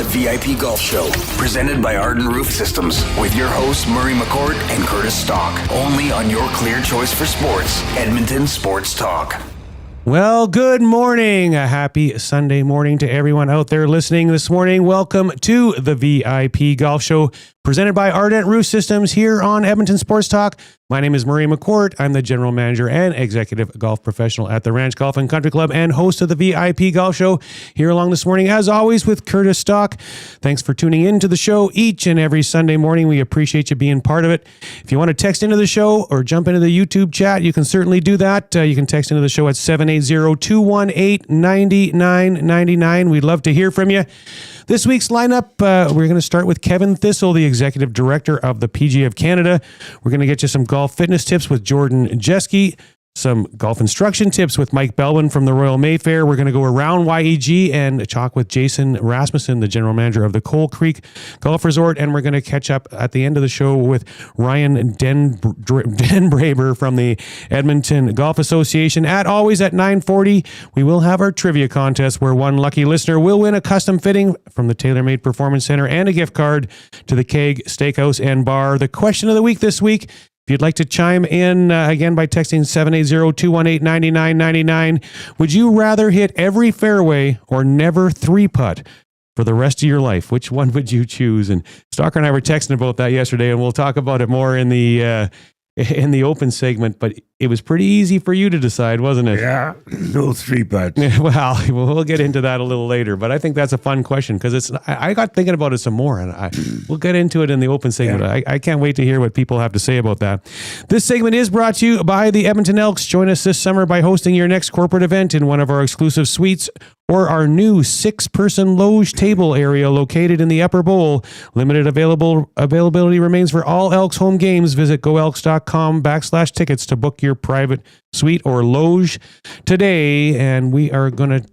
VIP Golf Show, presented by Ardent Roof Systems, with your hosts Murray McCourt and Curtis Stock, only on your clear choice for sports, Edmonton Sports Talk. Well, good morning. A happy Sunday morning to everyone out there listening this morning. Welcome to the VIP Golf Show, presented by Ardent Roof Systems here on Edmonton Sports Talk. My name is Murray McCourt. I'm the general manager and executive golf professional at the Ranch Golf and Country Club and host of the VIP Golf Show here along this morning, as always, with Curtis Stock. Thanks for tuning in to the show each and every Sunday morning. We appreciate you being part of it. If you want to text into the show or jump into the YouTube chat, you can certainly do that. You can text into the show at 780-218-9999. We'd love to hear from you. This week's lineup, we're going to start with Kevin Thistle, the executive director of the PGA of Canada. We're going to get you some golf fitness tips with Jordan Jeske, some golf instruction tips with Mike Belbin from the Royal Mayfair. We're going to go around YEG and talk with Jason Rasmuson, the general manager of the Coal Creek Golf Resort. And we're going to catch up at the end of the show with Ryan Denbraber from the Edmonton Golf Association. Always at 9:40, we will have our trivia contest where one lucky listener will win a custom fitting from the TaylorMade Performance Center and a gift card to the Keg Steakhouse and Bar. The question of the week this week: if you'd like to chime in again by texting 780-218-9999, would you rather hit every fairway or never three-putt for the rest of your life? Which one would you choose? And Stalker and I were texting about that yesterday, and we'll talk about it more in the open segment, but it was pretty easy for you to decide, wasn't it? Yeah, no three putts. Well, we'll get into that a little later, but I think that's a fun question because I got thinking about it some more, and we'll get into it in the open segment. Yeah. I can't wait to hear what people have to say about that. This segment is brought to you by the Edmonton Elks. Join us this summer by hosting your next corporate event in one of our exclusive suites or our new 6-person loge table area located in the Upper Bowl. Limited availability remains for all Elks home games. Visit goelks.com/tickets to book your private suite or loge today. And we are going to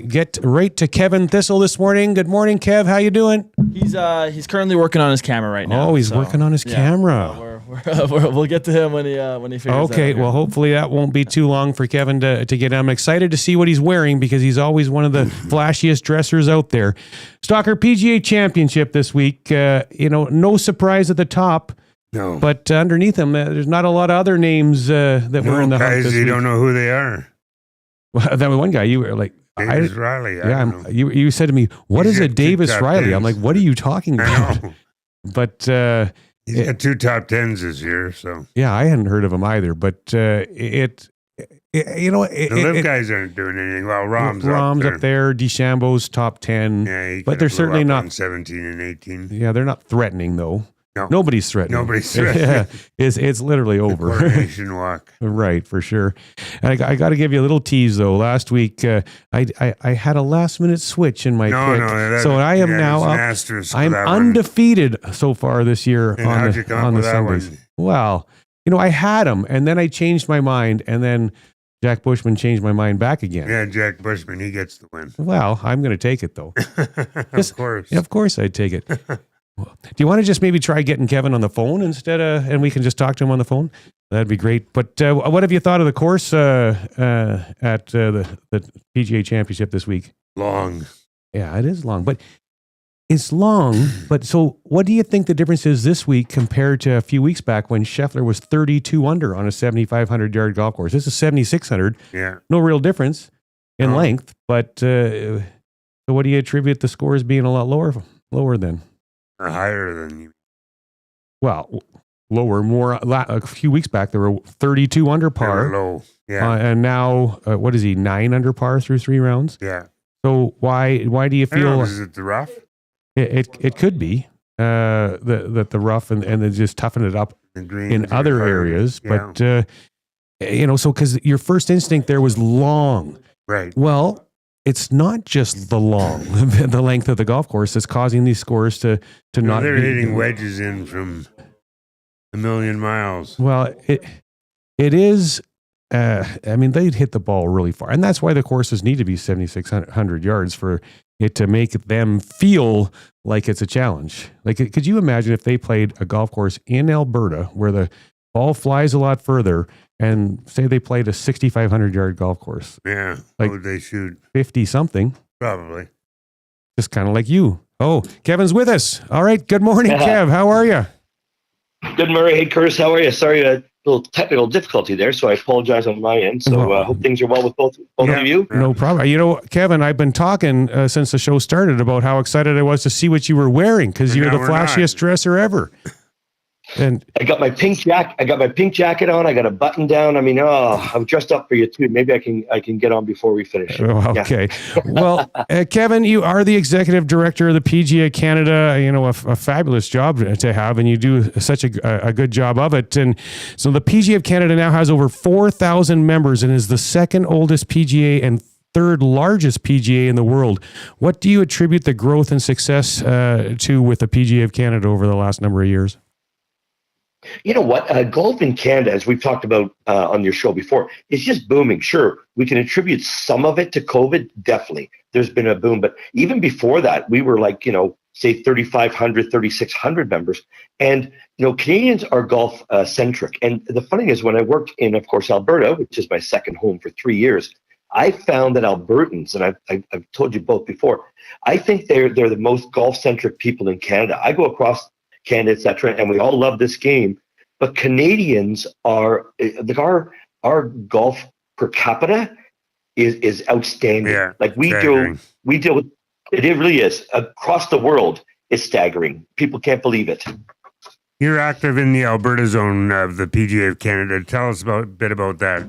get right to Kevin Thistle this morning. Good morning, Kev. How you doing? He's currently working on his camera right now. Oh, he's working on his camera. We'll get to him when he figures that out. Okay, well, hopefully that won't be too long for Kevin to get in. I'm excited to see what he's wearing because he's always one of the flashiest dressers out there. Stalker, PGA Championship this week. No surprise at the top. No. But underneath him, there's not a lot of other names that were in the hunt this week. You don't know who they are. Well, that was one guy. You were like, Davis Riley. You said to me, "What is a Davis Riley?" I'm like, "What are you talking about?" But he's got 2 top 10s this year. So yeah, I hadn't heard of him either. But the live guys aren't doing anything. Well, Rahm's up there. DeChambeau's top 10. Yeah, but they're certainly not 17 and 18. Yeah, they're not threatening though. No. Nobody's threatening. Yeah, it's literally over. The coronation walk. Right, for sure. And I got to give you a little tease though. Last week, I had a last minute switch in my pick, so I am now up. I'm undefeated so far this year on the Sundays. Well, I had him, and then I changed my mind, and then Jack Bushman changed my mind back again. Yeah, Jack Bushman, he gets the win. Well, I'm going to take it though. Of course. Yeah, of course, I'd take it. Do you want to just maybe try getting Kevin on the phone and we can just talk to him on the phone? That'd be great. But what have you thought of the course at the PGA Championship this week? Long. Yeah, it is long, but it's long. But so what do you think the difference is this week compared to a few weeks back when Scheffler was 32 under on a 7,500-yard golf course? This is 7,600. Yeah. No real difference in length, but so what do you attribute the scores being a lot lower than? Or higher than you. Well, lower, more. A few weeks back, there were 32 under par. They were low, yeah. And now, what is he, 9 under par through 3 rounds? Yeah. So why do you feel? Is it the rough? It could be the rough and then just toughen it up in other areas. Yeah. But so because your first instinct there was long, right? Well, it's not just the length of the golf course that's causing these scores to not. They're hitting wedges in from a million miles. Well, it is. They'd hit the ball really far, and that's why the courses need to be 7,600 yards for it to make them feel like it's a challenge. Like, could you imagine if they played a golf course in Alberta where the ball flies a lot further, and say they played a 6,500-yard golf course? Yeah. Like, what would they shoot? 50-something. Probably. Just kind of like you. Oh, Kevin's with us. All right. Good morning, Kev. How are you? Good, Murray. Hey, Curtis. How are you? Sorry, a little technical difficulty there, so I apologize on my end. So hope things are well with both of you. No problem. You know, Kevin, I've been talking since the show started about how excited I was to see what you were wearing because you're the flashiest dresser ever. And I got my pink jacket. I got my pink jacket on. I got a button down. I mean, I'm dressed up for you too. Maybe I can get on before we finish. Okay. Well, Kevin, you are the executive director of the PGA Canada. You know, a fabulous job to have, and you do such a good job of it. And so the PGA of Canada now has over 4,000 members and is the second oldest PGA and third largest PGA in the world. What do you attribute the growth and success to with the PGA of Canada over the last number of years? You know what? Golf in Canada, as we've talked about on your show before, is just booming. Sure, we can attribute some of it to COVID. Definitely. There's been a boom. But even before that, we were like, say 3,500, 3,600 members. And, Canadians are golf centric. And the funny thing is when I worked in, of course, Alberta, which is my second home for 3 years, I found that Albertans, and I've told you both before, I think they're the most golf centric people in Canada. I go across Canada, etc., and we all love this game, but Canadians are our golf per capita is outstanding. Yeah, like we deal with it really is across the world. It's staggering. People can't believe it. You're active in the Alberta zone of the PGA of Canada. Tell us a bit about that.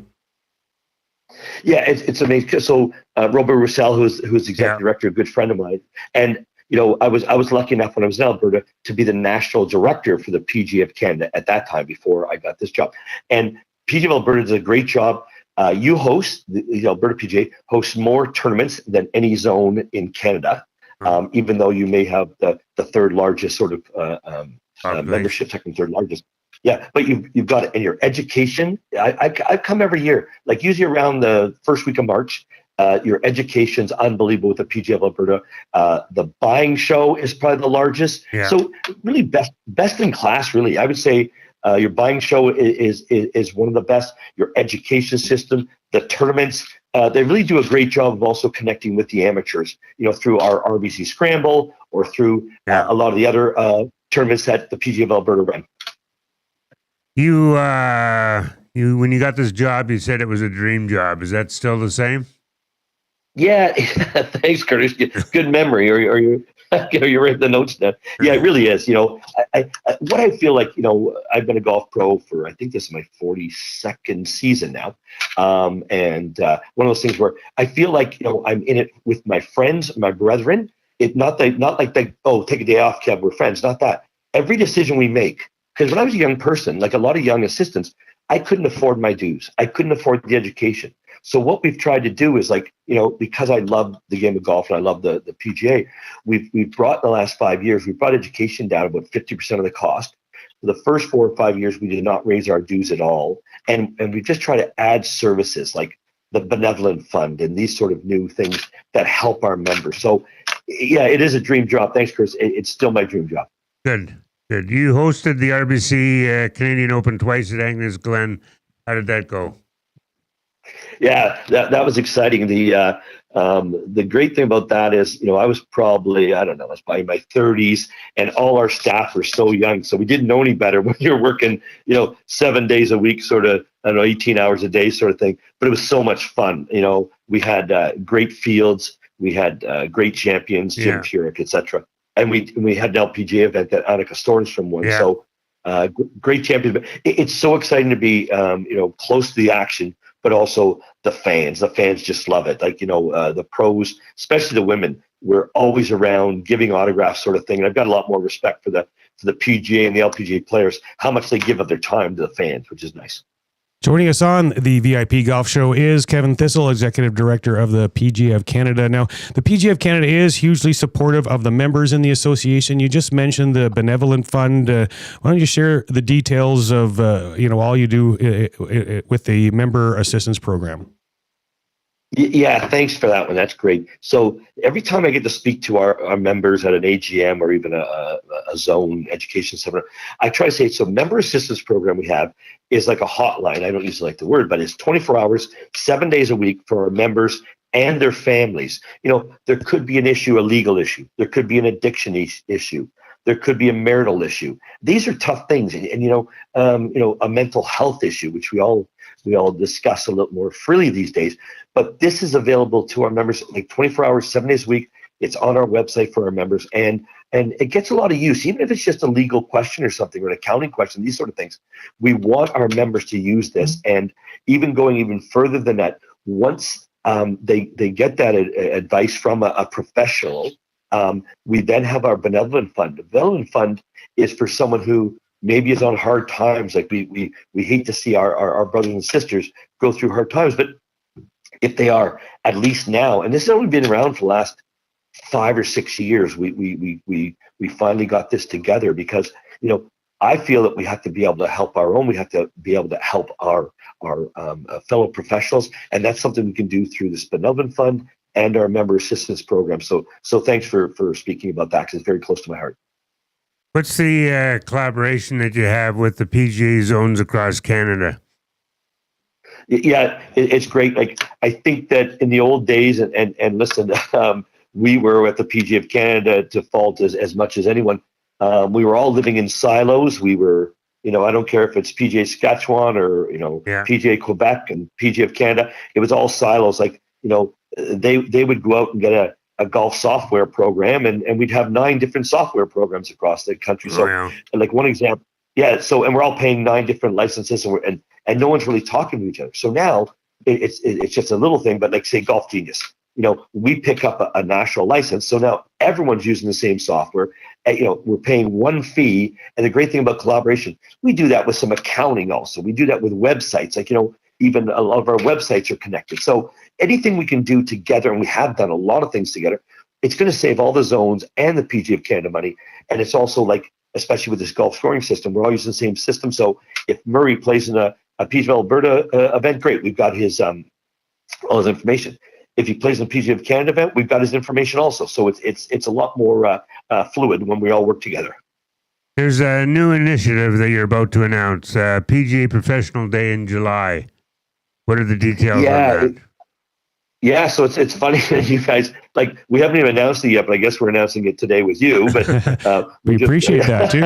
Yeah, it's amazing. So Robert Roussel, who's executive director, a good friend of mine, and I was lucky enough when I was in Alberta to be the national director for the PGA of Canada at that time before I got this job. And PGA of Alberta does a great job. You host, the Alberta PGA hosts more tournaments than any zone in Canada, even though you may have the third largest sort of membership, second, third largest. Yeah, but you've got it. And your education, I come every year, like usually around the first week of March. Your education's unbelievable with the PGA of Alberta. The buying show is probably the largest. Yeah. So really best in class, really. I would say your buying show is one of the best. Your education system, the tournaments, they really do a great job of also connecting with the amateurs, through our RBC Scramble or through a lot of the other tournaments that the PGA of Alberta run. You when you got this job, you said it was a dream job. Is that still the same? Yeah, thanks, Curtis. Good memory, or you're writing the notes down. Yeah, it really is. What I feel like, I've been a golf pro for, I think this is my 42nd season now, and one of those things where I feel like I'm in it with my friends, my brethren. Not like take a day off, Kev, we're friends. Not that. Every decision we make, because when I was a young person, like a lot of young assistants, I couldn't afford my dues. I couldn't afford the education. So what we've tried to do is because I love the game of golf and I love the PGA, we've brought in the last 5 years, we've brought education down about 50% of the cost. For the first 4 or 5 years, we did not raise our dues at all. And we just try to add services like the benevolent fund and these sort of new things that help our members. So yeah, it is a dream job. Thanks, Chris. It's still my dream job. Good. You hosted the RBC Canadian Open twice at Agnes Glen. How did that go? Yeah, that was exciting. The great thing about that is, I was probably, I was probably in my 30s, and all our staff were so young, so we didn't know any better when you're working, 7 days a week, sort of, 18 hours a day sort of thing. But it was so much fun. We had great fields, we had great champions, Jim Furyk, etc. And we had an LPGA event that Annika Stornstrom won. Yeah. So great champions. But it's so exciting to be, close to the action, but also the fans. The fans just love it. Like, the pros, especially the women, we're always around giving autographs sort of thing. And I've got a lot more respect for the PGA and the LPGA players, how much they give of their time to the fans, which is nice. Joining us on the VIP Golf Show is Kevin Thistle, Executive Director of the PGA of Canada. Now, the PGA of Canada is hugely supportive of the members in the association. You just mentioned the Benevolent Fund. Why don't you share the details of all you do with the Member Assistance Program? Yeah, thanks for that one. That's great. So every time I get to speak to our members at an AGM or even a zone education seminar, I try to say, so member assistance program we have is like a hotline. I don't usually like the word, but it's 24 hours, 7 days a week for our members and their families. There could be an issue, a legal issue. There could be an addiction issue. There could be a marital issue. These are tough things, and a mental health issue, which we all discuss a little more freely these days. But this is available to our members like 24 hours, 7 days a week. It's on our website for our members, and it gets a lot of use, even if it's just a legal question or something, or an accounting question, these sort of things. We want our members to use this, and even going even further than that, once they get that advice from a professional, we then have our benevolent fund. The benevolent fund is for someone who maybe is on hard times. Like we hate to see our brothers and sisters go through hard times, but if they are, at least now, and this has only been around for the last 5 or 6 years, we finally got this together, because I feel that we have to be able to help our own. We have to be able to help our fellow professionals, and that's something we can do through this benevolent fund and our member assistance program. So thanks for speaking about that, because it's very close to my heart. What's the collaboration that you have with the PGA zones across Canada? Yeah, it's great. Like, I think that in the old days, and listen, we were at the PGA of Canada to fault as much as anyone. We were all living in silos. We were, I don't care if it's PGA Saskatchewan or, PGA Quebec and PGA of Canada. It was all silos. Like, they would go out and get a golf software program, and we'd have 9 different software programs across the country. So, like one example, and we're all paying 9 different licenses, and no one's really talking to each other. So now it's just a little thing, but like, say, Golf Genius, we pick up a national license. So now everyone's using the same software. We're paying one fee. And the great thing about collaboration, we do that with some accounting also. We do that with websites. Like, even a lot of our websites are connected. So anything we can do together, and we have done a lot of things together, it's going to save all the zones and the PGA of Canada money. And it's also, like, especially with this golf scoring system, we're all using the same system. So if Murray plays in a PGA of Alberta event, great, we've got his all his information. If he plays in the PGA of Canada event, we've got his information also. So it's a lot more fluid when we all work together. There's a new initiative that you're about to announce, PGA Professional Day in July. What are the details on that? So it's funny that you guys, like, we haven't even announced it yet, but I guess we're announcing it today with you. But we appreciate that too.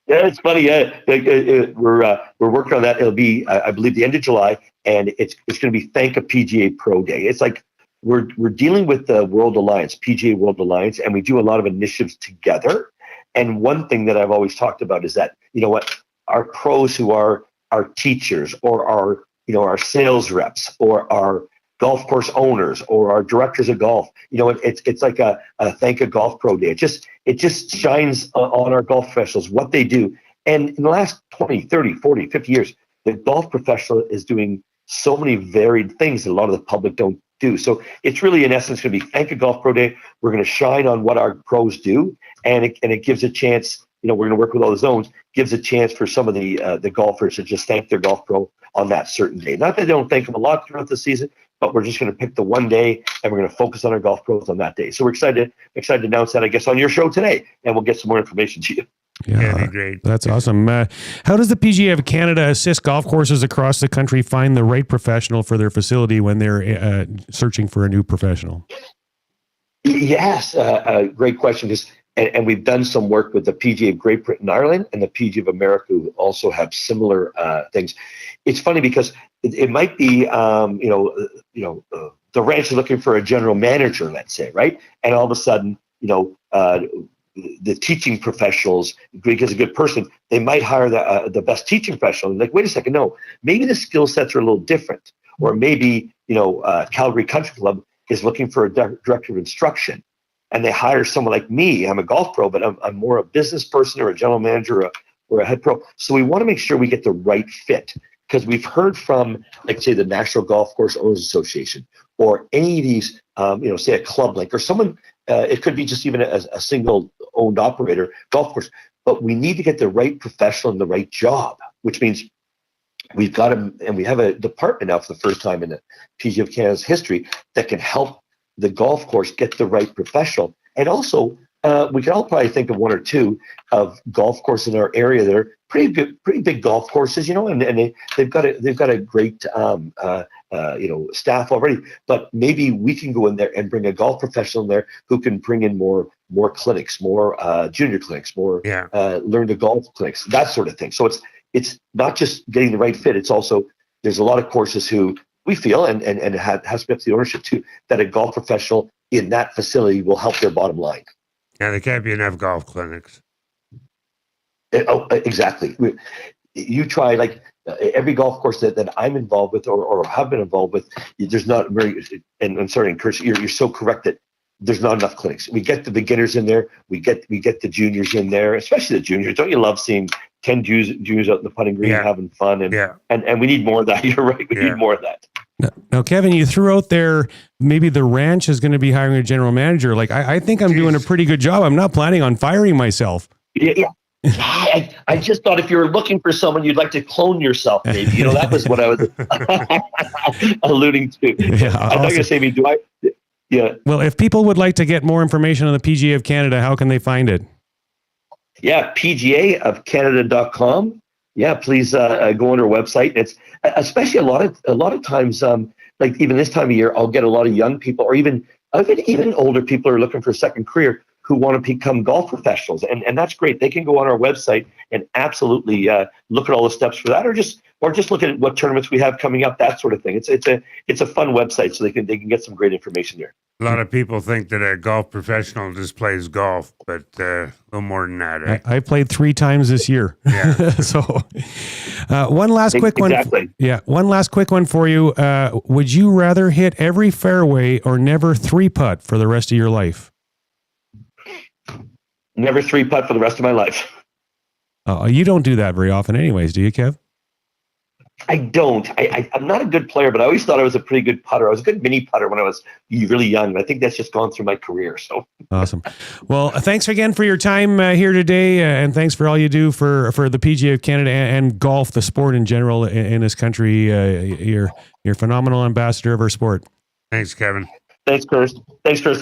Yeah, it's funny. We're working on that. It'll be, I believe, the end of July, and it's going to be Thank a PGA Pro Day. It's like we're dealing with the World Alliance, PGA World Alliance, and we do a lot of initiatives together. And one thing that I've always talked about is that, our pros who are our teachers, or our sales reps, or our golf course owners, or our directors of golf, it's like a Thank a Golf Pro Day. It just shines on our golf professionals, what they do. And in the last 20, 30, 40, 50 years, the golf professional is doing so many varied things that a lot of the public don't do. So it's really, in essence, going to be Thank a Golf Pro Day. We're going to shine on what our pros do, and it gives a chance. We're going to work with all the zones, gives a chance for some of the golfers to just thank their golf pro on that certain day. Not that they don't thank them a lot throughout the season, but we're just going to pick the one day, and we're going to focus on our golf pros on that day. So we're excited to announce that, I guess, on your show today, and we'll get some more information to you. Yeah, that'd be great. That's awesome. How does the PGA of Canada assist golf courses across the country find the right professional for their facility when they're searching for a new professional? Yes, great question. And we've done some work with the PGA of Great Britain and Ireland and the PGA of America, who also have similar things. It's funny because it might be, the ranch is looking for a general manager, let's say, right? And all of a sudden, the teaching professionals, because a good person, they might hire the best teaching professional. And like, wait a second, no, maybe the skill sets are a little different. Or maybe, Calgary Country Club is looking for a director of instruction, and they hire someone like me. I'm a golf pro, but I'm more a business person or a general manager or a head pro. So we want to make sure we get the right fit, because we've heard from, like, say, the National Golf Course Owners Association, or any of these, say a Club Link, or someone, it could be just even a single owned operator golf course, but we need to get the right professional in the right job, which means we've got them, and we have a department now for the first time in the PGA of Canada's history that can help the golf course get the right professional, and also we can all probably think of one or two of golf courses in our area that are pretty big golf courses, and they've got a great staff already. But maybe we can go in there and bring a golf professional in there who can bring in more clinics, more junior clinics, more learn to golf clinics, that sort of thing. So it's not just getting the right fit. It's also there's a lot of courses who we feel and has to be up to the ownership too, that a golf professional in that facility will help their bottom line. Yeah, there can't be enough golf clinics. Exactly. You try every golf course that I'm involved with or have been involved with. There's not very, and I'm sorry, Kurt, you're so correct that there's not enough clinics. We get the beginners in there. We get the juniors in there, especially the juniors. Don't you love seeing 10 juniors out in the putting green having fun? And we need more of that. You're right. We need more of that. Now, Kevin, you threw out there maybe the ranch is going to be hiring a general manager. I think I'm doing a pretty good job. I'm not planning on firing myself. Yeah. I just thought if you were looking for someone, you'd like to clone yourself, maybe. That was what I was alluding to. Yeah, I'm not going to say me. Do I? Yeah. Well, if people would like to get more information on the PGA of Canada, how can they find it? Yeah, PGAofCanada.com. Yeah, please go on our website. It's especially a lot of times, like even this time of year, I'll get a lot of young people, or even older people who are looking for a second career who want to become golf professionals, and that's great. They can go on our website and absolutely look at all the steps for that, or just look at what tournaments we have coming up, that sort of thing. It's a fun website, so they can get some great information there. A lot of people think that a golf professional just plays golf, but a little more than that. Eh? I played 3 times this year. Yeah. So one last quick one. Yeah, one last quick one for you. Would you rather hit every fairway or never 3-putt for the rest of your life? Never 3-putt for the rest of my life. You don't do that very often anyways, do you, Kev? I don't. I'm not a good player, but I always thought I was a pretty good putter. I was a good mini putter when I was really young. I think that's just gone through my career. So awesome. Well, thanks again for your time here today, and thanks for all you do for the PGA of Canada and golf, the sport in general in this country. You're a phenomenal ambassador of our sport. Thanks, Kevin. Thanks, Chris. Thanks for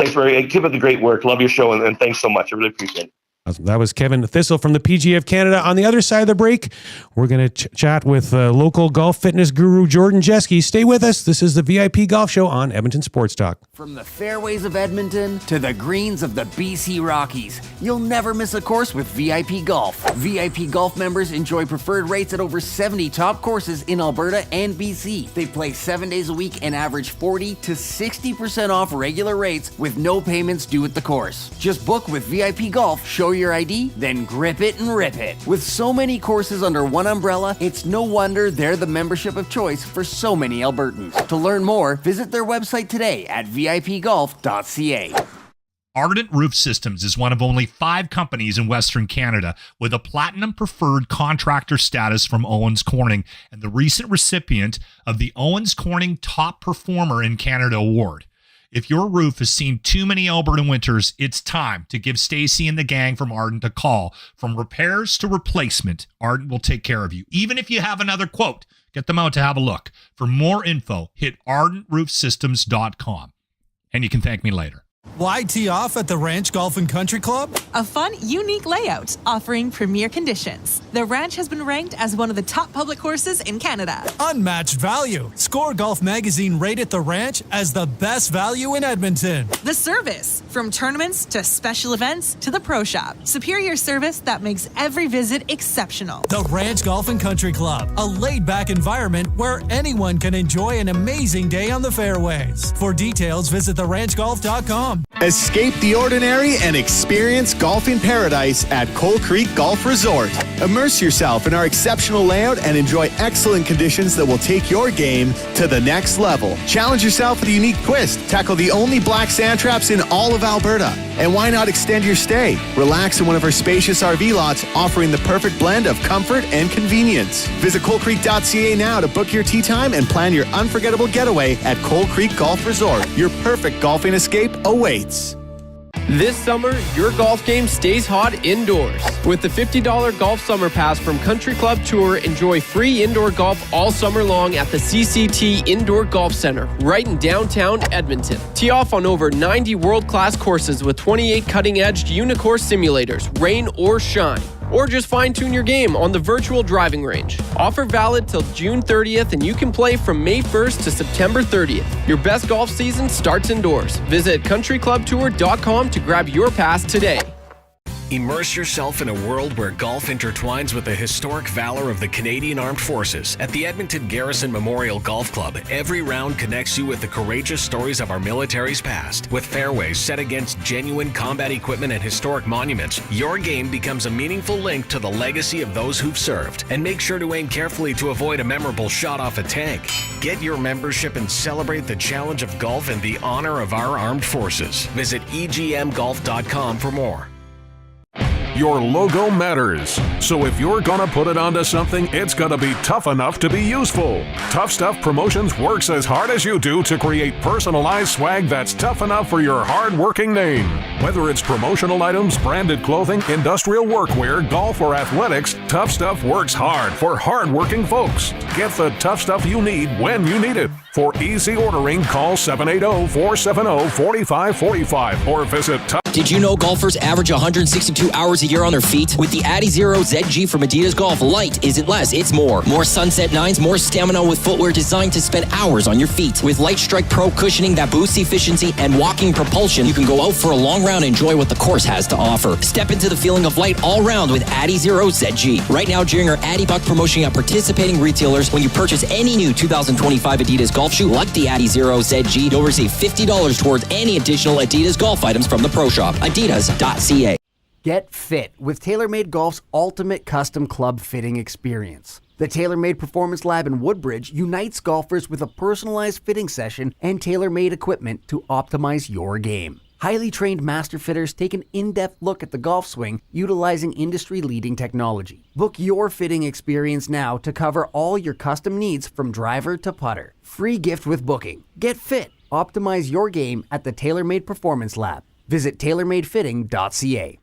keep up the great work. Love your show, and thanks so much. I really appreciate it. Awesome. That was Kevin Thistle from the PGA of Canada. On the other side of the break, we're going to chat with local golf fitness guru Jordan Jeske. Stay with us. This is the VIP Golf Show on Edmonton Sports Talk. From the fairways of Edmonton to the greens of the BC Rockies, you'll never miss a course with VIP Golf. VIP Golf members enjoy preferred rates at over 70 top courses in Alberta and BC. They play 7 days a week and average 40 to 60% off regular rates with no payments due at the course. Just book with VIP Golf, show your ID, then grip it and rip it. With so many courses under one umbrella, it's no wonder they're the membership of choice for so many Albertans. To learn more, visit their website today at vipgolf.ca. Ardent Roof Systems is one of only 5 companies in Western Canada with a Platinum Preferred Contractor status from Owens Corning and the recent recipient of the Owens Corning Top Performer in Canada Award. If your roof has seen too many Alberta winters, it's time to give Stacy and the gang from Ardent a call. From repairs to replacement, Ardent will take care of you. Even if you have another quote, get them out to have a look. For more info, hit ardentroofsystems.com. And you can thank me later. Why tee off at the Ranch Golf and Country Club? A fun, unique layout offering premier conditions. The Ranch has been ranked as one of the top public courses in Canada. Unmatched value. Score Golf Magazine rated the Ranch as the best value in Edmonton. The service, from tournaments to special events to the pro shop. Superior service that makes every visit exceptional. The Ranch Golf and Country Club, a laid-back environment where anyone can enjoy an amazing day on the fairways. For details, visit theranchgolf.com. Escape the ordinary and experience golfing paradise at Coal Creek Golf Resort. Immerse yourself in our exceptional layout and enjoy excellent conditions that will take your game to the next level. Challenge yourself with a unique twist. Tackle the only black sand traps in all of Alberta. And why not extend your stay? Relax in one of our spacious RV lots, offering the perfect blend of comfort and convenience. Visit coalcreek.ca now to book your tee time and plan your unforgettable getaway at Coal Creek Golf Resort. Your perfect golfing escape awaits. This summer, your golf game stays hot indoors. With the $50 Golf Summer Pass from Country Club Tour, enjoy free indoor golf all summer long at the CCT Indoor Golf Center, right in downtown Edmonton. Tee off on over 90 world-class courses with 28 cutting-edge Unicourse simulators, rain or shine. Or just fine-tune your game on the virtual driving range. Offer valid till June 30th, and you can play from May 1st to September 30th. Your best golf season starts indoors. Visit countryclubtour.com to grab your pass today. Immerse yourself in a world where golf intertwines with the historic valor of the Canadian Armed Forces. At the Edmonton Garrison Memorial Golf Club, every round connects you with the courageous stories of our military's past. With fairways set against genuine combat equipment and historic monuments, your game becomes a meaningful link to the legacy of those who've served. And make sure to aim carefully to avoid a memorable shot off a tank. Get your membership and celebrate the challenge of golf and the honor of our armed forces. Visit egmgolf.com for more. Your logo matters. So if you're gonna put it onto something, it's gonna be tough enough to be useful. Tough Stuff Promotions works as hard as you do to create personalized swag that's tough enough for your hard-working name. Whether it's promotional items, branded clothing, industrial workwear, golf, or athletics, Tough Stuff works hard for hard-working folks. Get the tough stuff you need when you need it. For easy ordering, call 780-470-4545 or visit Did you know golfers average 162 hours a year on their feet? With the Addy Zero ZG from Adidas Golf, light isn't less, it's more. More Sunset 9s, more stamina with footwear designed to spend hours on your feet. With Light Strike Pro cushioning that boosts efficiency and walking propulsion, you can go out for a long round and enjoy what the course has to offer. Step into the feeling of light all round with Addy Zero ZG. Right now, during our Addy Buck promotion at participating retailers, when you purchase any new 2025 Adidas golf shoe like the Addy Zero ZG, you'll receive $50 towards any additional Adidas golf items from the Pro Shop. Adidas.ca. Get fit with TaylorMade Golf's ultimate custom club fitting experience. The TaylorMade Performance Lab in Woodbridge unites golfers with a personalized fitting session and tailor-made equipment to optimize your game. Highly trained master fitters take an in-depth look at the golf swing utilizing industry-leading technology. Book your fitting experience now to cover all your custom needs from driver to putter. Free gift with booking. Get fit. Optimize your game at the TaylorMade Performance Lab. Visit tailormadefitting.ca.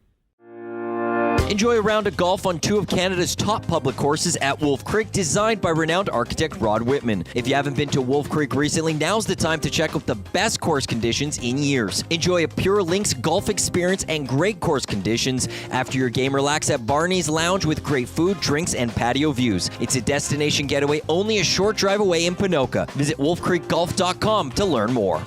Enjoy a round of golf on two of Canada's top public courses at Wolf Creek, designed by renowned architect Rod Whitman. If you haven't been to Wolf Creek recently, now's the time to check out the best course conditions in years. Enjoy a pure links golf experience and great course conditions. After your game, relax at Barney's Lounge with great food, drinks, and patio views. It's a destination getaway only a short drive away in Ponoka. Visit wolfcreekgolf.com to learn more.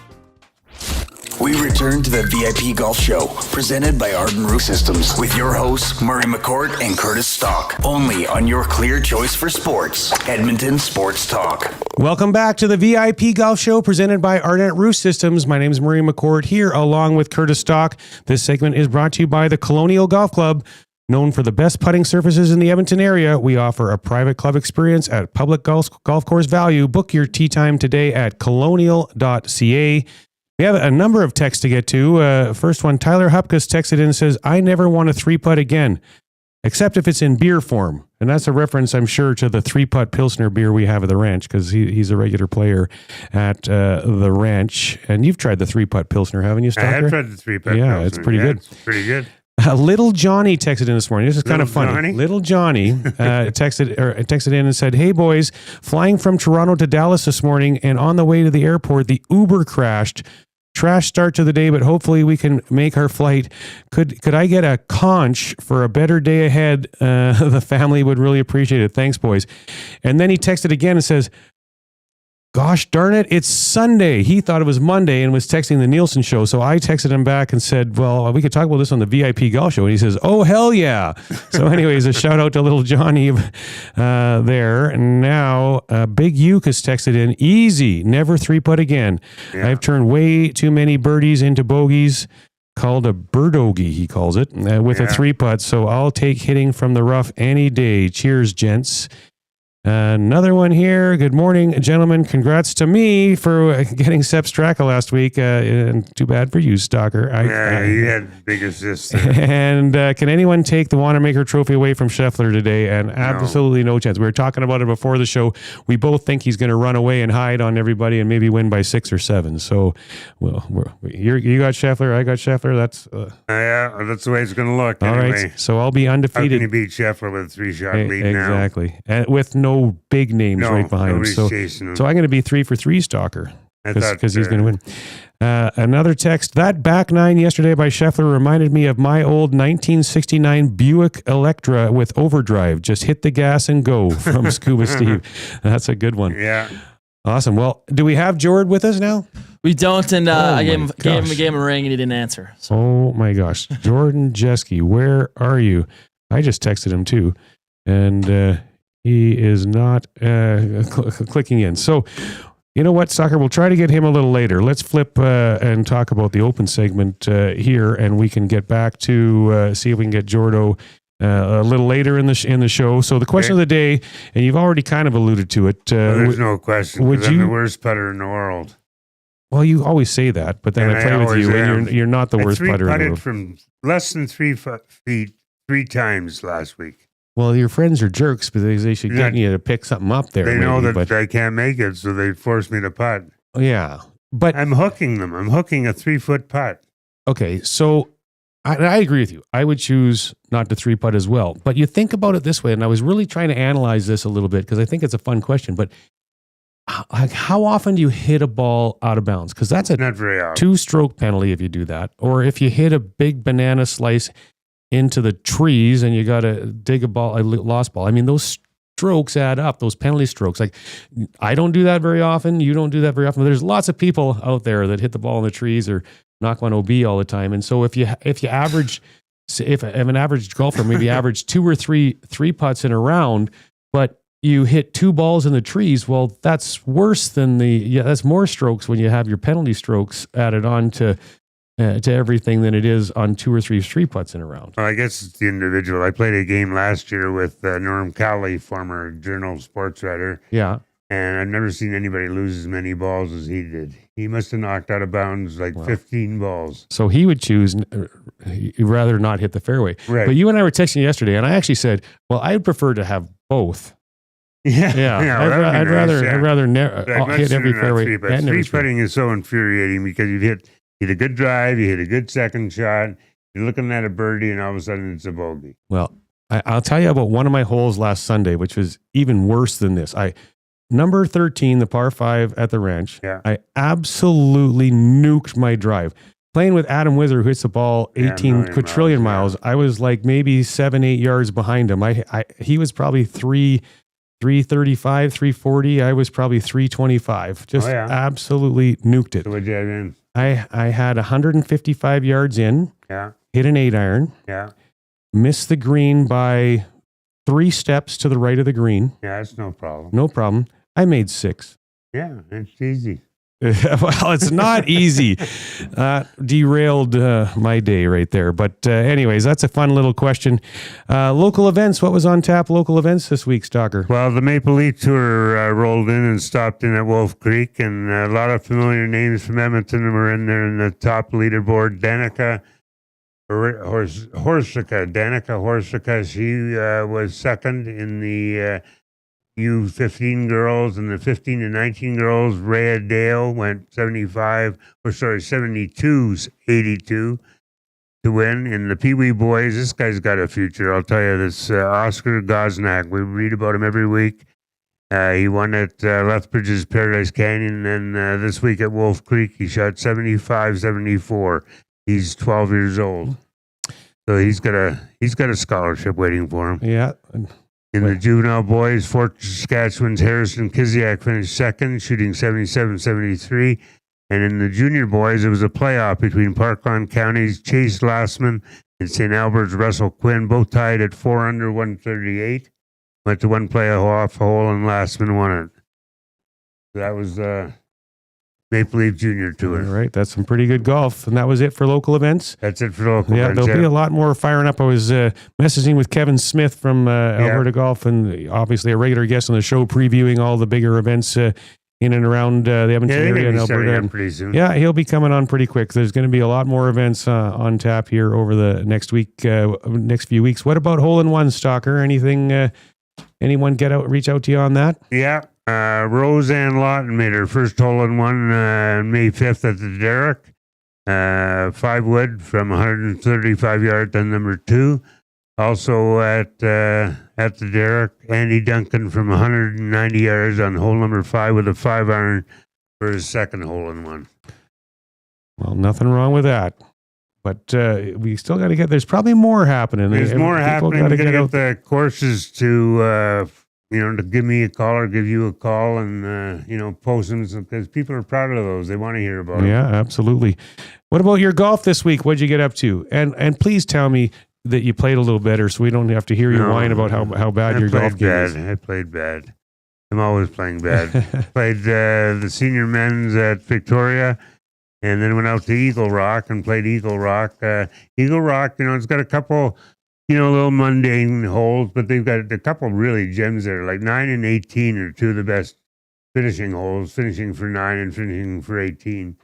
We return to the VIP Golf Show, presented by Ardent Roof Systems, with your hosts, Murray McCourt and Curtis Stock, only on your clear choice for sports, Edmonton Sports Talk. Welcome back to the VIP Golf Show, presented by Ardent Roof Systems. My name is Murray McCourt here, along with Curtis Stock. This segment is brought to you by the Colonial Golf Club. Known for the best putting surfaces in the Edmonton area, we offer a private club experience at public golf course value. Book your tee time today at colonial.ca. We have a number of texts to get to. First one, Tyler Hupkus texted in and says, I never want a three-putt again, except if it's in beer form. And that's a reference, I'm sure, to the three-putt Pilsner beer we have at the ranch, because he's a regular player at the ranch. And you've tried the three-putt Pilsner, haven't you, Stocker? I have tried the three-putt Pilsner. Yeah, it's pretty good. It's pretty good. Little Johnny texted in this morning. This is kind of funny. Johnny? Little Johnny texted in and said, hey, boys, flying from Toronto to Dallas this morning, and on the way to the airport, the Uber crashed. Trash start to the day, but hopefully we can make our flight. Could I get a conch for a better day ahead? The family would really appreciate it. Thanks, boys. And then he texted again and says, gosh darn it, it's Sunday. He thought it was Monday and was texting the Nielsen show. So I texted him back and said, well, we could talk about this on the VIP Golf Show. And he says, oh, hell yeah. So anyways, a shout out to little Johnny there. And now Big Uke has texted in, easy, never three-putt again. Yeah. I've turned way too many birdies into bogeys. Called a birdogie, he calls it, with a three-putt. So I'll take hitting from the rough any day. Cheers, gents. Another one here. Good morning, gentlemen. Congrats to me for getting Sepp Straka last week. And too bad for you, Stalker. You had big assist. And can anyone take the Wanamaker Trophy away from Scheffler today? And absolutely no chance. We were talking about it before the show. We both think he's going to run away and hide on everybody and maybe win by 6 or 7. So, well, you got Scheffler. I got Scheffler. That's that's the way it's going to look. All anyway. right. So I'll be undefeated. How can you beat Scheffler with a 3-shot lead now? Exactly. And with no big names right behind him. So I'm going to be 3 for 3 Stalker because he's going to win. Another text. That back 9 yesterday by Scheffler reminded me of my old 1969 Buick Electra with overdrive. Just hit the gas and go from Scuba Steve. That's a good one. Yeah. Awesome. Well, do we have Jord with us now? We don't, and I gave him a ring and he didn't answer. So. Oh my gosh. Jordan Jeske, where are you? I just texted him too. And he is not clicking in. So, you know what, Stalker? We'll try to get him a little later. Let's flip and talk about the open segment here, and we can get back to see if we can get Jordo a little later in the show. So the question of the day, and you've already kind of alluded to it. There's no question. Would I'm you? the worst putter in the world. Well, you always say that, but then I play with you, and you're not the worst putter in the world. I from less than 3 feet 3 times last week. Well, your friends are jerks because they should get you to pick something up there. They know that I can't make it, so they force me to putt. Yeah, but I'm hooking them. I'm hooking a 3-foot putt. Okay, so I agree with you. I would choose not to 3-putt as well. But you think about it this way, and I was really trying to analyze this a little bit because I think it's a fun question. But how often do you hit a ball out of bounds? Because that's not very often. 2-stroke penalty if you do that, or if you hit a big banana slice into the trees and you got to dig a lost ball. I mean, those strokes add up, those penalty strokes. Like, I don't do that very often. You don't do that very often. But there's lots of people out there that hit the ball in the trees or knock one OB all the time. And so if you average, if an average golfer maybe average 2 or 3 putts in a round, but you hit 2 balls in the trees, well, that's worse than that's more strokes when you have your penalty strokes added on to everything than it is on 2 or 3 putts in a round. Well, I guess it's the individual. I played a game last year with Norm Cowley, former Journal sports writer. Yeah. And I've never seen anybody lose as many balls as he did. He must have knocked out of bounds 15 balls. So he would choose, he'd rather not hit the fairway. Right. But you and I were texting yesterday, and I actually said, well, I'd prefer to have both. Yeah. I'd rather hit every fairway. But 3-putting is so infuriating because you hit a good drive, you hit a good second shot, you're looking at a birdie, and all of a sudden it's a bogey. Well, I'll tell you about one of my holes last Sunday, which was even worse than this. Number 13, the par 5 at the ranch. Yeah. I absolutely nuked my drive. Playing with Adam Wither, who hits the ball 18 quadrillion miles. I was like maybe 7-8 yards behind him. He was probably 335, 340. I was probably 325. Just absolutely nuked it. So what'd you have in? I had 155 yards in. Yeah. Hit an 8-iron. Yeah. Missed the green by 3 steps to the right of the green. Yeah, that's no problem. No problem. I made 6. Yeah, it's easy. Well, it's not easy. Derailed my day right there. But anyways, that's a fun little question. Local events. What was on tap local events this week, Stalker? Well, the Maple Leaf Tour rolled in and stopped in at Wolf Creek, and a lot of familiar names from Edmonton were in there in the top leaderboard. Danica Horsica, she was second in the U15 girls, and the 15 to 19 girls. Rhea Dale went 72's 82 to win. In the Pee Wee boys, this guy's got a future, I'll tell you. This Oscar Gosnack, we read about him every week. He won at Lethbridge's Paradise Canyon, and this week at Wolf Creek, he shot 75-74. He's 12 years old, so he's got a scholarship waiting for him. Yeah. In the juvenile boys, Fort Saskatchewan's Harrison Kiziak finished second, shooting 77-73. And in the junior boys, it was a playoff between Parkland County's Chase Lassman and St. Albert's Russell Quinn, both tied at 4 under 138. Went to one playoff hole, and Lassman won it. That was Maple Leaf Junior Tour. All right, that's some pretty good golf. And that was it for local events? That's it for local events. There'll be a lot more firing up. I was messaging with Kevin Smith from Alberta Golf, and obviously a regular guest on the show, previewing all the bigger events in and around the Edmonton area in Alberta. Pretty soon. Yeah, he'll be coming on pretty quick. There's going to be a lot more events on tap here over the next few weeks. What about hole-in-one, Stalker? Anything? Anyone reach out to you on that? Yeah. Roseanne Lawton made her first hole-in-one May 5th at the Derrick. 5 wood from 135 yards on number 2. Also at the Derrick, Andy Duncan from 190 yards on hole number 5 with a 5-iron for his second hole-in-one. Well, nothing wrong with that. But we still got to get. There's probably more happening. There's more happening. We got to get the courses to to give me a call or give you a call and post them because people are proud of those. They want to hear about it. Yeah, absolutely. What about your golf this week? What'd you get up to? And please tell me that you played a little better, so we don't have to hear you whine about how bad your golf game is. I played bad. I'm always playing bad. Played the senior men's at Victoria. And then went out to Eagle Rock and played Eagle Rock. Eagle Rock, it's got a couple, little mundane holes, but they've got a couple really gems there. Like 9 and 18 are two of the best finishing holes, finishing for 9 and finishing for 18.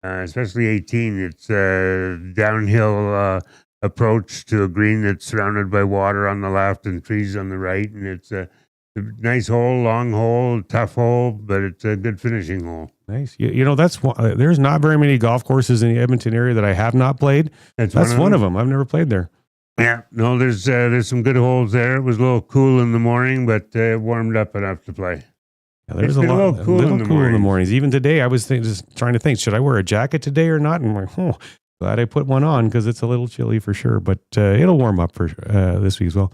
Especially 18, it's a downhill approach to a green that's surrounded by water on the left and trees on the right. And it's a nice hole, long hole, tough hole, but it's a good finishing hole. Nice. There's not very many golf courses in the Edmonton area that I have not played. That's one of them. I've never played there. Yeah. No, there's some good holes there. It was a little cool in the morning, but it warmed up enough to play. Yeah, there's a little cool in the mornings. Even today, I was just trying to think, should I wear a jacket today or not? And I'm like, glad I put one on because it's a little chilly for sure, but it'll warm up for this week as well.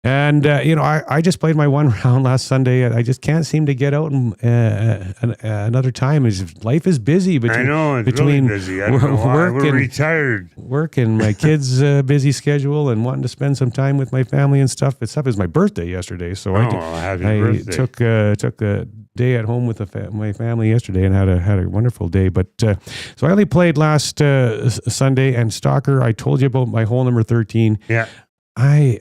And, I just played my one round last Sunday. I just can't seem to get out another time. Life is busy. I know, it's really busy. I don't know why. We're retired. Work and my kids' busy schedule and wanting to spend some time with my family and stuff. It was my birthday yesterday. So happy birthday. took a day at home with my family yesterday and had a wonderful day. But so I only played last Sunday. And Stalker, I told you about my hole number 13. Yeah. I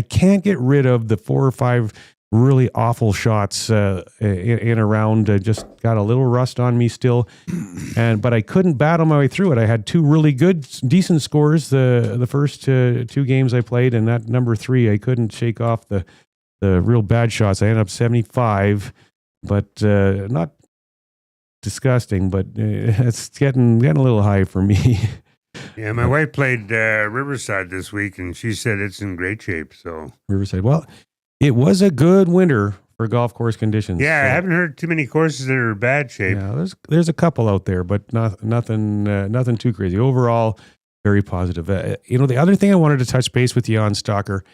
can't get rid of the 4 or 5 really awful shots in a round. Just got a little rust on me still, but I couldn't battle my way through it. I had 2 really decent scores the first 2 games I played, and that number 3 I couldn't shake off the real bad shots. I ended up 75, but not disgusting, but it's getting a little high for me. Yeah, my wife played Riverside this week, and she said it's in great shape. So Riverside, well, it was a good winter for golf course conditions. Yeah, I haven't heard too many courses that are in bad shape. Yeah, there's a couple out there, but nothing too crazy. Overall, very positive. The other thing I wanted to touch base with you on, Stalker,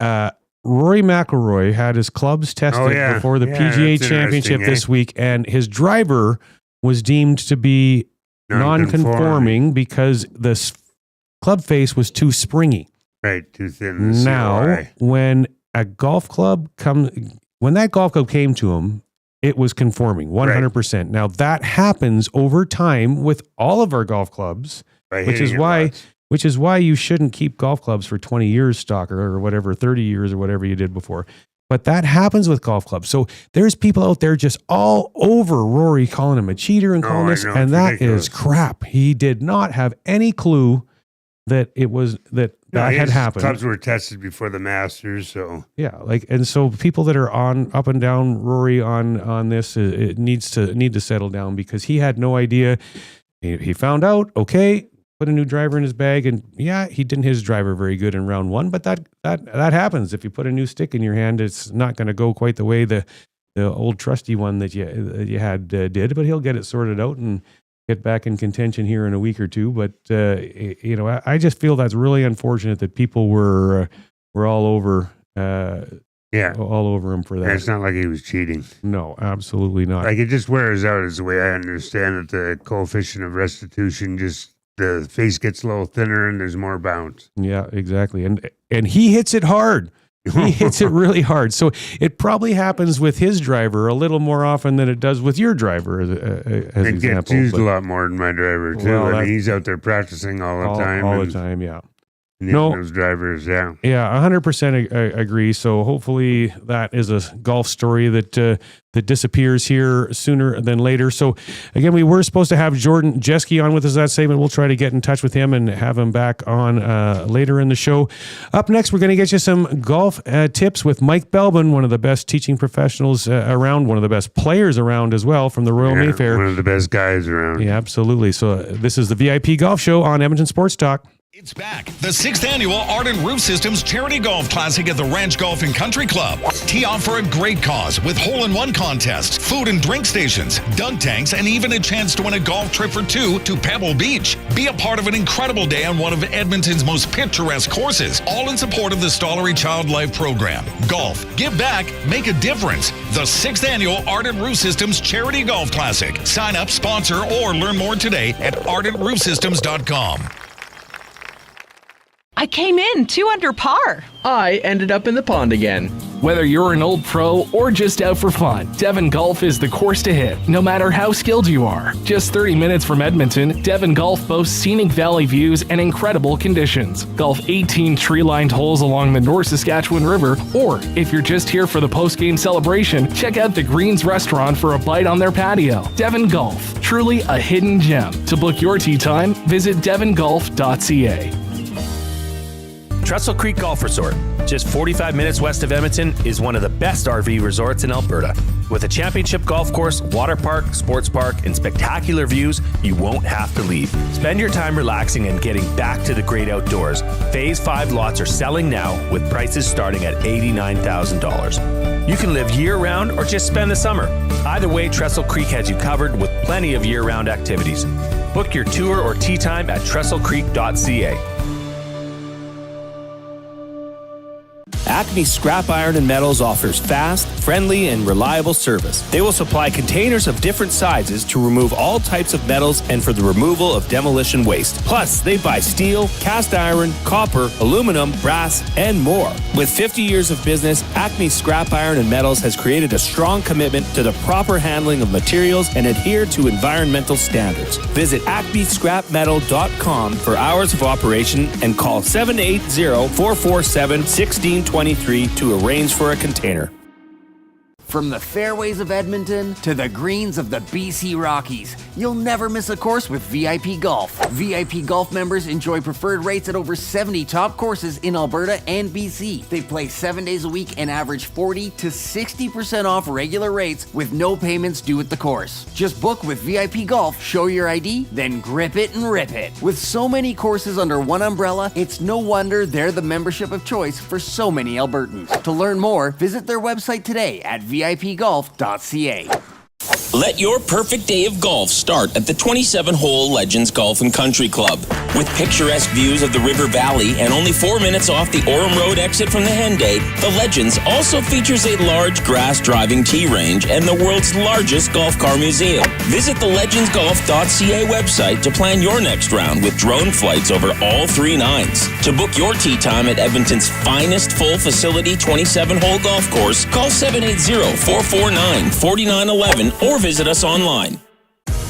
Rory McIlroy had his clubs tested before the PGA Championship this week, and his driver was deemed to be non-conforming because the club face was too springy. Right, too thin. Now, when that golf club came to him, it was conforming 100%. Right. Now that happens over time with all of our golf clubs, which is why you shouldn't keep golf clubs for 20 years, Stalker, or whatever, 30 years or whatever you did before. But that happens with golf clubs. So there's people out there just all over Rory calling him a cheater and calling this, and that is crap. He did not have any clue that it was that had happened. Clubs were tested before the Masters, so yeah, and so people that are up and down Rory on this, it need to settle down because he had no idea. He found out, okay, put a new driver in his bag, and he didn't hit his driver very good in round 1, but that happens. If you put a new stick in your hand, it's not going to go quite the way the old trusty one that you had did, but he'll get it sorted out and get back in contention here in a week or 2. But I just feel that's really unfortunate that people were all over all over him for that. It's not like he was cheating. No, absolutely not. Like, it just wears out, is the way I understand it. The coefficient of restitution the face gets a little thinner and there's more bounce. Yeah, exactly. And he hits it hard. He hits it really hard. So it probably happens with his driver a little more often than it does with your driver, as it example. Gets used a lot more than my driver, too. Well, I mean, he's out there practicing all the time. All the time, yeah. No, those drivers, yeah. Yeah, 100% agree. So hopefully that is a golf story that disappears here sooner than later. So again, we were supposed to have Jordan Jeske on with us that segment. We'll try to get in touch with him and have him back on later in the show. Up next, we're going to get you some golf tips with Mike Belbin, one of the best teaching professionals around, one of the best players around as well from the Royal Mayfair. One of the best guys around. Yeah, absolutely. So this is the VIP Golf Show on Edmonton Sports Talk. It's back. The 6th annual Ardent Roof Systems Charity Golf Classic at the Ranch Golf and Country Club. Tee off for a great cause with hole-in-one contests, food and drink stations, dunk tanks, and even a chance to win a golf trip for 2 to Pebble Beach. Be a part of an incredible day on one of Edmonton's most picturesque courses, all in support of the Stollery Child Life Program. Golf, give back, make a difference. The 6th annual Ardent Roof Systems Charity Golf Classic. Sign up, sponsor, or learn more today at ardentroofsystems.com. I came in 2 under par. I ended up in the pond again. Whether you're an old pro or just out for fun, Devon Golf is the course to hit, no matter how skilled you are. Just 30 minutes from Edmonton, Devon Golf boasts scenic valley views and incredible conditions. Golf 18 tree-lined holes along the North Saskatchewan River, or if you're just here for the post-game celebration, check out the Greens restaurant for a bite on their patio. Devon Golf, truly a hidden gem. To book your tee time, visit devongolf.ca. Thistle Creek Golf Resort, just 45 minutes west of Edmonton, is one of the best RV resorts in Alberta. With a championship golf course, water park, sports park, and spectacular views, you won't have to leave. Spend your time relaxing and getting back to the great outdoors. Phase 5 lots are selling now with prices starting at $89,000. You can live year-round or just spend the summer. Either way, Thistle Creek has you covered with plenty of year-round activities. Book your tour or tee time at ThistleCreek.ca. Acme Scrap Iron and Metals offers fast, friendly, and reliable service. They will supply containers of different sizes to remove all types of metals and for the removal of demolition waste. Plus, they buy steel, cast iron, copper, aluminum, brass, and more. With 50 years of business, Acme Scrap Iron and Metals has created a strong commitment to the proper handling of materials and adhere to environmental standards. Visit acmescrapmetal.com for hours of operation and call 780-447-1623 to arrange for a container. From the fairways of Edmonton to the greens of the BC Rockies, you'll never miss a course with VIP Golf. VIP Golf members enjoy preferred rates at over 70 top courses in Alberta and BC. They play 7 days a week and average 40 to 60% off regular rates with no payments due at the course. Just book with VIP Golf, show your ID, then grip it and rip it. With so many courses under one umbrella, it's no wonder they're the membership of choice for so many Albertans. To learn more, visit their website today at VIPgolf.ca. Let your perfect day of golf start at the 27-hole Legends Golf and Country Club. With picturesque views of the River Valley and only 4 minutes off the Orem Road exit from the Henday, the Legends also features a large grass driving tee range and the world's largest golf car museum. Visit the legendsgolf.ca website to plan your next round with drone flights over all 3 nines. To book your tee time at Edmonton's finest full-facility 27-hole golf course, call 780-449-4911 or visit us online.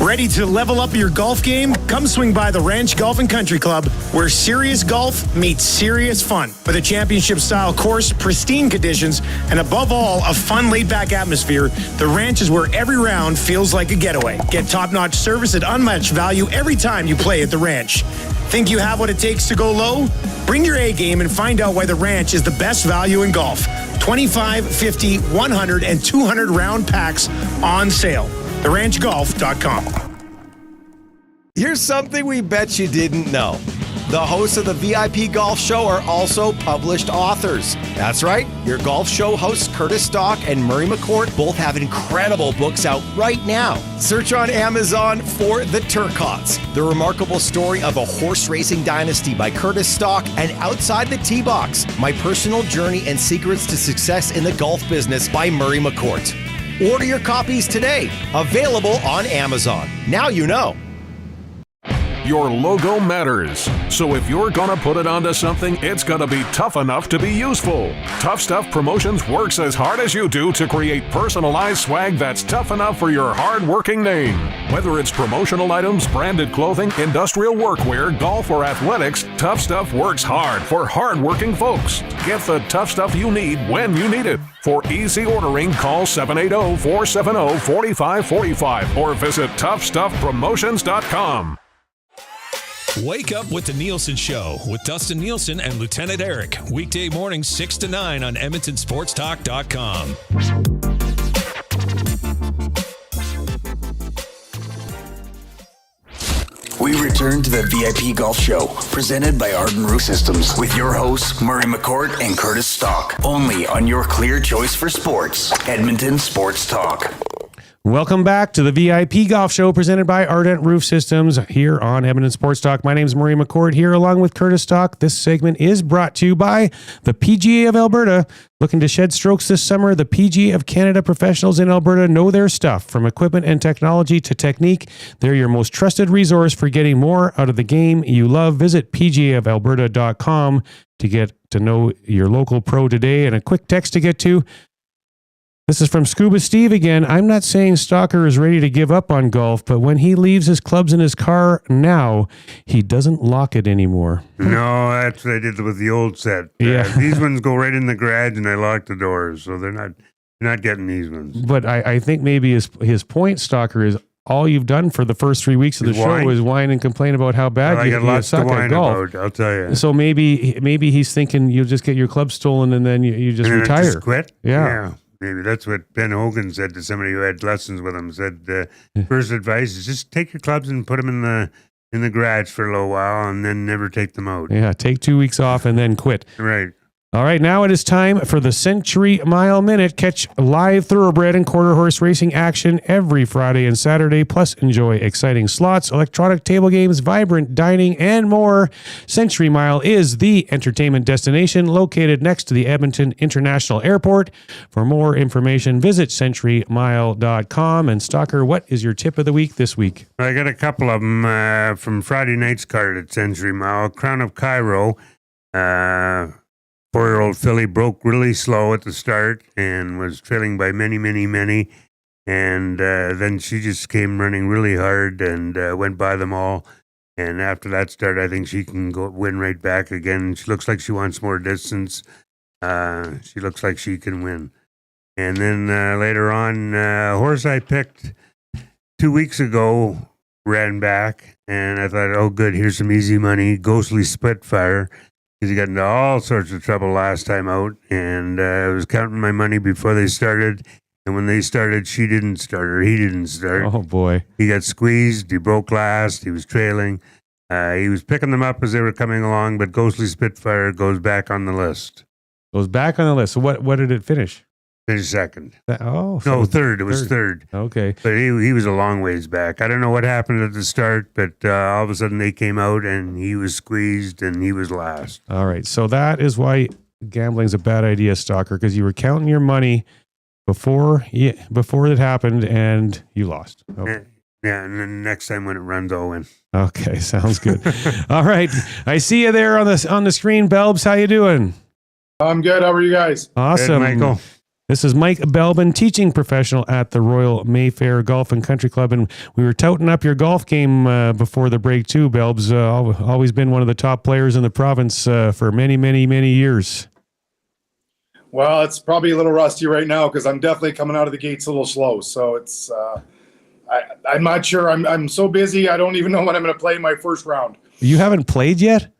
Ready to level up your golf game? Come swing by the Ranch Golf and Country Club, where serious golf meets serious fun. With a championship-style course, pristine conditions, and above all, a fun, laid-back atmosphere, the Ranch is where every round feels like a getaway. Get top-notch service at unmatched value every time you play at the Ranch. Think you have what it takes to go low? Bring your A game and find out why the Ranch is the best value in golf. 25, 50, 100, and 200 round packs on sale. TheRanchGolf.com. Here's something we bet you didn't know. The hosts of the VIP Golf Show are also published authors. That's right. Your golf show hosts Curtis Stock and Murray McCourt both have incredible books out right now. Search on Amazon for The Turcots, the remarkable story of a horse racing dynasty by Curtis Stock, and Outside the Tee Box, my personal journey and secrets to success in the golf business by Murray McCourt. Order your copies today. Available on Amazon. Now you know. Your logo matters. So if you're gonna put it onto something, it's gotta be tough enough to be useful. Tough Stuff Promotions works as hard as you do to create personalized swag that's tough enough for your hard-working name. Whether it's promotional items, branded clothing, industrial workwear, golf, or athletics, Tough Stuff works hard for hard-working folks. Get the tough stuff you need when you need it. For easy ordering, call 780-470-4545 or visit toughstuffpromotions.com. Wake up with the Nielsen Show with Dustin Nielsen and Lieutenant Eric. Weekday mornings 6 to 9 on EdmontonSportsTalk.com. We return to the VIP Golf Show, presented by Ardent Roof Systems, with your hosts, Murray McCourt and Curtis Stock, only on your clear choice for sports, Edmonton Sports Talk. Welcome back to the VIP Golf Show presented by Ardent Roof Systems here on Edmonton Sports Talk. My name is Murray McCourt here along with Curtis Stock. This segment is brought to you by the PGA of Alberta. Looking to shed strokes this summer, the PGA of Canada professionals in Alberta know their stuff. From equipment and technology to technique, they're your most trusted resource for getting more out of the game you love. Visit pgaofalberta.com to get to know your local pro today. And a quick text to get to. This is from Scuba Steve again. I'm not saying Stalker is ready to give up on golf, but when he leaves his clubs in his car now, he doesn't lock it anymore. No, that's what I did with the old set. Yeah. These ones go right in the garage and I lock the doors, so they're not getting these ones. But I think maybe his point, Stalker, is all you've done for the first 3 weeks of the show is whine and complain about how bad you suck at golf. I'll tell you. So maybe he's thinking you'll just get your club stolen and then you just retire. Just quit? Yeah. Maybe that's what Ben Hogan said to somebody who had lessons with him. Said first advice is just take your clubs and put them in the garage for a little while, and then never take them out. Yeah, take 2 weeks off and then quit. Right. All right, now it is time for the Century Mile Minute. Catch live thoroughbred and quarter horse racing action every Friday and Saturday, plus enjoy exciting slots, electronic table games, vibrant dining, and more. Century Mile is the entertainment destination located next to the Edmonton International Airport. For more information, visit centurymile.com. And Stalker, what is your tip of the week this week? I got a couple of them from Friday night's card at Century Mile. Crown of Cairo. 4-year-old filly broke really slow at the start and was trailing by many. And then she just came running really hard and went by them all. And after that start, I think she can go win right back again. She looks like she wants more distance. She looks like she can win. And then later on, a horse I picked 2 weeks ago ran back. And I thought, oh, good, here's some easy money. Ghostly Spitfire. Because he got into all sorts of trouble last time out, and I was counting my money before they started, and when they started, she didn't start, or he didn't start. Oh, boy. He got squeezed, he broke last, he was trailing. He was picking them up as they were coming along, but Ghostly Spitfire goes back on the list. Goes back on the list. So what did it finish? Finished second. Third. It was third. Okay. But he was a long ways back. I don't know what happened at the start, but all of a sudden they came out and he was squeezed and he was last. All right. So that is why gambling's a bad idea, Stalker, because you were counting your money before it happened and you lost. Okay. Yeah, and then next time when it runs, I'll win. Okay, sounds good. All right. I see you there on the screen, Belbs. How you doing? I'm good. How are you guys? Awesome. Good, Michael. This is Mike Belbin, teaching professional at the Royal Mayfair Golf and Country Club. And we were touting up your golf game before the break too, Belbs. Always been one of the top players in the province for many years. Well, it's probably a little rusty right now because I'm definitely coming out of the gates a little slow. So it's I'm not sure. I'm so busy. I don't even know when I'm going to play my first round. You haven't played yet?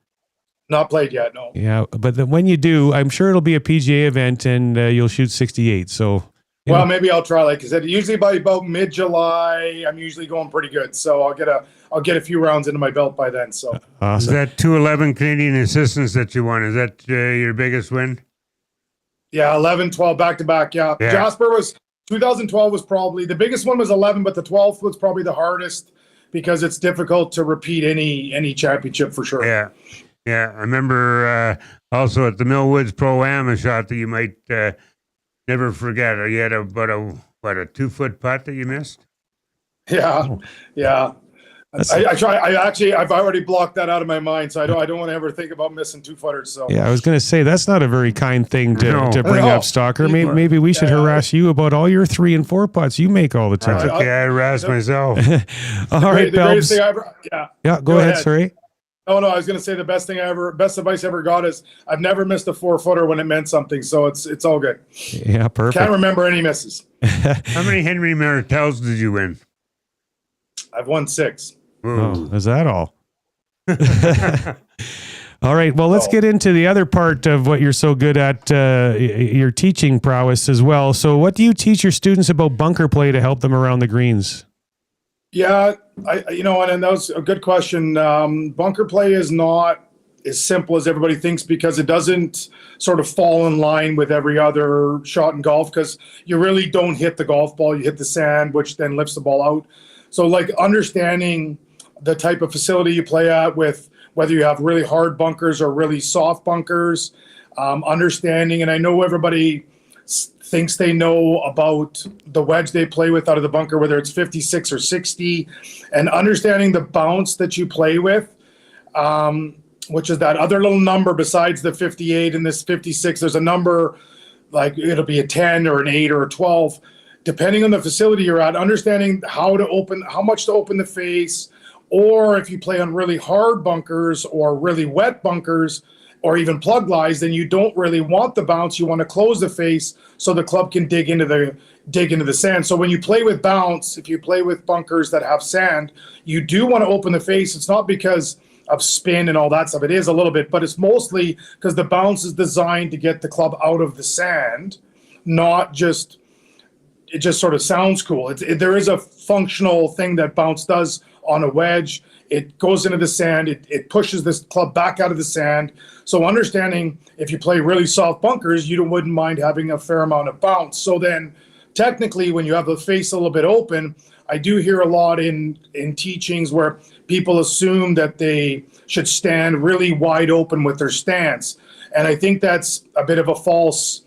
Not played yet, no. Yeah, but when you do, I'm sure it'll be a PGA event and you'll shoot 68. So, well, maybe I'll try. Like I said, usually by about mid-July, I'm usually going pretty good. So I'll get a few rounds into my belt by then. So awesome. Is that 211 Canadian assistants that you won? Is that your biggest win? Yeah, 11, 12 back-to-back. Yeah. Jasper was 2012 was probably the biggest one was 11, but the 12th was probably the hardest because it's difficult to repeat any championship for sure. Yeah. Yeah, I remember also at the Millwoods Pro-Am a shot that you might never forget. You had about a 2-foot putt that you missed? Yeah. I've already blocked that out of my mind, so I don't want to ever think about missing 2-footers. So yeah, I was going to say that's not a very kind thing to bring up, Stalker. Maybe we should harass you about all your 3 and 4 putts you make all the time. That's okay. I harass myself. All right, the greatest thing I ever, yeah. Go ahead. Sorry. Oh no, I was going to say the best advice I ever got is I've never missed a 4-footer when it meant something. So it's all good. Yeah, perfect. Can't remember any misses. How many Henry Martels did you win? I've won 6. Oh, is that all? All right. Well, let's get into the other part of what you're so good at, your teaching prowess as well. So what do you teach your students about bunker play to help them around the greens? Yeah, and that was a good question. Bunker play is not as simple as everybody thinks because it doesn't sort of fall in line with every other shot in golf because you really don't hit the golf ball. You hit the sand, which then lifts the ball out. So like understanding the type of facility you play at with whether you have really hard bunkers or really soft bunkers, understanding, and I know everybody thinks they know about the wedge they play with out of the bunker, whether it's 56 or 60, and understanding the bounce that you play with, which is that other little number besides the 58 and this 56. There's a number like it'll be a 10 or an 8 or a 12, depending on the facility you're at, understanding how much to open the face, or if you play on really hard bunkers or really wet bunkers or even plug lies, then you don't really want the bounce. You want to close the face so the club can dig into the sand. So when you play with bounce, if you play with bunkers that have sand, you do want to open the face. It's not because of spin and all that stuff. It is a little bit, but it's mostly because the bounce is designed to get the club out of the sand, not just, it just sort of sounds cool. There is a functional thing that bounce does on a wedge. It goes into the sand. It pushes this club back out of the sand. So understanding if you play really soft bunkers, you wouldn't mind having a fair amount of bounce. So then technically when you have the face a little bit open, I do hear a lot in teachings where people assume that they should stand really wide open with their stance. And I think that's a bit of a false.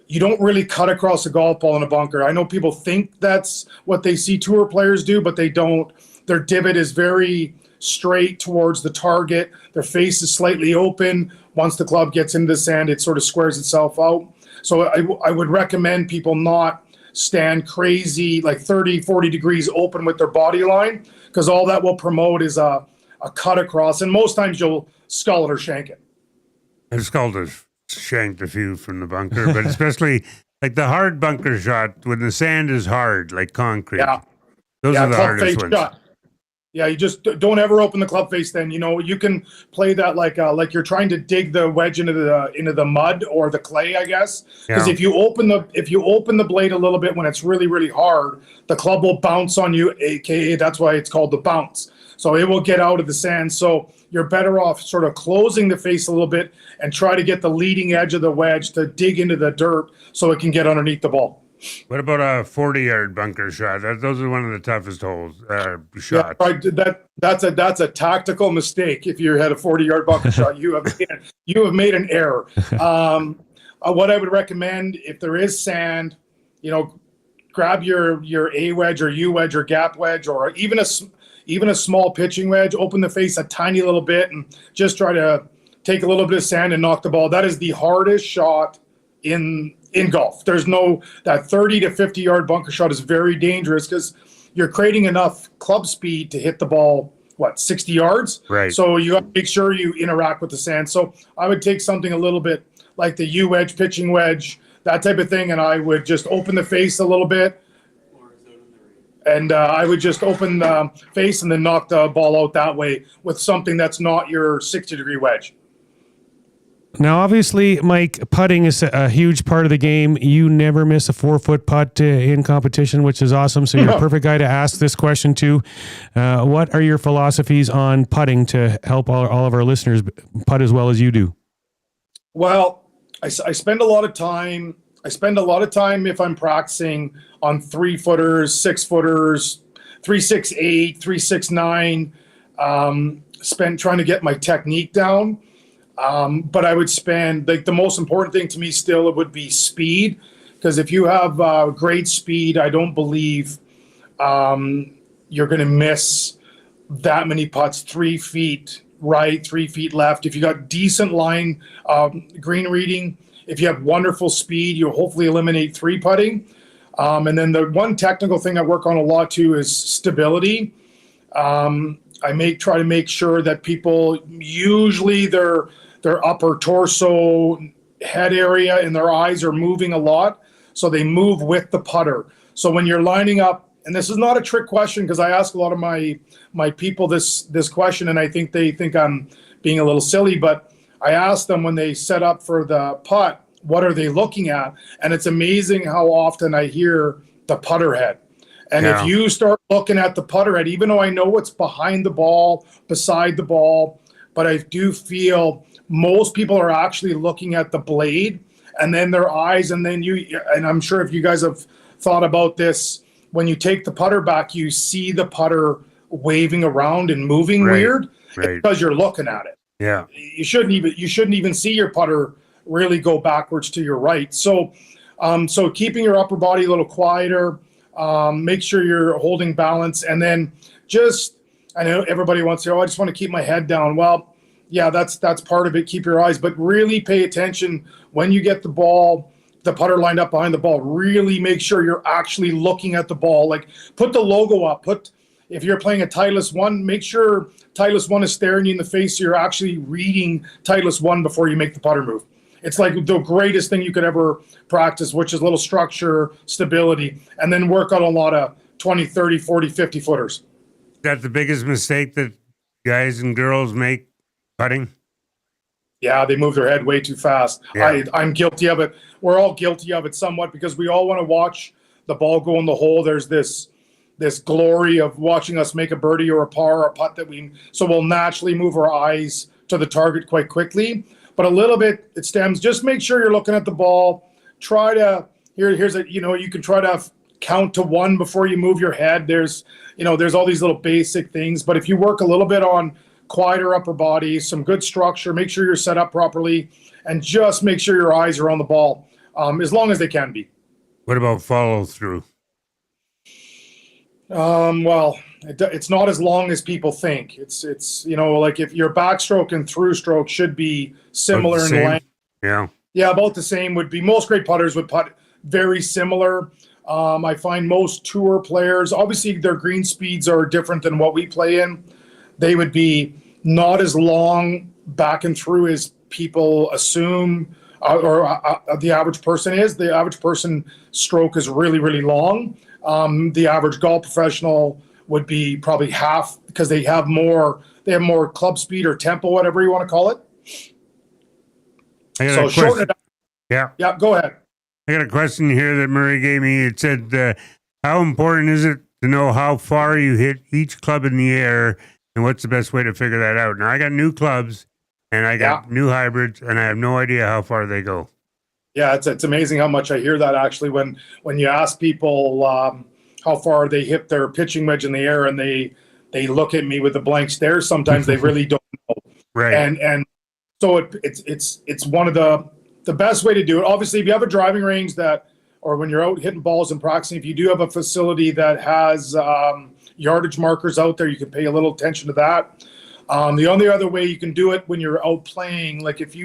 You don't really cut across a golf ball in a bunker. I know people think that's what they see tour players do, but they don't. Their divot is very straight towards the target. Their face is slightly open. Once the club gets into the sand, it sort of squares itself out. So I would recommend people not stand crazy, like 30, 40 degrees open with their body line, because all that will promote is a cut across. And most times you'll skull it or shank it. I've skulled or shanked a few from the bunker, but especially like the hard bunker shot when the sand is hard, like concrete. Yeah. Those are the hardest ones. Shot. Yeah, you just don't ever open the club face. Then you can play that like you're trying to dig the wedge into the mud or the clay, I guess. Because if you open the blade a little bit when it's really really hard, the club will bounce on you. AKA that's why it's called the bounce. So it will get out of the sand. So you're better off sort of closing the face a little bit and try to get the leading edge of the wedge to dig into the dirt so it can get underneath the ball. What about a 40-yard bunker shot? Those are one of the toughest holes shots. Yeah, right. That's a tactical mistake. If you had a 40-yard bunker shot, you have made an error. What I would recommend, if there is sand, grab your A wedge or U wedge or gap wedge or even a small pitching wedge. Open the face a tiny little bit and just try to take a little bit of sand and knock the ball. That is the hardest shot in golf. There's that 30 to 50 yard bunker shot is very dangerous because you're creating enough club speed to hit the ball, 60 yards? Right. So you have to make sure you interact with the sand. So I would take something a little bit like the U wedge, pitching wedge, that type of thing, and I would just open the face a little bit. And I would just open the face and then knock the ball out that way with something that's not your 60-degree wedge. Now, obviously, Mike, putting is a huge part of the game. You never miss a 4-foot putt in competition, which is awesome. So you're a perfect guy to ask this question to. What are your philosophies on putting to help all of our listeners putt as well as you do? Well, I spend a lot of time. If I'm practicing on 3-footers, 6-footers, 3-6-8, 3-6-9, spend trying to get my technique down. But I would spend, the most important thing to me still, it would be speed. Because if you have great speed, I don't believe you're going to miss that many putts 3 feet right, 3 feet left. If you got decent line green reading, if you have wonderful speed, you'll hopefully eliminate 3 putting. And then the one technical thing I work on a lot too is stability. I try to make sure that people, usually their upper torso, head area and their eyes are moving a lot, so they move with the putter. So when you're lining up, and this is not a trick question because I ask a lot of my people this question, and I think they think I'm being a little silly, but I ask them when they set up for the putt, what are they looking at? And it's amazing how often I hear the putter head. And if you start looking at the putter head, even though I know what's behind the ball, beside the ball, but I do feel most people are actually looking at the blade and then their eyes. And then and I'm sure if you guys have thought about this, when you take the putter back, you see the putter waving around and moving weird because you're looking at it. Yeah. You shouldn't even see your putter really go backwards to your right. So, so keeping your upper body a little quieter, make sure you're holding balance, and then I know everybody wants to say, I just want to keep my head down. Well, yeah, that's part of it. Keep your eyes, but really pay attention when you get the ball, the putter lined up behind the ball. Really make sure you're actually looking at the ball. Like put the logo up. If you're playing a Titleist 1, make sure Titleist 1 is staring you in the face so you're actually reading Titleist 1 before you make the putter move. It's like the greatest thing you could ever practice, which is a little structure, stability, and then work on a lot of 20, 30, 40, 50 footers. That's the biggest mistake that guys and girls make, putting? Yeah, they move their head way too fast. Yeah. I'm guilty of it. We're all guilty of it somewhat because we all want to watch the ball go in the hole. There's this glory of watching us make a birdie or a par or a putt so we'll naturally move our eyes to the target quite quickly. But a little bit, it stems. Just make sure you're looking at the ball. Try to you can try to count to 1 before you move your head. There's all these little basic things. But if you work a little bit on quieter upper body, some good structure, make sure you're set up properly, and just make sure your eyes are on the ball as long as they can be. What about follow through? Well, it's not as long as people think. It's like if your backstroke and through stroke should be similar in length. Yeah, about the same would be. Most great putters would putt very similar. I find most tour players, obviously their green speeds are different than what we play in. They would be not as long back and through as people assume or the average person is. The average person stroke is really, really long. The average golf professional would be probably half because they have more club speed or tempo, whatever you want to call it. So shorten it up. Yeah, go ahead. I got a question here that Murray gave me. It said, how important is it to know how far you hit each club in the air, and what's the best way to figure that out? Now, I got new clubs, and I got new hybrids, and I have no idea how far they go. Yeah, it's amazing how much I hear that actually when you ask people how far they hit their pitching wedge in the air, and they look at me with a blank stare. Sometimes they really don't know. Right. And so it's one of the best way to do it. Obviously, if you have a driving range or when you're out hitting balls and practicing, if you do have a facility that has yardage markers out there, you can pay a little attention to that. The only other way you can do it when you're out playing, like if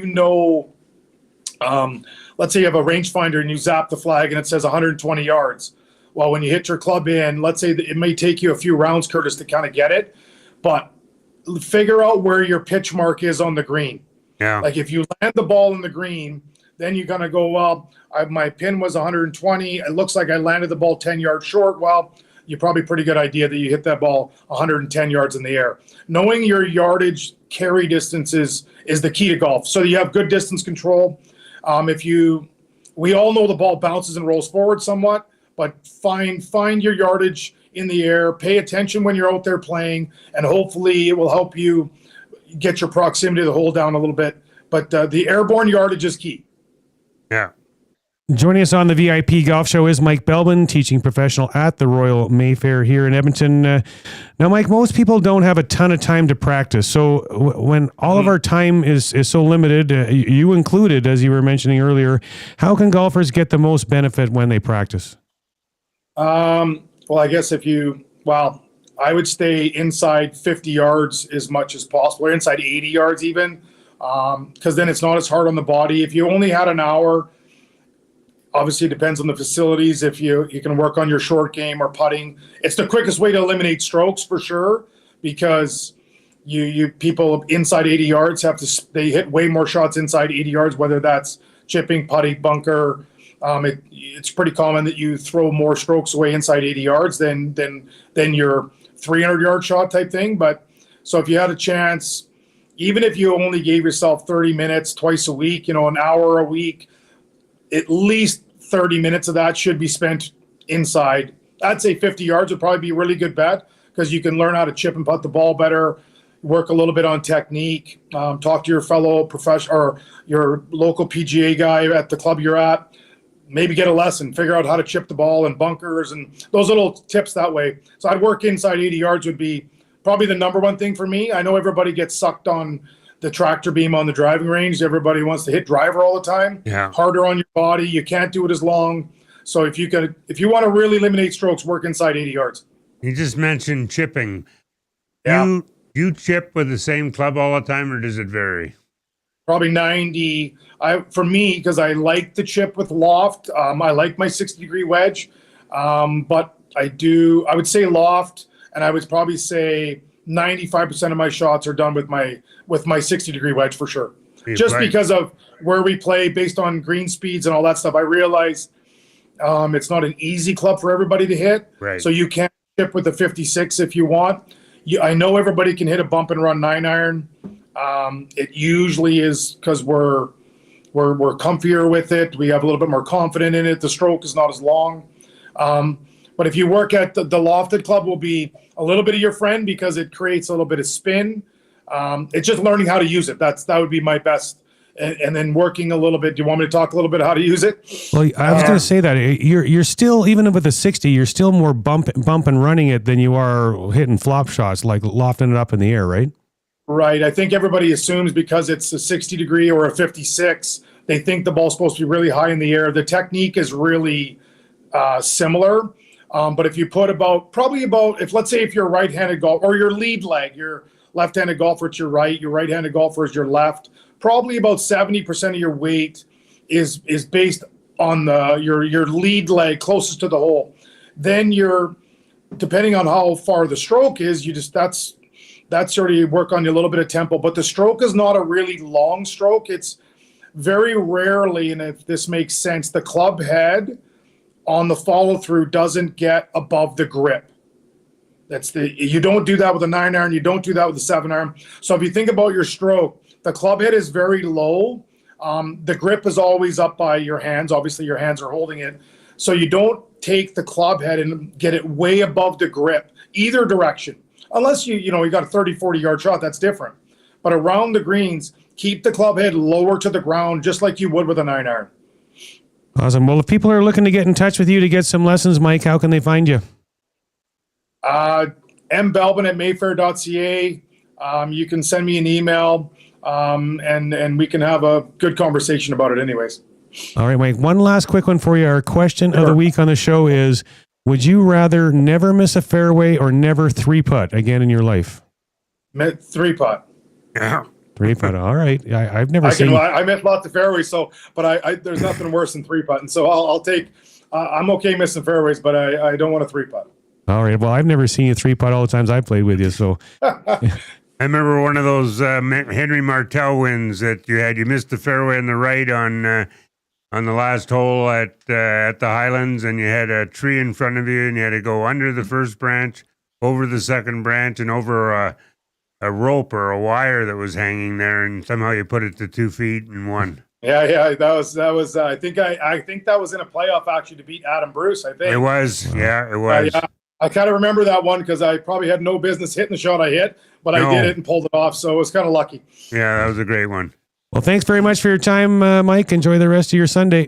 let's say you have a rangefinder and you zap the flag and it says 120 yards. Well, when you hit your club in, let's say that it may take you a few rounds, Curtis, to kind of get it, but figure out where your pitch mark is on the green. Yeah. Like if you land the ball in the green, then you're going to go, well, my pin was 120. It looks like I landed the ball 10 yards short. Well, you're probably pretty good idea that you hit that ball 110 yards in the air. Knowing your yardage carry distances is the key to golf. So you have good distance control. We all know the ball bounces and rolls forward somewhat, but find your yardage in the air, pay attention when you're out there playing, and hopefully it will help you get your proximity to the hole down a little bit. But the airborne yardage is key. Yeah. Joining us on the VIP Golf Show is Mike Belbin, teaching professional at the Royal Mayfair here in Edmonton. Now, Mike, most people don't have a ton of time to practice. So when all of our time is so limited, you included, as you were mentioning earlier, how can golfers get the most benefit when they practice? Well, I guess I would stay inside 50 yards as much as possible, or inside 80 yards even, because then it's not as hard on the body. If you only had an hour, obviously it depends on the facilities. If you can work on your short game or putting, it's the quickest way to eliminate strokes for sure, because you people inside 80 yards they hit way more shots inside 80 yards, whether that's chipping, putting, bunker. It's pretty common that you throw more strokes away inside 80 yards than your 300-yard shot type thing. But so if you had a chance, even if you only gave yourself 30 minutes twice a week, an hour a week, at least 30 minutes of that should be spent inside. I'd say 50 yards would probably be a really good bet, because you can learn how to chip and putt the ball better, work a little bit on technique, talk to your fellow professional or your local PGA guy at the club you're at, maybe get a lesson, figure out how to chip the ball and bunkers and those little tips that way. So I'd work inside 80 yards would be probably the number one thing for me. I know everybody gets sucked on the tractor beam on the driving range. Everybody wants to hit driver all the time. Yeah. Harder on your body. You can't do it as long. So if you want to really eliminate strokes, work inside 80 yards. You just mentioned chipping. Yeah. You chip with the same club all the time, or does it vary? Probably 90. For me, because I like the chip with loft. I like my 60-degree wedge, but I would say loft, and I would probably say 95% of my shots are done with my 60-degree wedge for sure. Just because of where we play, based on green speeds and all that stuff. I realize it's not an easy club for everybody to hit. Right. So you can chip with the 56 if you want. I know everybody can hit a bump and run 9-iron. It usually is because we're comfier with it. We have a little bit more confident in it. The stroke is not as long. But if you work at the lofted club, will be a little bit of your friend, because it creates a little bit of spin. It's just learning how to use it. That would be my best. And then working a little bit. Do you want me to talk a little bit how to use it? Well, I was going to say that you're still, even with a 60, you're still more bump and running it than you are hitting flop shots, like lofting it up in the air, right? Right. I think everybody assumes because it's a 60-degree or a 56, they think the ball's supposed to be really high in the air. The technique is really similar. But if you put let's say if you're a right-handed golfer, or your lead leg, your left-handed golfer, it's your right, your right-handed golfer is your left, probably about 70% of your weight is based on your lead leg closest to the hole. Then depending on how far the stroke is, that's sort of, you work on a little bit of tempo. But the stroke is not a really long stroke. It's very rarely, and if this makes sense, the club head on the follow through doesn't get above the grip. You don't do that with a 9-iron. You don't do that with a 7-iron. So if you think about your stroke, the club head is very low. The grip is always up by your hands. Obviously, your hands are holding it. So you don't take the club head and get it way above the grip, either direction. Unless you got a 30, 40-yard shot, that's different. But around the greens, keep the club head lower to the ground, just like you would with a 9-iron. Awesome. Well, if people are looking to get in touch with you to get some lessons, Mike, how can they find you? Belbin at mayfair.ca. You can send me an email, and we can have a good conversation about it anyways. All right, Mike. One last quick one for you. Our question of the week on the show is, would you rather never miss a fairway or never 3-putt again in your life? 3-putt. Yeah. 3-putt. All right. I've never seen. I miss lots of fairways, but there's nothing worse than 3-putting. So I'll take. I'm okay missing fairways, but I don't want a 3-putt. All right. Well, I've never seen you 3-putt all the times I played with you. So I remember one of those Henry Martel wins that you had. You missed the fairway on the right on the last hole at the Highlands, and you had a tree in front of you, and you had to go under the first branch, over the second branch, and over a rope or a wire that was hanging there, and somehow you put it to 2 feet and won. Yeah, that was. I think that was in a playoff actually to beat Adam Bruce. I think it was. Yeah, it was. Yeah. I kind of remember that one because I probably had no business hitting the shot I hit, but I did it and pulled it off, so it was kind of lucky. Yeah, that was a great one. Well, thanks very much for your time, Mike. Enjoy the rest of your Sunday.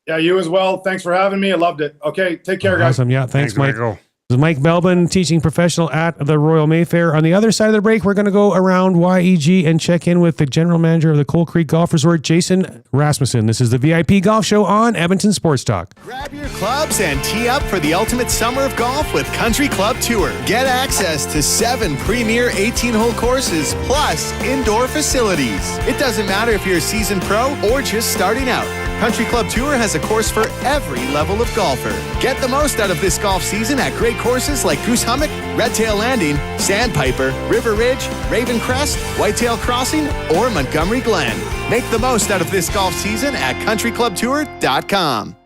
Yeah, you as well. Thanks for having me. I loved it. Okay, take care, guys. Awesome. Yeah, thanks Mike. Michael. This is Mike Belbin, teaching professional at the Royal Mayfair. On the other side of the break, we're going to go around YEG and check in with the general manager of the Coal Creek Golf Resort, Jason Rasmuson. This is the VIP Golf Show on Edmonton Sports Talk. Grab your clubs and tee up for the ultimate summer of golf with Country Club Tour. Get access to 7 premier 18-hole courses plus indoor facilities. It doesn't matter if you're a seasoned pro or just starting out. Country Club Tour has a course for every level of golfer. Get the most out of this golf season at great courses like Goose Hummock, Redtail Landing, Sandpiper, River Ridge, Raven Crest, Whitetail Crossing, or Montgomery Glen. Make the most out of this golf season at countryclubtour.com.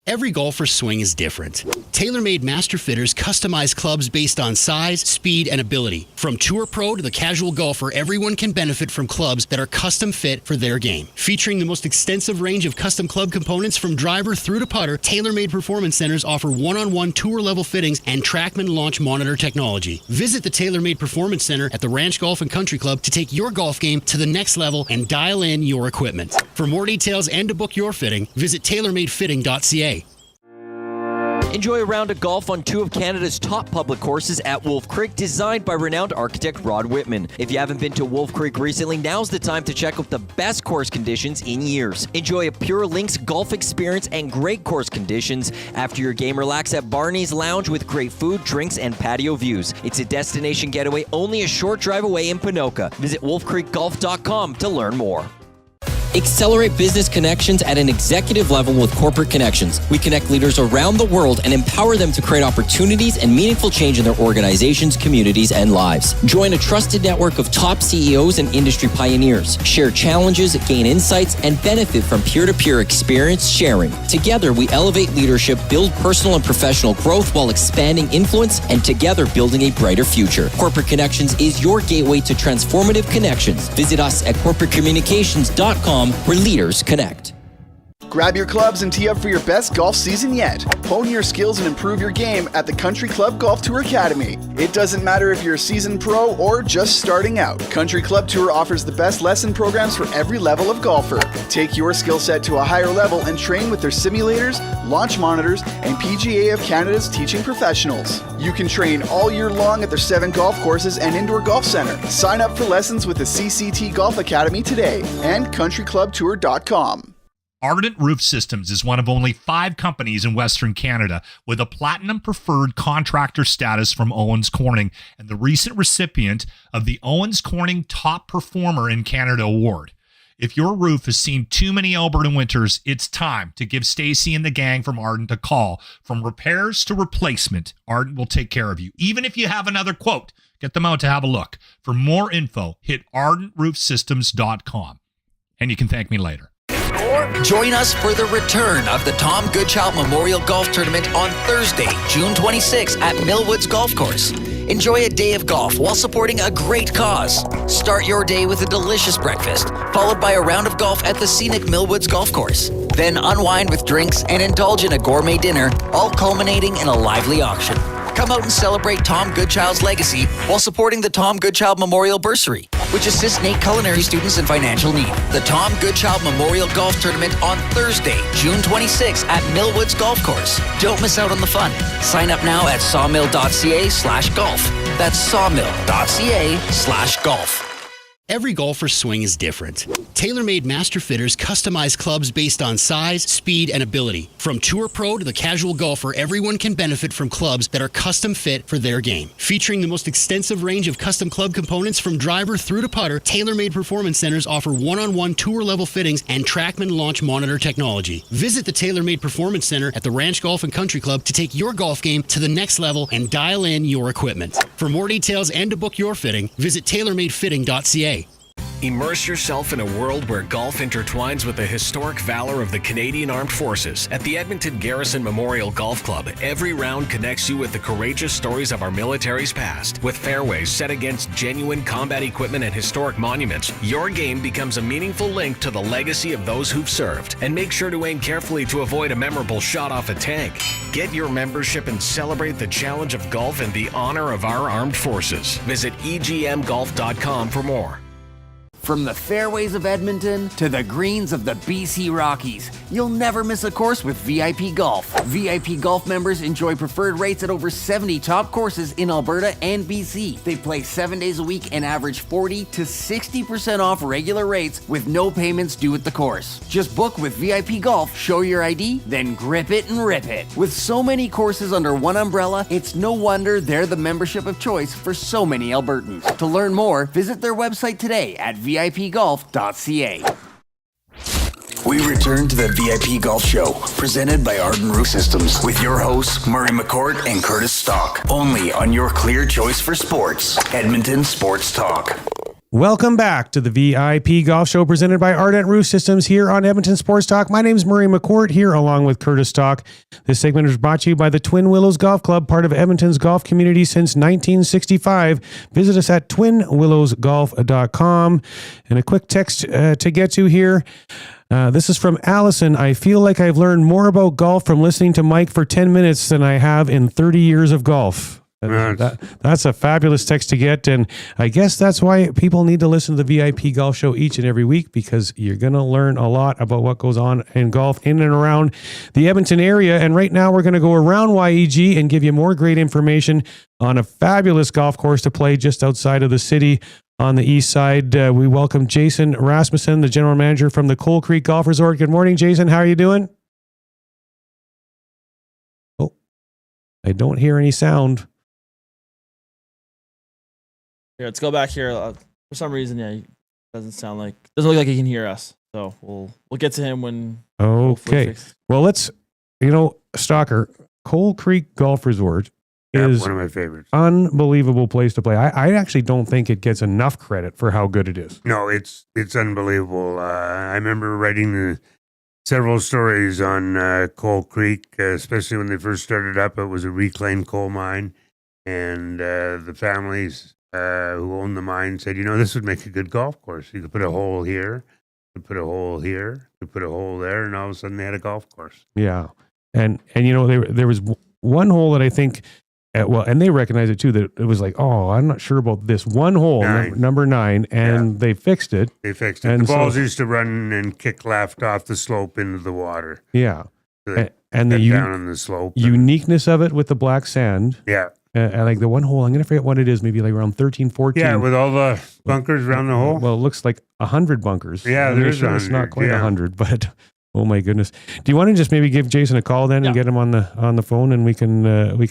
Every golfer's swing is different. Tailor-made master fitters customize clubs based on size, speed, and ability. From tour pro to the casual golfer, everyone can benefit from clubs that are custom fit for their game. Featuring the most extensive range of custom club components from driver through to putter, Tailor-Made Performance Centers offer one-on-one tour-level fittings and TrackMan launch monitor technology. Visit the Tailor-Made Performance Center at the Ranch Golf and Country Club to take your golf game to the next level and dial in your equipment. For more details and to book your fitting, visit tailormadefitting.ca. Enjoy a round of golf on 2 of Canada's top public courses at Wolf Creek, designed by renowned architect Rod Whitman. If you haven't been to Wolf Creek recently, now's the time to check out the best course conditions in years. Enjoy a pure links golf experience and great course conditions. After your game, relax at Barney's Lounge with great food, drinks, and patio views. It's a destination getaway only a short drive away in Ponoka. Visit wolfcreekgolf.com to learn more. Accelerate business connections at an executive level with Corporate Connections. We connect leaders around the world and empower them to create opportunities and meaningful change in their organizations, communities, and lives. Join a trusted network of top CEOs and industry pioneers. Share challenges, gain insights, and benefit from peer-to-peer experience sharing. Together, we elevate leadership, build personal and professional growth while expanding influence, and together building a brighter future. Corporate Connections is your gateway to transformative connections. Visit us at corporatecommunications.com, where leaders connect. Grab your clubs and tee up for your best golf season yet. Hone your skills and improve your game at the Country Club Golf Tour Academy. It doesn't matter if you're a seasoned pro or just starting out. Country Club Tour offers the best lesson programs for every level of golfer. Take your skill set to a higher level and train with their simulators, launch monitors, and PGA of Canada's teaching professionals. You can train all year long at their 7 golf courses and indoor golf center. Sign up for lessons with the CCT Golf Academy today and countryclubtour.com. Ardent Roof Systems is one of only 5 companies in Western Canada with a Platinum Preferred Contractor status from Owens Corning and the recent recipient of the Owens Corning Top Performer in Canada Award. If your roof has seen too many Alberta winters, it's time to give Stacy and the gang from Ardent a call. From repairs to replacement, Ardent will take care of you. Even if you have another quote, get them out to have a look. For more info, hit ardentroofsystems.com. And you can thank me later. Join us for the return of the Tom Goodchild Memorial Golf Tournament on Thursday, June 26 at Millwoods Golf Course. Enjoy a day of golf while supporting a great cause. Start your day with a delicious breakfast, followed by a round of golf at the scenic Millwoods Golf Course. Then unwind with drinks and indulge in a gourmet dinner, all culminating in a lively auction. Come out and celebrate Tom Goodchild's legacy while supporting the Tom Goodchild Memorial Bursary, which assists NAIT culinary students in financial need. The Tom Goodchild Memorial Golf Tournament on Thursday, June 26 at Millwoods Golf Course. Don't miss out on the fun. Sign up now at sawmill.ca/golf. That's sawmill.ca/golf. Every golfer's swing is different. Tailor-Made Master Fitters customize clubs based on size, speed, and ability. From tour pro to the casual golfer, everyone can benefit from clubs that are custom fit for their game. Featuring the most extensive range of custom club components from driver through to putter, Tailor-Made Performance Centers offer one-on-one tour-level fittings and TrackMan launch monitor technology. Visit the Tailor-Made Performance Center at the Ranch Golf and Country Club to take your golf game to the next level and dial in your equipment. For more details and to book your fitting, visit tailormadefitting.ca. Immerse yourself in a world where golf intertwines with the historic valor of the Canadian Armed Forces. At the Edmonton Garrison Memorial Golf Club, every round connects you with the courageous stories of our military's past. With fairways set against genuine combat equipment and historic monuments, your game becomes a meaningful link to the legacy of those who've served. And make sure to aim carefully to avoid a memorable shot off a tank. Get your membership and celebrate the challenge of golf and the honor of our armed forces. Visit egmgolf.com for more. From the fairways of Edmonton to the greens of the BC Rockies, you'll never miss a course with VIP Golf. VIP Golf members enjoy preferred rates at over 70 top courses in Alberta and BC. They play 7 days a week and average 40 to 60% off regular rates with no payments due at the course. Just book with VIP Golf, show your ID, then grip it and rip it. With so many courses under one umbrella, it's no wonder they're the membership of choice for so many Albertans. To learn more, visit their website today at vipgolf.ca. We return to the VIP Golf Show, presented by Ardent Roof Systems, with your hosts, Murray McCourt and Curtis Stock. Only on your clear choice for sports, Edmonton Sports Talk. Welcome back to the VIP Golf Show presented by Ardent Roof Systems here on Edmonton Sports Talk. My name is Murray McCourt here along with Curtis Stock. This segment is brought to you by the Twin Willows Golf Club, part of Edmonton's golf community since 1965. Visit us at twinwillowsgolf.com. And a quick text to get to here. This is from Allison. I feel like I've learned more about golf from listening to Mike for 10 minutes than I have in 30 years of golf. That's a fabulous text to get, and I guess that's why people need to listen to the VIP Golf Show each and every week, because you're going to learn a lot about what goes on in golf in and around the Edmonton area. And right now we're going to go around YEG and give you more great information on a fabulous golf course to play just outside of the city on the east side. We welcome Jason Rasmuson, the general manager from the Coal Creek Golf Resort. Good morning, Jason. How are you doing? Oh, I don't hear any sound. Here, let's go back here. For some reason, it doesn't look like he can hear us. So we'll get to him when. Okay. Well, let's, Stalker, Coal Creek Golf Resort is one of my favorites. Unbelievable place to play. I actually don't think it gets enough credit for how good it is. No, it's unbelievable. I remember writing several stories on Coal Creek, especially when they first started up. It was a reclaimed coal mine, and the families who owned the mine said, this would make a good golf course. You could put a hole here, you could put a hole here, you could put a hole there, and all of a sudden they had a golf course. Yeah. And there was one hole that I think, and they recognize it too, that it was like, I'm not sure about this one hole, number 9, and they fixed it. And the balls used to run and kick left off the slope into the water. Yeah. So and the down on the slope. Uniqueness of it with the black sand. Yeah. Like the one hole, I'm going to forget what it is, maybe like around 13, 14. Yeah, with all the bunkers around the hole. Well, it looks like 100 bunkers. Yeah, there's 100. It's not quite 100, but oh my goodness. Do you want to just maybe give Jason a call then and get him on the phone, and we can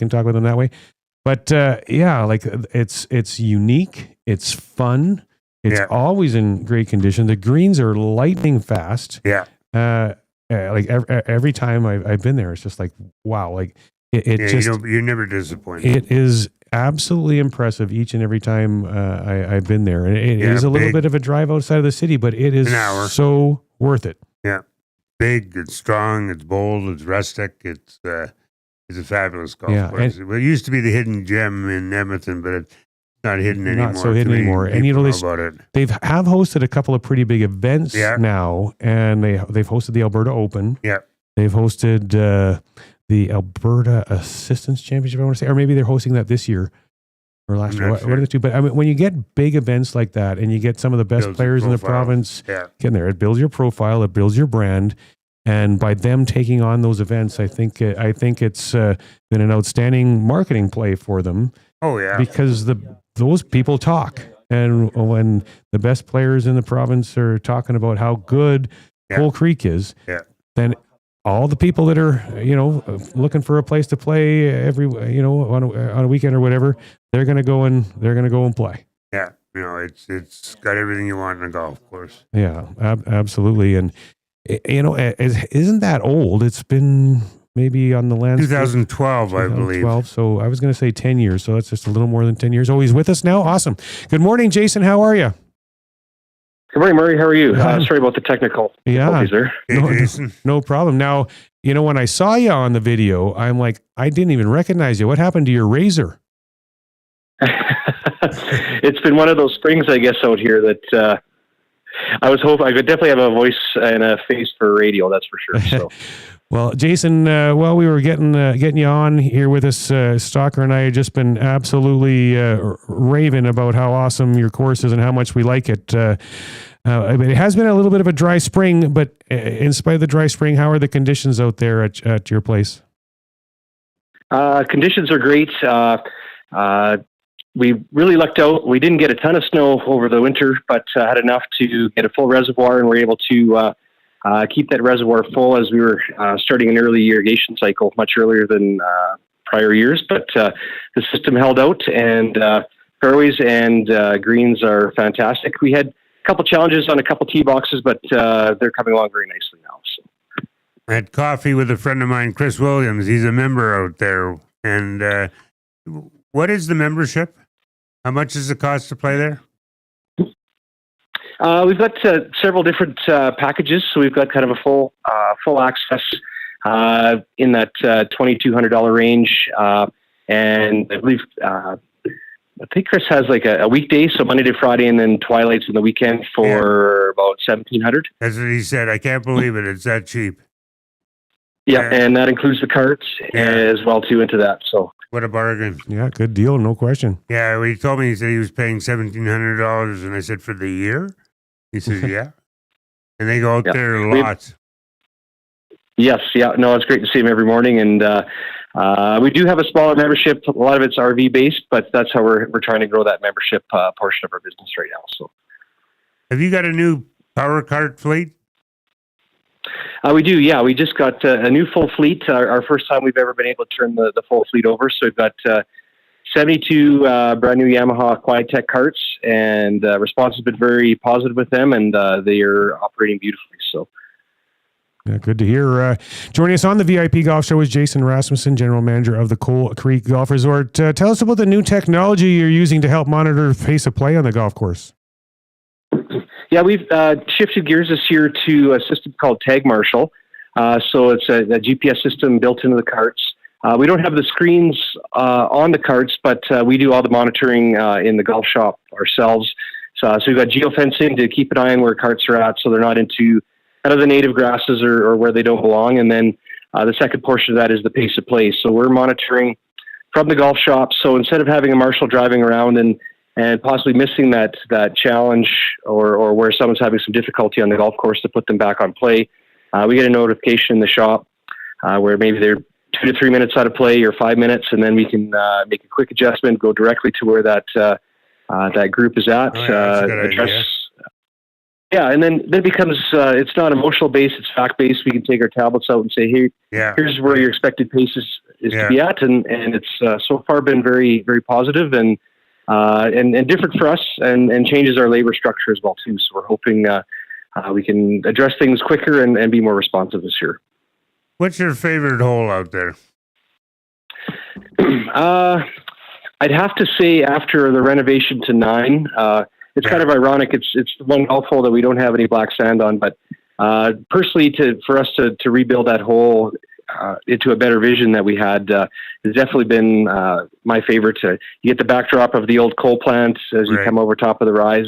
talk with him that way? But like it's unique, it's fun, it's always in great condition. The greens are lightning fast. Yeah. Like every time I've been there, it's just like wow, like. You're never disappointed. It is absolutely impressive each and every time I've been there. And it is a little bit of a drive outside of the city, but it is so worth it. Yeah. Big, it's strong, it's bold, it's rustic, it's a fabulous golf course. It used to be the hidden gem in Edmonton, but it's not hidden anymore. Not so hidden anymore. And they've hosted a couple of pretty big events now, and they've hosted the Alberta Open. Yeah. They've hosted the Alberta Assistance Championship, I want to say, or maybe they're hosting that this year or last year. What are the two? But I mean, when you get big events like that and you get some of the best players in the province getting there, it builds your profile, it builds your brand. And by them taking on those events, I think it's been an outstanding marketing play for them. Oh, yeah. Because those people talk. And when the best players in the province are talking about how good Coal Creek is, then all the people that are, looking for a place to play every, on a weekend or whatever, they're going to go and play. Yeah. It's got everything you want in a golf course. Yeah, absolutely. And, isn't that old? It's been maybe on the landscape. 2012, I believe. So I was going to say 10 years. So that's just a little more than 10 years. Oh, he's with us now. Awesome. Good morning, Jason. How are you? Good morning, Murray. How are you? Sorry about the technical difficulties there. No problem. Now, when I saw you on the video, I'm like, I didn't even recognize you. What happened to your razor? It's been one of those springs, I guess, out here that I was hoping I could definitely have a voice and a face for radio. That's for sure. So. Well, Jason, while we were getting you on here with us, Stalker and I had just been absolutely raving about how awesome your course is and how much we like it. It has been a little bit of a dry spring, but in spite of the dry spring, how are the conditions out there at your place? Conditions are great. We really lucked out. We didn't get a ton of snow over the winter, but had enough to get a full reservoir, and we're able to keep that reservoir full as we were starting an early irrigation cycle much earlier than prior years. But the system held out, and fairways and greens are fantastic. We had a couple challenges on a couple tee boxes, but they're coming along very nicely now. So. I had coffee with a friend of mine, Chris Williams. He's a member out there. And what is the membership? How much does it cost to play there? We've got several different packages. So we've got kind of a full access in that $2,200 range. And I believe, I think Chris has like a weekday, so Monday to Friday, and then twilights in the weekend for about $1,700. That's what he said. I can't believe it. It's that cheap. Yeah, and that includes the carts as well too into that. So what a bargain! Yeah, good deal, no question. Yeah, when he told me, he said he was paying $1,700, and I said for the year. He says, "Yeah," and they go out there a lot. Yes, yeah, no, it's great to see him every morning, and we do have a smaller membership. A lot of it's RV based, but that's how we're trying to grow that membership portion of our business right now. So, have you got a new power cart fleet? We do, yeah. We just got a new full fleet. Our first time we've ever been able to turn the full fleet over. So we've got 72 brand new Yamaha QuietTech carts, and response has been very positive with them, and they are operating beautifully. So. Yeah, good to hear. Joining us on the VIP Golf Show is Jason Rasmuson, General Manager of the Coal Creek Golf Resort. Tell us about the new technology you're using to help monitor the pace of play on the golf course. Yeah, we've shifted gears this year to a system called Tag Marshal. So it's a GPS system built into the carts. We don't have the screens on the carts, but we do all the monitoring in the golf shop ourselves. So we've got geofencing to keep an eye on where carts are at, so they're not into kind of the native grasses or where they don't belong. And then the second portion of that is the pace of play. So we're monitoring from the golf shop. So instead of having a marshal driving around and possibly missing that challenge or where someone's having some difficulty on the golf course to put them back on play, we get a notification in the shop where maybe they're 2 to 3 minutes out of play or 5 minutes, and then we can make a quick adjustment, go directly to where that group is at, address. Yeah, and then it becomes, it's not emotional based, it's fact based. We can take our tablets out and say, hey, here's where your expected pace is to be at. And it's so far been very, very positive and different for us and changes our labor structure as well too. So we're hoping we can address things quicker and be more responsive this year. What's your favorite hole out there? I'd have to say after the renovation to 9, it's kind of ironic. It's the one golf hole that we don't have any black sand on, but personally, for us to rebuild that hole into a better vision that we had has definitely been my favorite. You get the backdrop of the old coal plant as you come over top of the rise,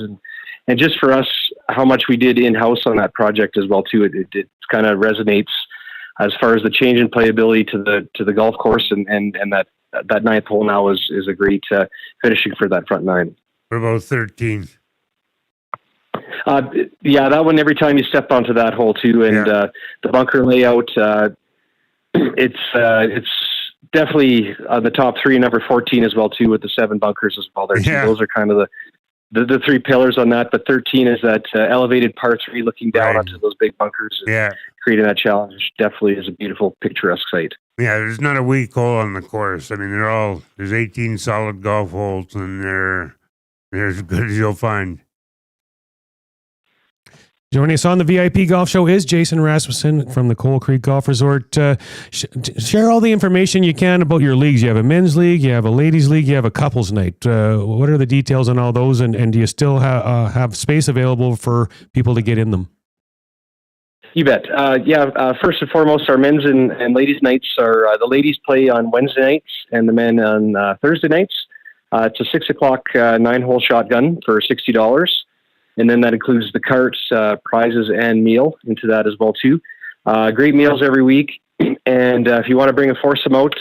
and just for us, how much we did in house on that project as well too. It kind of resonates as far as the change in playability to the golf course, and that ninth hole now is a great finishing for that front 9. What about 13? Yeah, that one, every time you step onto that hole too, and the bunker layout, it's definitely on the top 3, number 14 as well too, with the 7 bunkers as well there. So those are kind of the 3 pillars on that, but 13 is that elevated par 3 looking down onto those big bunkers and creating that challenge. Definitely is a beautiful picturesque site. Yeah, there's not a weak hole on the course. I mean, there's 18 solid golf holes, and they're as good as you'll find. Joining us on the VIP Golf Show is Jason Rasmussen from the Coal Creek Golf Resort. Share all the information you can about your leagues. You have a men's league, you have a ladies' league, you have a couples night. What are the details on all those, and do you still have space available for people to get in them? You bet. First and foremost, our men's and ladies' nights are the ladies play on Wednesday nights and the men on Thursday nights. It's a 6 o'clock 9-hole shotgun for $60. And then that includes the carts, prizes, and meal into that as well too. Great meals every week. And if you want to bring a foursome out,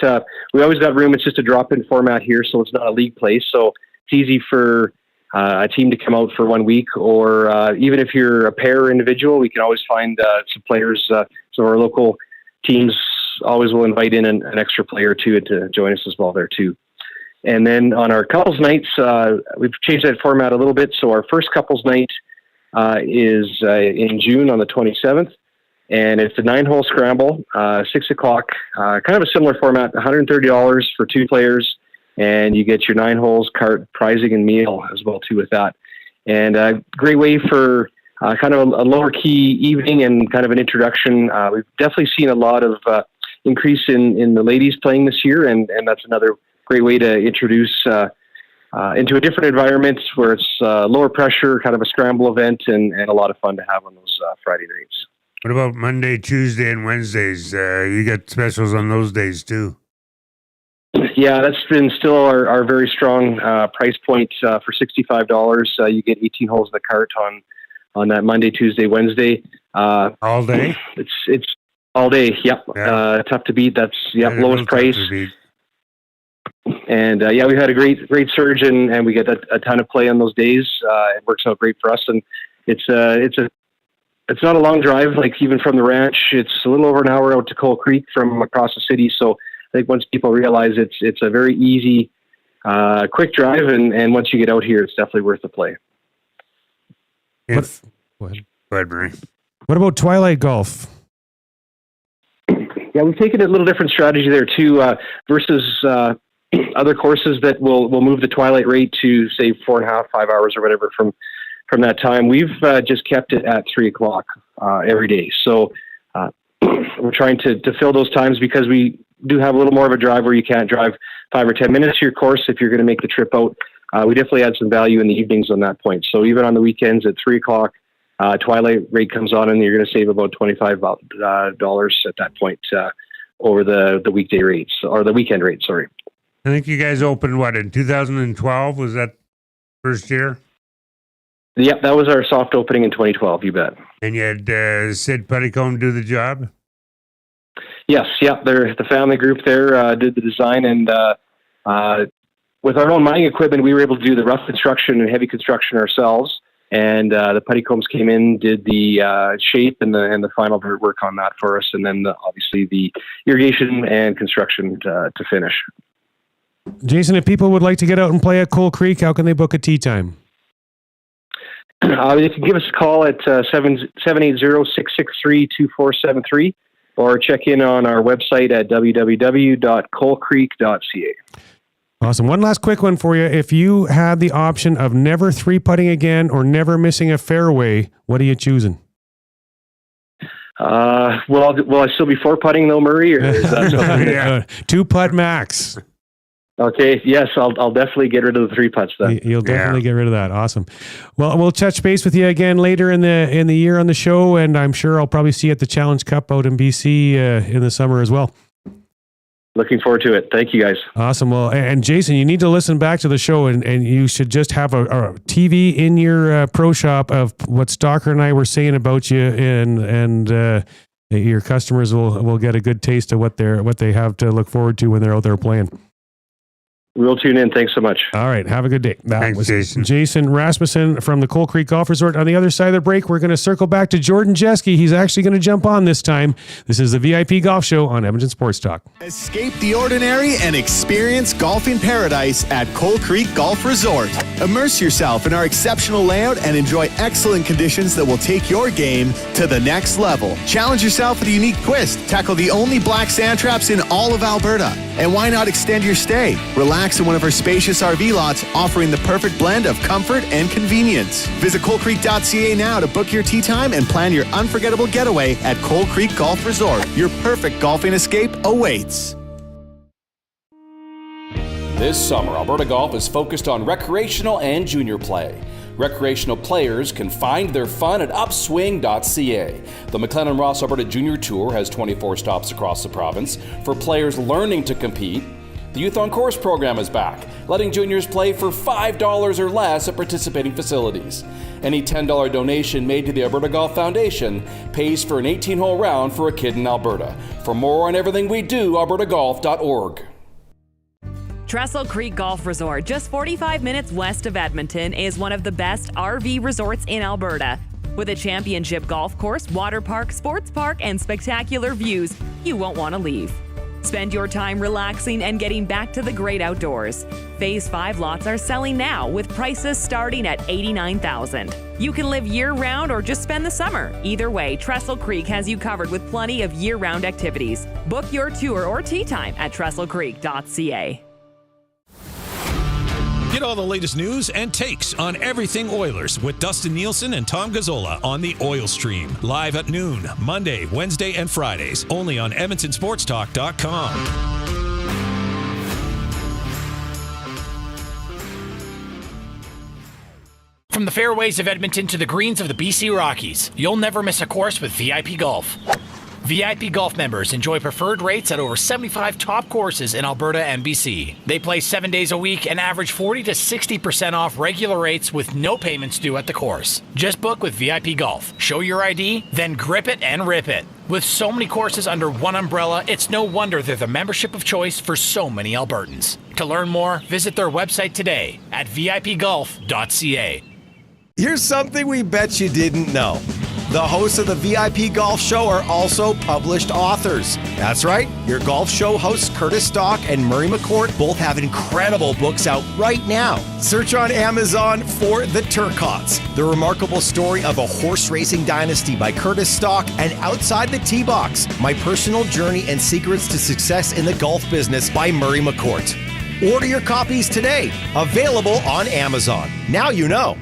we always got room. It's just a drop-in format here, so it's not a league play. So it's easy for a team to come out for 1 week, or even if you're a pair or individual, we can always find some players. So our local teams always will invite in an extra player or two to join us as well there too. And then on our couples nights, we've changed that format a little bit. So our first couples night is in June on the 27th. And it's a 9-hole scramble, 6 o'clock, kind of a similar format, $130 for 2 players. And you get your 9 holes, cart, prizing, and meal as well too with that. And a great way for kind of a lower key evening and kind of an introduction. We've definitely seen a lot of increase in the ladies playing this year, and that's another great way to introduce into a different environment where it's lower pressure, kind of a scramble event, and a lot of fun to have on those Friday nights. What about Monday, Tuesday, and Wednesdays? You got specials on those days too. Yeah, that's been still our very strong price point for $65. You get 18 holes in the cart on that Monday, Tuesday, Wednesday. All day? It's all day. Yep. Yeah. Tough to beat. That's lowest price. And we've had a great surge, and we get a ton of play on those days. It works out great for us, and it's not a long drive. Like even from the ranch, it's a little over an hour out to Coal Creek from across the city. So I think once people realize it's a very easy, quick drive, and once you get out here, it's definitely worth the play. Go ahead, Murray. What about Twilight Golf? Yeah, we've taken a little different strategy there too, versus other courses that will move the twilight rate to say 4.5, 5 hours or whatever from that time. We've just kept it at 3 o'clock every day. So we're trying to fill those times because we do have a little more of a drive where you can't drive 5 or 10 minutes to your course if you're going to make the trip out. We definitely add some value in the evenings on that point. So even on the weekends at 3 o'clock, twilight rate comes on, and you're going to save about $25 at that point over the weekday rates, or the weekend rates, sorry. I think you guys opened, in 2012? Was that first year? Yep, that was our soft opening in 2012, you bet. And you had Sid Petticombe do the job? Yes, they're the family group there did the design, and with our own mining equipment, we were able to do the rough construction and heavy construction ourselves. And the Petticombes came in, did the shape and the final work on that for us, and then obviously the irrigation and construction to finish. Jason, if people would like to get out and play at Coal Creek, how can they book a tee time? You can give us a call at 780-663-2473, or check in on our website at www.coalcreek.ca. Awesome. One last quick one for you. If you had the option of never 3-putting again or never missing a fairway, what are you choosing? Will I still be 4-putting though, Murray? Or is that 2-putt max. Okay. Yes, I'll definitely get rid of the 3 putts then. You'll definitely get rid of that. Awesome. Well, we'll touch base with you again later in the year on the show, and I'm sure I'll probably see you at the Challenge Cup out in BC in the summer as well. Looking forward to it. Thank you, guys. Awesome. Well, and Jason, you need to listen back to the show, and you should just have a TV in your pro shop of what Stalker and I were saying about you, and your customers will get a good taste of what they have to look forward to when they're out there playing. We'll tune in. Thanks so much. All right. Have a good day. Thanks, was Jason. Jason Rasmussen from the Coal Creek Golf Resort. On the other side of the break, we're going to circle back to Jordan Jeske. He's actually going to jump on this time. This is the VIP Golf Show on Edmonton Sports Talk. Escape the ordinary and experience golfing paradise at Coal Creek Golf Resort. Immerse yourself in our exceptional layout and enjoy excellent conditions that will take your game to the next level. Challenge yourself with a unique twist. Tackle the only black sand traps in all of Alberta. And why not extend your stay? Relax in one of our spacious RV lots, offering the perfect blend of comfort and convenience. Visit coalcreek.ca now to book your tee time and plan your unforgettable getaway at Coal Creek Golf Resort. Your perfect golfing escape awaits. This summer, Alberta Golf is focused on recreational and junior play. Recreational players can find their fun at upswing.ca. The McLennan Ross Alberta Junior Tour has 24 stops across the province for players learning to compete. The Youth on Course program is back, letting juniors play for $5 or less at participating facilities. Any $10 donation made to the Alberta Golf Foundation pays for an 18-hole round for a kid in Alberta. For more on everything we do, albertagolf.org. Thistle Creek Golf Resort, just 45 minutes west of Edmonton, is one of the best RV resorts in Alberta. With a championship golf course, water park, sports park, and spectacular views, you won't want to leave. Spend your time relaxing and getting back to the great outdoors. Phase 5 lots are selling now with prices starting at $89,000. You can live year-round or just spend the summer. Either way, Thistle Creek has you covered with plenty of year-round activities. Book your tour or tee time at thistlecreek.ca. Get all the latest news and takes on everything Oilers with Dustin Nielsen and Tom Gazzola on the Oil Stream. Live at noon, Monday, Wednesday, and Fridays. Only on EdmontonSportsTalk.com. From the fairways of Edmonton to the greens of the BC Rockies, you'll never miss a course with VIP Golf. VIP Golf members enjoy preferred rates at over 75 top courses in Alberta and BC. They play 7 days a week and average 40 to 60% off regular rates with no payments due at the course. Just book with VIP Golf. Show your ID, then grip it and rip it. With so many courses under one umbrella, it's no wonder they're the membership of choice for so many Albertans. To learn more, visit their website today at vipgolf.ca. Here's something we bet you didn't know. The hosts of the VIP Golf Show are also published authors. That's right, your golf show hosts Curtis Stock and Murray McCourt both have incredible books out right now. Search on Amazon for The Turcots, the remarkable story of a horse racing dynasty by Curtis Stock, and Outside the Tee Box, my personal journey and secrets to success in the golf business by Murray McCourt. Order your copies today, available on Amazon. Now you know.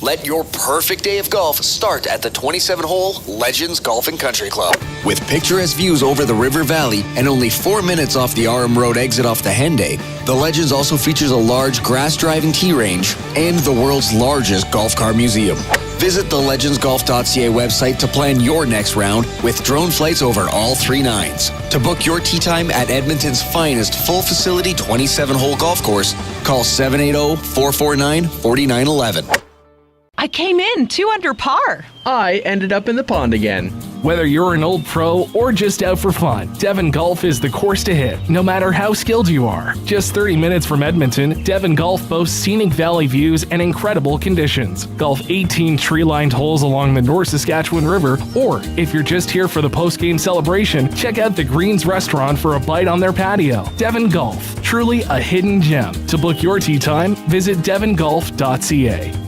Let your perfect day of golf start at the 27-hole Legends Golf and Country Club. With picturesque views over the River Valley and only 4 minutes off the RM Road exit off the Henday, the Legends also features a large grass-driving tee range and the world's largest golf car museum. Visit the legendsgolf.ca website to plan your next round with drone flights over all 3 nines. To book your tee time at Edmonton's finest full-facility 27-hole golf course, call 780-449-4911. I came in 2 under par. I ended up in the pond again. Whether you're an old pro or just out for fun, Devon Golf is the course to hit, no matter how skilled you are. Just 30 minutes from Edmonton, Devon Golf boasts scenic valley views and incredible conditions. Golf 18 tree-lined holes along the North Saskatchewan River, or if you're just here for the post-game celebration, check out the Greens restaurant for a bite on their patio. Devon Golf, truly a hidden gem. To book your tee time, visit devongolf.ca.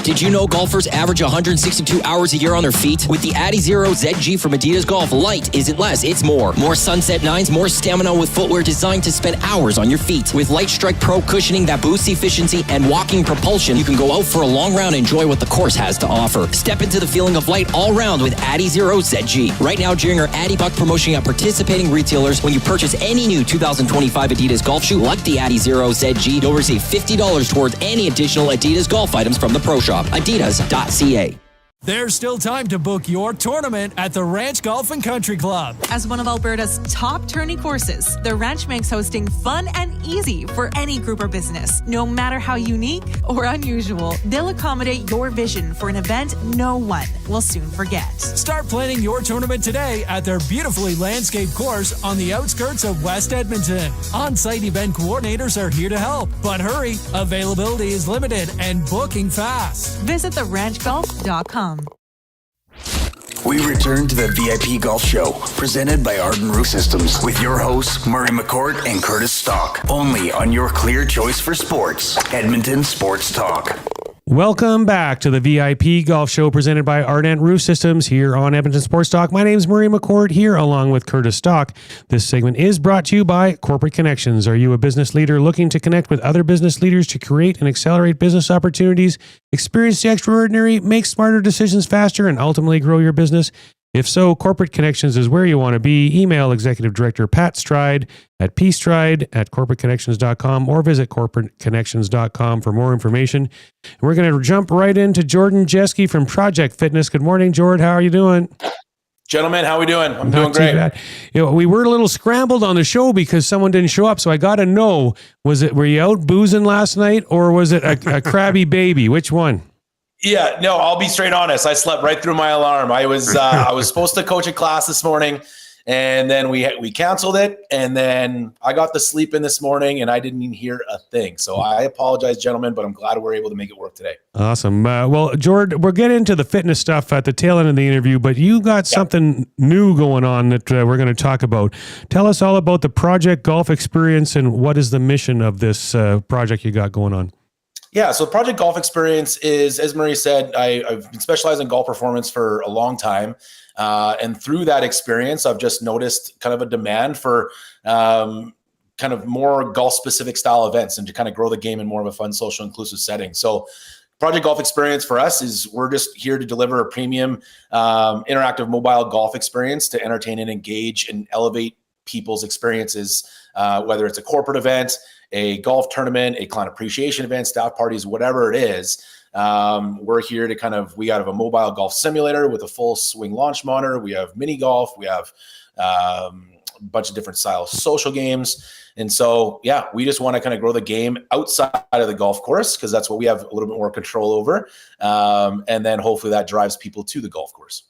Did you know golfers average 162 hours a year on their feet? With the Addy Zero ZG from Adidas Golf, light isn't less, it's more. More Sunset 9s, more stamina with footwear designed to spend hours on your feet. With Light Strike Pro cushioning that boosts efficiency and walking propulsion, you can go out for a long round and enjoy what the course has to offer. Step into the feeling of light all round with Addy Zero ZG. Right now, during our Addy Buck promotion at participating retailers, when you purchase any new 2025 Adidas golf shoe like the Addy Zero ZG, you'll receive $50 towards any additional Adidas golf items from the Pro Shop. Adidas.ca. There's still time to book your tournament at the Ranch Golf and Country Club. As one of Alberta's top tourney courses, the Ranch makes hosting fun and easy for any group or business. No matter how unique or unusual, they'll accommodate your vision for an event no one will soon forget. Start planning your tournament today at their beautifully landscaped course on the outskirts of West Edmonton. On-site event coordinators are here to help, but hurry, availability is limited and booking fast. Visit theranchgolf.com. We return to the VIP Golf Show, presented by Ardent Roof Systems, with your hosts, Murray McCourt and Curtis Stock, only on your clear choice for sports, Edmonton Sports Talk. Welcome back to the VIP Golf Show presented by Ardent Roof Systems here on Edmonton Sports Talk. My name is Murray McCourt here along with Curtis Stock. This segment is brought to you by Corporate Connections. Are you a business leader looking to connect with other business leaders to create and accelerate business opportunities, experience the extraordinary, make smarter decisions faster, and ultimately grow your business? If so, Corporate Connections is where you want to be. Email Executive Director Pat Stride at pstride@corporateconnections.com or visit corporateconnections.com for more information. And we're going to jump right into Jordan Jeske from Project Fitness. Good morning, Jordan. How are you doing? Gentlemen, how we doing? I'm Not doing too great. bad. We were a little scrambled on the show because someone didn't show up. So I got to know, were you out boozing last night or was it a crabby baby? Which one? Yeah, no, I'll be straight honest. I slept right through my alarm. I was supposed to coach a class this morning, and then we canceled it, and then I got the sleep in this morning, and I didn't even hear a thing. So I apologize, gentlemen, but I'm glad we're able to make it work today. Awesome. Well, Jord, we'll get into the fitness stuff at the tail end of the interview, but you got something new going on that we're going to talk about. Tell us all about the Project Golf Experience and what is the mission of this project you got going on. Yeah, so Project Golf Experience is, as Murray said, I've been specializing in golf performance for a long time. And through that experience, I've just noticed kind of a demand for kind of more golf-specific style events and to kind of grow the game in more of a fun, social, inclusive setting. So Project Golf Experience for us is we're just here to deliver a premium interactive mobile golf experience to entertain and engage and elevate people's experiences, whether it's a corporate event, a golf tournament, a client appreciation event, staff parties, whatever it is. We're here to we have a mobile golf simulator with a full swing launch monitor. We have mini golf. We have a bunch of different style social games. And so, yeah, we just want to kind of grow the game outside of the golf course because that's what we have a little bit more control over. And then hopefully that drives people to the golf course.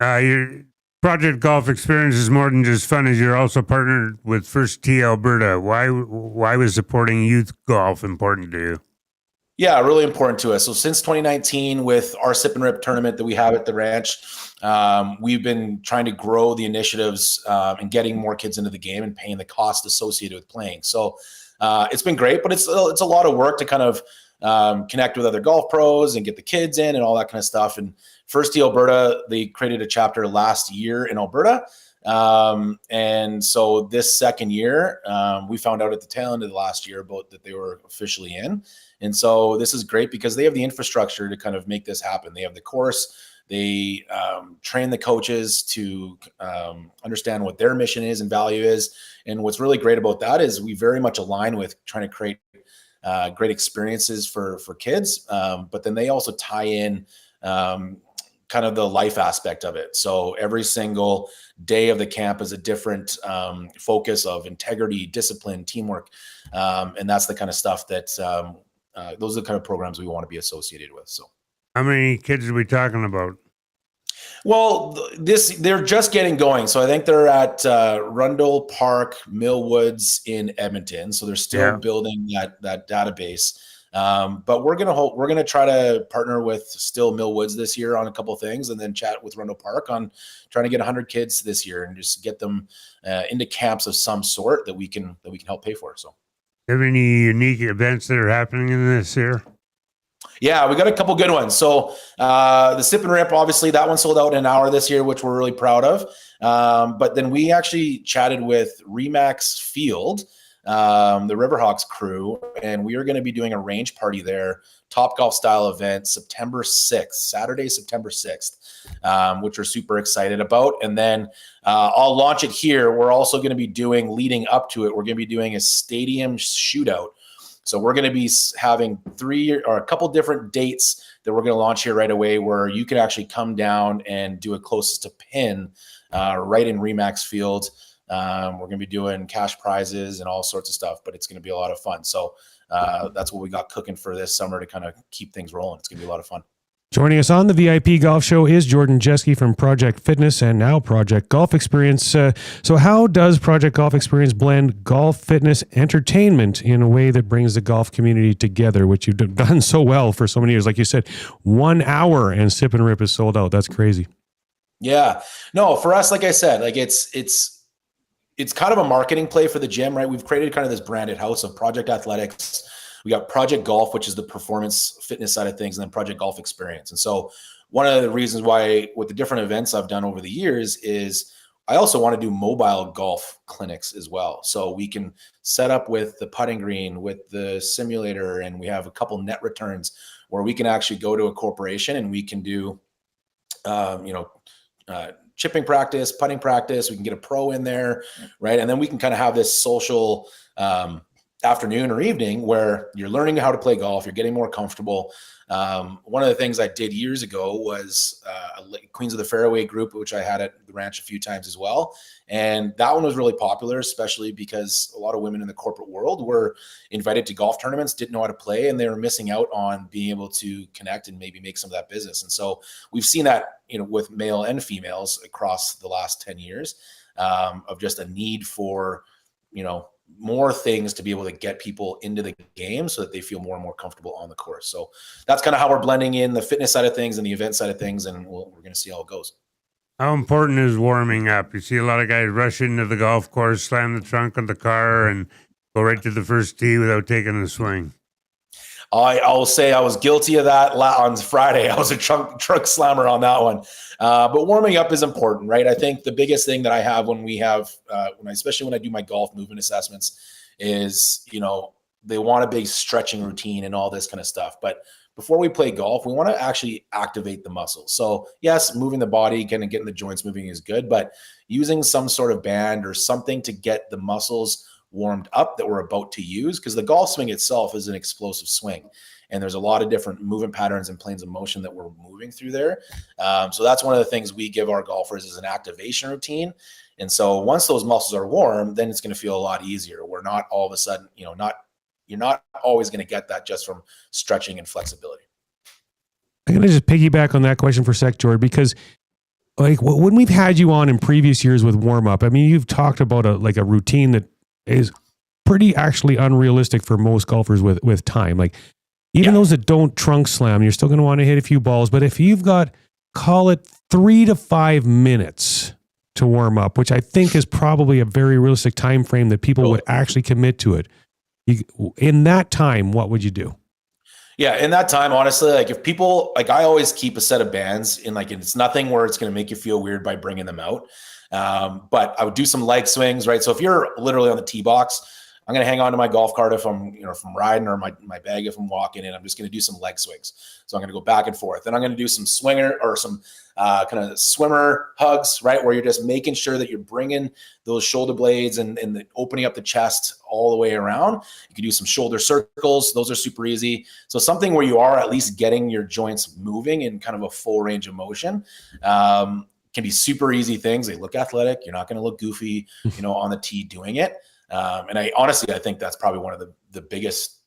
Your Project Golf Experience is more than just fun, as you're also partnered with First Tee Alberta. Why was supporting youth golf important to you? Yeah, really important to us. So since 2019, with our Sip and Rip tournament that we have at the ranch, we've been trying to grow the initiatives and getting more kids into the game and paying the cost associated with playing. So it's been great, but it's a lot of work to kind of connect with other golf pros and get the kids in and all that kind of stuff. And First Tee Alberta, they created a chapter last year in Alberta. And so this second year, we found out at the tail end of the last year about that they were officially in. And so this is great because they have the infrastructure to kind of make this happen. They have the course, they train the coaches to understand what their mission is and value is. And what's really great about that is we very much align with trying to create great experiences for kids. But then they also tie in kind of the life aspect of it. So every single day of the camp is a different focus of integrity, discipline, teamwork. And that's the kind of stuff that those are the kind of programs we want to be associated with. So how many kids are we talking about? Well, they're just getting going. So I think they're at Rundle Park, Millwoods in Edmonton. So they're still building that database. But we're gonna try to partner with still Millwoods this year on a couple of things, and then chat with Rundle Park on trying to get 100 kids this year and just get them into camps of some sort that we can help pay for. So, have any unique events that are happening in this year? Yeah, we got a couple good ones. So the Sip and Rip, obviously, that one sold out in an hour this year, which we're really proud of. But then we actually chatted with Remax Field, the Riverhawks crew, and we are going to be doing a range party there, Topgolf style event, Saturday, September 6th, which we're super excited about. And then I'll launch it here. We're also going to be doing, leading up to it, we're going to be doing a stadium shootout. So we're going to be having a couple different dates that we're going to launch here right away, where you can actually come down and do it closest to pin right in Remax Field. We're going to be doing cash prizes and all sorts of stuff, but it's going to be a lot of fun. So that's what we got cooking for this summer to kind of keep things rolling. It's going to be a lot of fun. Joining us on the VIP Golf Show is Jordan Jeske from Project Fitness and now Project Golf Experience. So how does Project Golf Experience blend golf, fitness, entertainment in a way that brings the golf community together, which you've done so well for so many years? Like you said, 1 hour and Sip and Rip is sold out. That's crazy. Yeah. No, for us, like I said, like it's kind of a marketing play for the gym, right? We've created kind of this branded house of Project Athletics. We got Project Golf, which is the performance fitness side of things, and then Project Golf Experience. And so one of the reasons why with the different events I've done over the years is I also want to do mobile golf clinics as well. So we can set up with the putting green, with the simulator, and we have a couple net returns where we can actually go to a corporation and we can do, chipping practice, putting practice. We can get a pro in there, right? And then we can kind of have this social afternoon or evening where you're learning how to play golf, you're getting more comfortable. One of the things I did years ago was a Queens of the Fairway group, which I had at the ranch a few times as well. And that one was really popular, especially because a lot of women in the corporate world were invited to golf tournaments, didn't know how to play, and they were missing out on being able to connect and maybe make some of that business. And so we've seen that, with male and females across the last 10 years of just a need for, more things to be able to get people into the game so that they feel more and more comfortable on the course. So that's kind of how we're blending in the fitness side of things and the event side of things. And we're going to see how it goes. How important is warming up? You see a lot of guys rush into the golf course, slam the trunk of the car, and go right to the first tee without taking the swing. I will say I was guilty of that on Friday. I was a truck slammer on that one. But warming up is important, right? I think the biggest thing that I have especially when I do my golf movement assessments is, they want a big stretching routine and all this kind of stuff. But before we play golf, we want to actually activate the muscles. So yes, moving the body, kind of getting the joints moving is good, but using some sort of band or something to get the muscles warmed up that we're about to use, because the golf swing itself is an explosive swing. And there's a lot of different movement patterns and planes of motion that we're moving through there. So that's one of the things we give our golfers is an activation routine. And so once those muscles are warm, then it's going to feel a lot easier. We're not all of a sudden, you're not always going to get that just from stretching and flexibility. I'm going to just piggyback on that question for a sec, George, because when we've had you on in previous years with warm up, I mean, you've talked about a routine that is pretty actually unrealistic for most golfers with time. Like even those that don't trunk slam, you're still going to want to hit a few balls. But if you've got, call it 3 to 5 minutes to warm up, which I think is probably a very realistic time frame that people would actually commit to it. In that time, what would you do? Yeah, in that time, honestly, if people, I always keep a set of bands and it's nothing where it's going to make you feel weird by bringing them out. But I would do some leg swings, right? So if you're literally on the tee box, I'm going to hang on to my golf cart if I'm, if I'm riding, or my bag if I'm walking in. I'm just going to do some leg swings. So I'm going to go back and forth. Then I'm going to do some swinger or some kind of swimmer hugs, right? Where you're just making sure that you're bringing those shoulder blades and opening up the chest all the way around. You can do some shoulder circles. Those are super easy. So something where you are at least getting your joints moving in kind of a full range of motion. Can be super easy things. They look athletic. You're not going to look goofy, on the tee doing it. And I think that's probably one of the biggest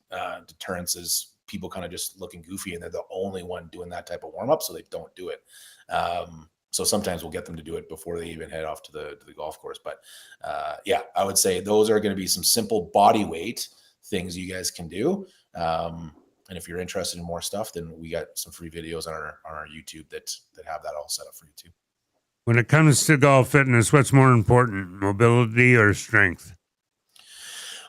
deterrents is people kind of just looking goofy and they're the only one doing that type of warm up. So they don't do it. So sometimes we'll get them to do it before they even head off to the golf course. But I would say those are going to be some simple body weight things you guys can do. And if you're interested in more stuff, then we got some free videos on our YouTube that have that all set up for you too. When it comes to golf fitness, what's more important, mobility or strength?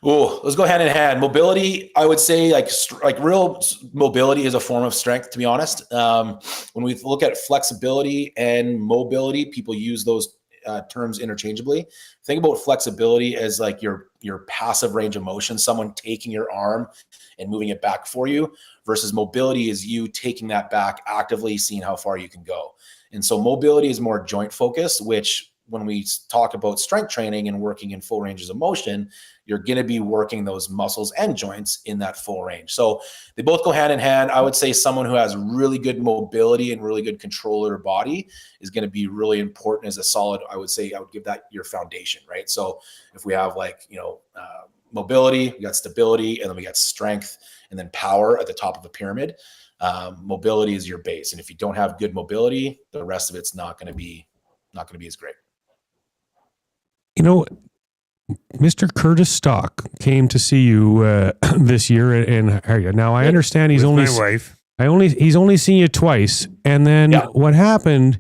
Oh, let's go hand in hand. Mobility, I would say like real mobility is a form of strength, to be honest. When we look at flexibility and mobility, people use those terms interchangeably. Think about flexibility as like your passive range of motion, someone taking your arm and moving it back for you, versus mobility is you taking that back, actively seeing how far you can go. And so mobility is more joint focused, which when we talk about strength training and working in full ranges of motion, you're going to be working those muscles and joints in that full range. So they both go hand in hand. I would say someone who has really good mobility and really good control of their body is going to be really important as a solid, I would give that your foundation, right? So if we have mobility, we got stability, and then we got strength and then power at the top of a pyramid. Mobility is your base. And if you don't have good mobility, the rest of it's not going to be as great. Mr. Curtis Stock came to see you this year in area. Now I understand he's only seen you twice, and then what happened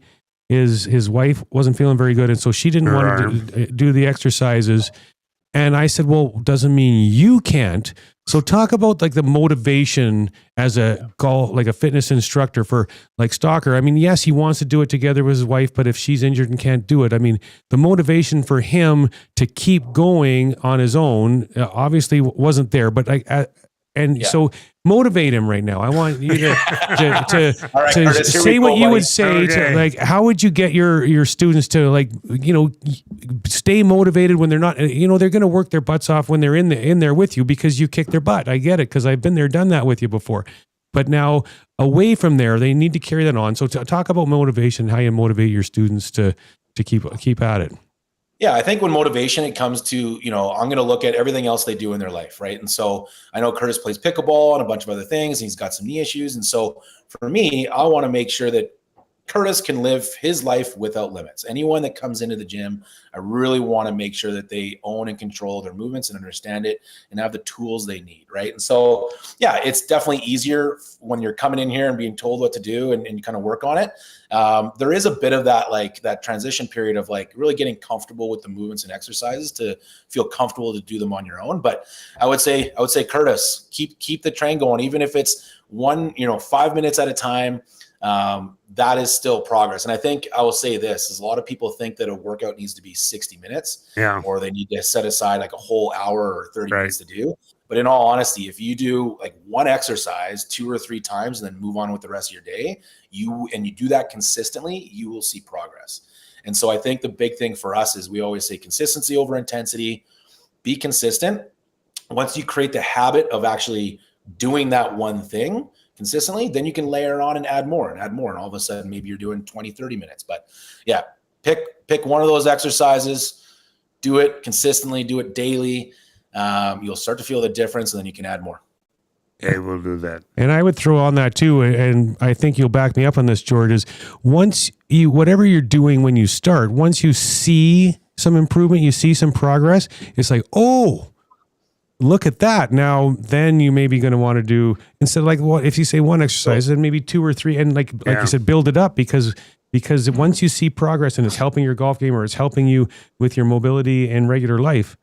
is his wife wasn't feeling very good, and so she didn't want to do the exercises. And I said, well, doesn't mean you can't. So talk about like the motivation as a fitness instructor for like Stalker. I mean, yes, he wants to do it together with his wife, but if she's injured and can't do it, I mean, the motivation for him to keep going on his own obviously wasn't there. But And so motivate him right now. I want you to All right, Curtis, here say we what go, you buddy. would say Okay. to, like, how would you get your students to, like, stay motivated when they're not, they're going to work their butts off when they're in there with you because you kick their butt. I get it, because I've been there, done that with you before. But now away from there, they need to carry that on. So talk about motivation, how you motivate your students to keep at it. Yeah, I think when motivation, it comes to, I'm going to look at everything else they do in their life, right? And so I know Curtis plays pickleball and a bunch of other things, and he's got some knee issues. And so for me, I want to make sure that Curtis can live his life without limits. Anyone that comes into the gym, I really want to make sure that they own and control their movements and understand it and have the tools they need, right? And so, yeah, it's definitely easier when you're coming in here and being told what to do and you kind of work on it. There is a bit of that, like that transition period of like really getting comfortable with the movements and exercises to feel comfortable to do them on your own. But I would say, Curtis, keep the train going, even if it's 5 minutes at a time. That is still progress. And I think I will say this is a lot of people think that a workout needs to be 60 minutes or they need to set aside like a whole hour or 30 minutes to do. But in all honesty, if you do like one exercise 2 or 3 times and then move on with the rest of your day, you do that consistently, you will see progress. And so I think the big thing for us is we always say consistency over intensity. Be consistent. Once you create the habit of actually doing that one thing consistently, then you can layer on and add more. And all of a sudden, maybe you're doing 20, 30 minutes. But yeah, pick one of those exercises, do it consistently, do it daily. You'll start to feel the difference, and then you can add more. Yeah, we'll do that. And I would throw on that too, and I think you'll back me up on this, George, is whatever you're doing when you start, once you see some improvement, you see some progress, it's like, oh, look at that. Now, then you may be going to want to do, instead of like, well, if you say one exercise, then maybe 2 or 3, and like you said, build it up because once you see progress and it's helping your golf game or it's helping you with your mobility and regular life,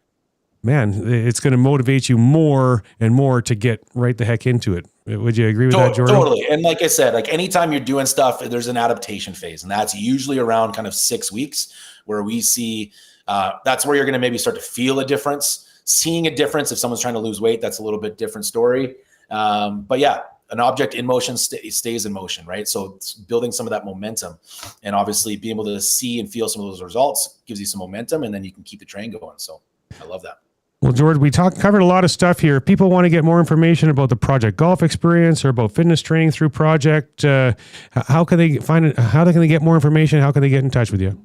man, it's going to motivate you more and more to get right the heck into it. Would you agree with that, Jordan? Totally. And like I said, like anytime you're doing stuff, there's an adaptation phase, and that's usually around kind of 6 weeks where we see, that's where you're going to maybe start to feel a difference. Seeing a difference if someone's trying to lose weight, that's a little bit different story. But yeah, an object in motion stays in motion, right? So it's building some of that momentum, and obviously being able to see and feel some of those results gives you some momentum, and then you can keep the train going. So I love that. Well, George, we covered a lot of stuff here. If people want to get more information about the Project Golf experience or about fitness training through Project, how can they find it? How can they get more information? How can they get in touch with you?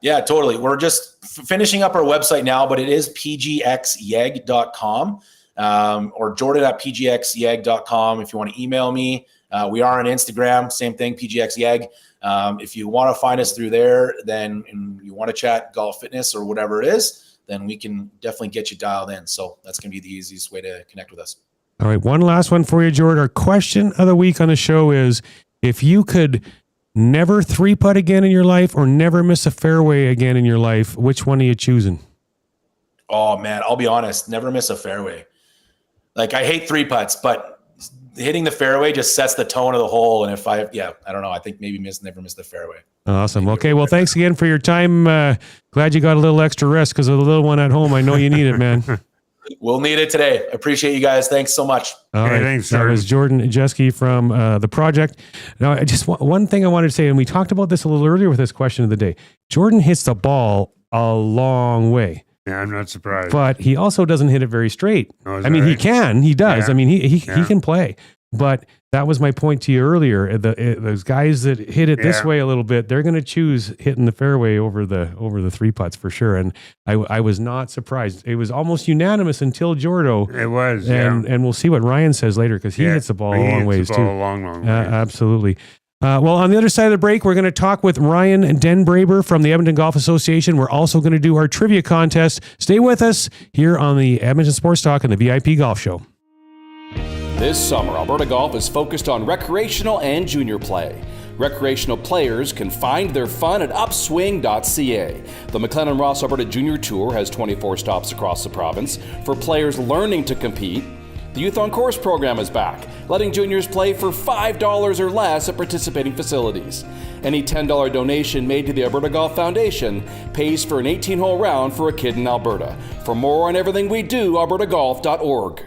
Yeah, totally. We're just finishing up our website now, but it is pgxyeg.com or jordan@pgxyeg.com if you want to email me. We are on Instagram, same thing, pgxyeg. If you want to find us through there, then and you want to chat golf fitness or whatever it is, then we can definitely get you dialed in. So that's going to be the easiest way to connect with us. All right, one last one for you, George. Our question of the week on the show is, if you could never 3-putt again in your life or never miss a fairway again in your life, which one are you choosing? Oh man, I'll be honest, never miss a fairway. Like I hate 3-putts, but hitting the fairway just sets the tone of the hole. And I don't know. I think maybe never miss the fairway. Awesome. Okay. Well, thanks again for your time. Glad you got a little extra rest because of the little one at home. I know you need it, man. We'll need it today. Appreciate you guys. Thanks so much. All right. Thanks, that was Jordan Jeske from the Project. Now, I just one thing I wanted to say, and we talked about this a little earlier with this question of the day. Jordan hits the ball a long way. Yeah, I'm not surprised. But he also doesn't hit it very straight. Oh, I mean, he does. Yeah. I mean, he can play. But that was my point to you earlier. Those guys that hit it this way a little bit, they're going to choose hitting the fairway over the 3-putts for sure. And I was not surprised. It was almost unanimous until Jordo. It was, and we'll see what Ryan says later because he hits the ball a long ways too. Long ways. Absolutely. Well, on the other side of the break, we're going to talk with Ryan Denbraber from the Edmonton Golf Association. We're also going to do our trivia contest. Stay with us here on the Edmonton Sports Talk and the VIP Golf Show. This summer, Alberta Golf is focused on recreational and junior play. Recreational players can find their fun at upswing.ca. The McLennan Ross Alberta Junior Tour has 24 stops across the province for players learning to compete. The Youth on Course program is back, letting juniors play for $5 or less at participating facilities. Any $10 donation made to the Alberta Golf Foundation pays for an 18-hole round for a kid in Alberta. For more on everything we do, albertagolf.org.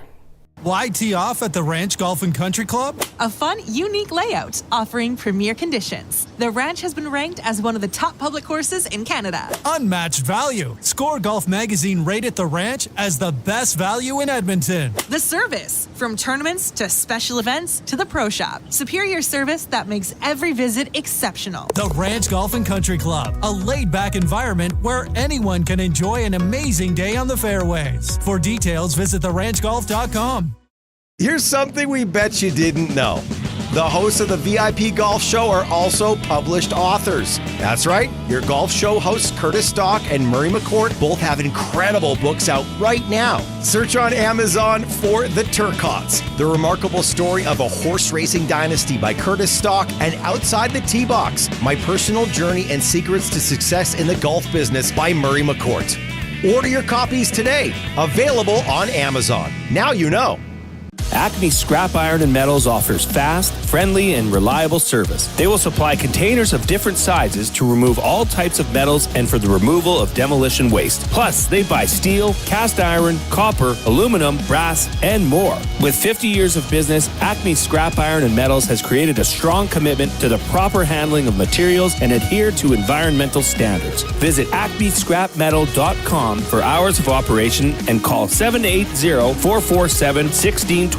Why tee off at the Ranch Golf and Country Club? A fun, unique layout offering premier conditions. The Ranch has been ranked as one of the top public courses in Canada. Unmatched value. Score Golf Magazine rated the Ranch as the best value in Edmonton. The service. From tournaments to special events to the pro shop. Superior service that makes every visit exceptional. The Ranch Golf and Country Club. A laid-back environment where anyone can enjoy an amazing day on the fairways. For details, visit theranchgolf.com. Here's something we bet you didn't know. The hosts of the VIP Golf Show are also published authors. That's right, your golf show hosts Curtis Stock and Murray McCourt both have incredible books out right now. Search on Amazon for The Turcots, the remarkable story of a horse racing dynasty by Curtis Stock, and Outside the Tee Box, my personal journey and secrets to success in the golf business by Murray McCourt. Order your copies today, available on Amazon. Now you know. Acme Scrap Iron and Metals offers fast, friendly, and reliable service. They will supply containers of different sizes to remove all types of metals and for the removal of demolition waste. Plus, they buy steel, cast iron, copper, aluminum, brass, and more. With 50 years of business, Acme Scrap Iron and Metals has created a strong commitment to the proper handling of materials and adhere to environmental standards. Visit acmescrapmetal.com for hours of operation and call 780-447-1623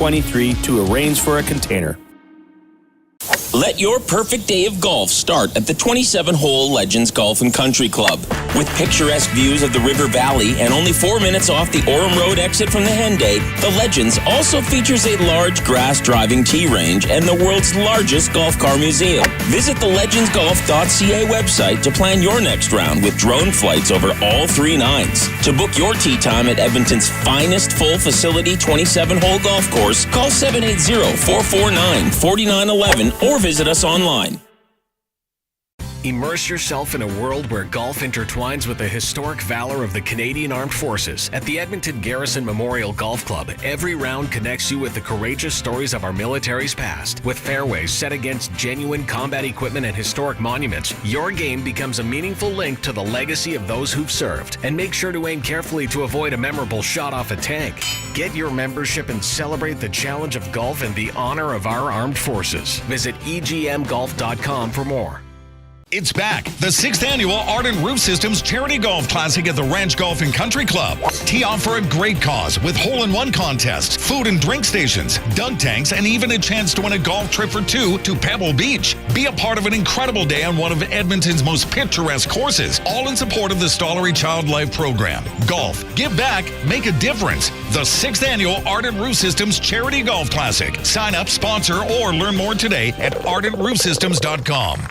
to arrange for a container. Let your perfect day of golf start at the 27-hole Legends Golf and Country Club. With picturesque views of the River Valley and only 4 minutes off the Orem Road exit from the Henday, the Legends also features a large grass driving tee range and the world's largest golf car museum. Visit the legendsgolf.ca website to plan your next round with drone flights over all 3 nines. To book your tee time at Edmonton's finest full facility 27-hole golf course, call 780-449-4911 or visit us online. Immerse yourself in a world where golf intertwines with the historic valor of the Canadian Armed Forces. At the Edmonton Garrison Memorial Golf Club, every round connects you with the courageous stories of our military's past. With fairways set against genuine combat equipment and historic monuments, your game becomes a meaningful link to the legacy of those who've served. And make sure to aim carefully to avoid a memorable shot off a tank. Get your membership and celebrate the challenge of golf and the honor of our armed forces. Visit egmgolf.com for more. It's back, the 6th annual Ardent Roof Systems Charity Golf Classic at the Ranch Golf and Country Club. Tee off for a great cause with hole-in-one contests, food and drink stations, dunk tanks, and even a chance to win a golf trip for 2 to Pebble Beach. Be a part of an incredible day on one of Edmonton's most picturesque courses, all in support of the Stollery Child Life Program. Golf, give back, make a difference. The 6th annual Ardent Roof Systems Charity Golf Classic. Sign up, sponsor, or learn more today at ardentroofsystems.com.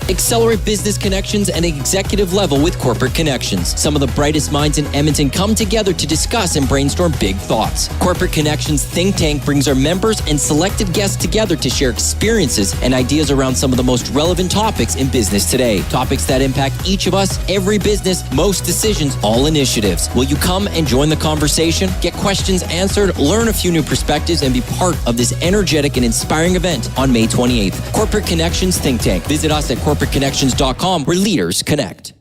Accelerate business connections at an executive level with Corporate Connections. Some of the brightest minds in Edmonton come together to discuss and brainstorm big thoughts. Corporate Connections Think Tank brings our members and selected guests together to share experiences and ideas around some of the most relevant topics in business today. Topics that impact each of us, every business, most decisions, all initiatives. Will you come and join the conversation? Get questions answered, learn a few new perspectives, and be part of this energetic and inspiring event on May 28th. Corporate Connections Think Tank. Visit us at corporateconnections.com, where leaders connect.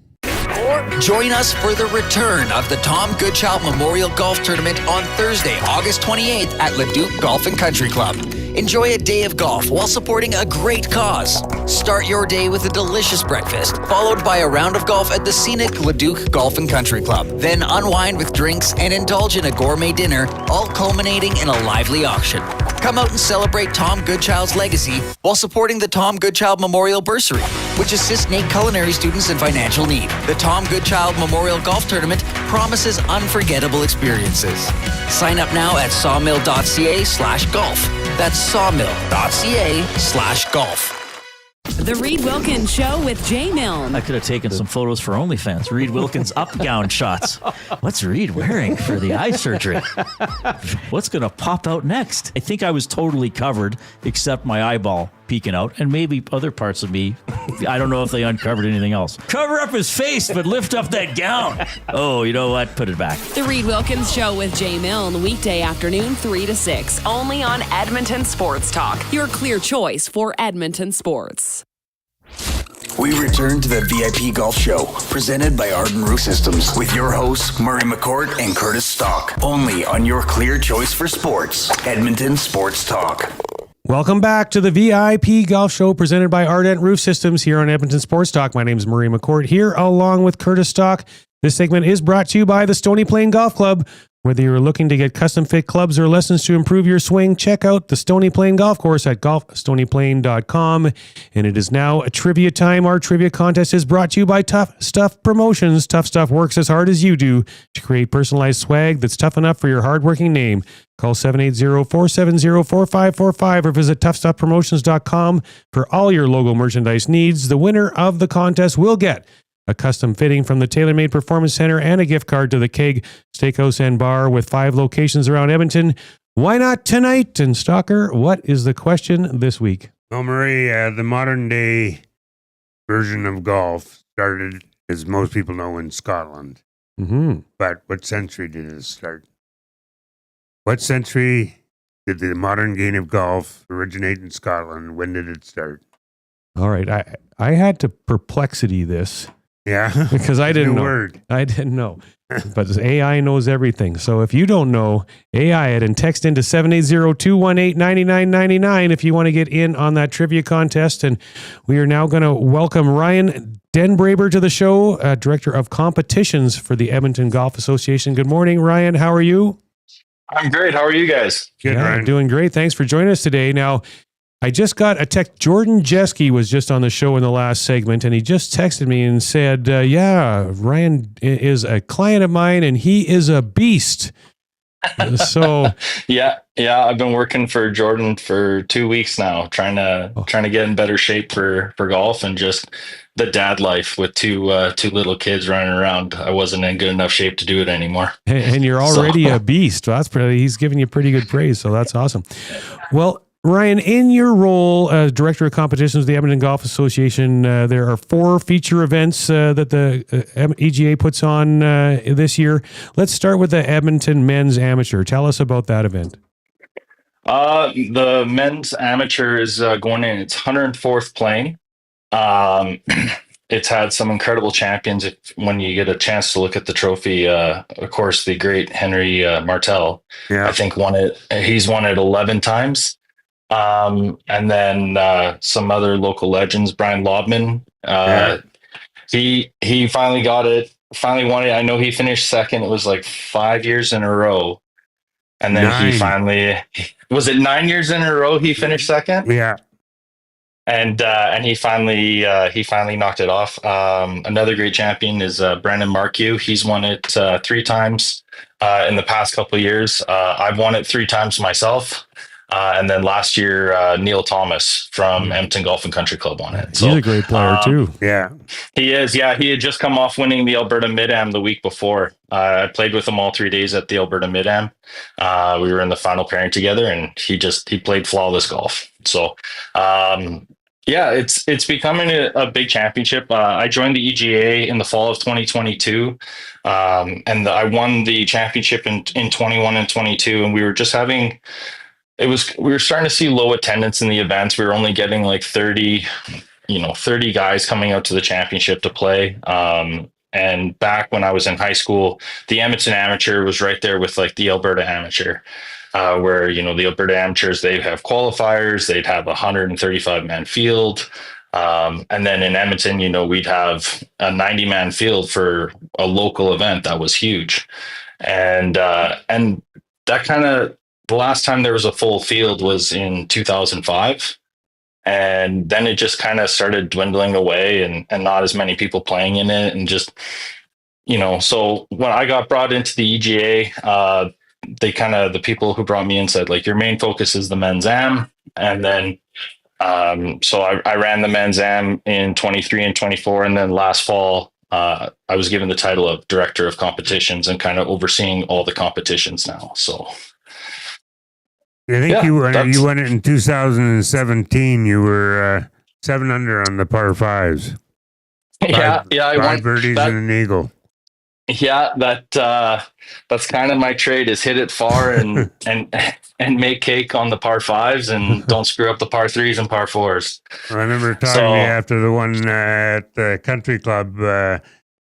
Join us for the return of the Tom Goodchild Memorial Golf Tournament on Thursday, August 28th at Leduc Golf and Country Club. Enjoy a day of golf while supporting a great cause. Start your day with a delicious breakfast, followed by a round of golf at the scenic Leduc Golf and Country Club. Then unwind with drinks and indulge in a gourmet dinner, all culminating in a lively auction. Come out and celebrate Tom Goodchild's legacy while supporting the Tom Goodchild Memorial Bursary, which assists NAIT culinary students in financial need. The Tom Goodchild Memorial Golf Tournament promises unforgettable experiences. Sign up now at sawmill.ca/golf. That's sawmill.ca/golf. The Reed Wilkins Show with Jay Milne. I could have taken some photos for OnlyFans. Reed Wilkins up-gown shots. What's Reed wearing for the eye surgery? What's going to pop out next? I think I was totally covered, except my eyeball peeking out, and maybe other parts of me. I don't know if they uncovered anything else. Cover up his face, but lift up that gown. Oh, you know what? Put it back. The Reed Wilkins Show with Jay Milne, weekday afternoon 3 to 6, only on Edmonton Sports Talk. Your clear choice for Edmonton sports. We return to the VIP Golf Show, presented by Ardent Roof Systems, with your hosts, Murray McCourt and Curtis Stock. Only on your clear choice for sports, Edmonton Sports Talk. Welcome back to the VIP Golf Show, presented by Ardent Roof Systems here on Edmonton Sports Talk. My name is Murray McCourt here, along with Curtis Stock. This segment is brought to you by the Stony Plain Golf Club. Whether you're looking to get custom fit clubs or lessons to improve your swing, check out the Stony Plain Golf Course at golfstonyplain.com. And it is now a trivia time. Our trivia contest is brought to you by Tough Stuff Promotions. Tough Stuff works as hard as you do to create personalized swag that's tough enough for your hardworking name. Call 780-470-4545 or visit toughstuffpromotions.com for all your logo merchandise needs. The winner of the contest will get a custom fitting from the TaylorMade Performance Center and a gift card to the Keg Steakhouse and Bar with 5 locations around Edmonton. Why not tonight? And Stalker, what is the question this week? Well, Murray, the modern day version of golf started, as most people know, in Scotland. Mm-hmm. But what century did it start? What century did the modern game of golf originate in Scotland? When did it start? All right. I had to perplexity this. Yeah. Because I didn't know. Word. I didn't know. But AI knows everything. So if you don't know, AI it and text into 780-218-9999 if you want to get in on that trivia contest. And we are now going to welcome Ryan Denbraber to the show, Director of Competitions for the Edmonton Golf Association. Good morning, Ryan. How are you? I'm great. How are you guys? Good, Ryan. Ryan. Doing great. Thanks for joining us today. Now, I just got a text. Jordan Jeske was just on the show in the last segment, and he just texted me and said, Ryan is a client of mine, and he is a beast. So yeah, I've been working for Jordan for 2 weeks now, trying to get in better shape for golf and just the dad life with two little kids running around. I wasn't in good enough shape to do it anymore. And you're already a beast. That's he's giving you pretty good praise, so that's awesome. Well, Ryan, in your role as Director of Competitions of the Edmonton Golf Association, there are 4 feature events that the EGA puts on this year. Let's start with the Edmonton Men's Amateur. Tell us about that event. The Men's Amateur is going in its 104th playing. It's had some incredible champions. When you get a chance to look at the trophy, of course, the great Henry Martel, I think won it. He's won it 11 times. And then some other local legends, Brian Lobman. He finally got it, finally won it. I know he finished second. It was like 5 years in a row. And then he finally, was it 9 years in a row he finished second? Yeah. And he finally knocked it off. Another great champion is Brandon Markue. He's won it 3 times in the past couple of years. I've won it 3 times myself. And then last year, Neil Thomas from Edmonton Golf and Country Club won it. So, he's a great player too. Yeah, he is. Yeah, he had just come off winning the Alberta Mid-Am the week before. I played with him all 3 days at the Alberta Mid-Am. We were in the final pairing together, and he played flawless golf. So, it's becoming a big championship. I joined the EGA in the fall of 2022, and I won the championship in 21 and 22, and we were just having. We were starting to see low attendance in the events. We were only getting like 30 guys coming out to the championship to play. And back when I was in high school, the Edmonton Amateur was right there with like the Alberta Amateur, where, the Alberta Amateurs, they have qualifiers, they'd have a 135-man field. And then in Edmonton, we'd have a 90-man field for a local event. That was huge. And that kind of, the last time there was a full field was in 2005. And then it just kind of started dwindling away and not as many people playing in it. And just, so when I got brought into the EGA, the people who brought me in said, like, your main focus is the Men's Am. And then, so I ran the Men's Am in 23 and 24. And then last fall, I was given the title of Director of Competitions and kind of overseeing all the competitions now. So. I think you won it in 2017. You were 7 under on the par 5s. I won 5 birdies and an eagle. Yeah, that's kind of my trade, is hit it far and make cake on the par fives, and don't screw up the par threes and par fours. I remember talking to you after the one at the country club,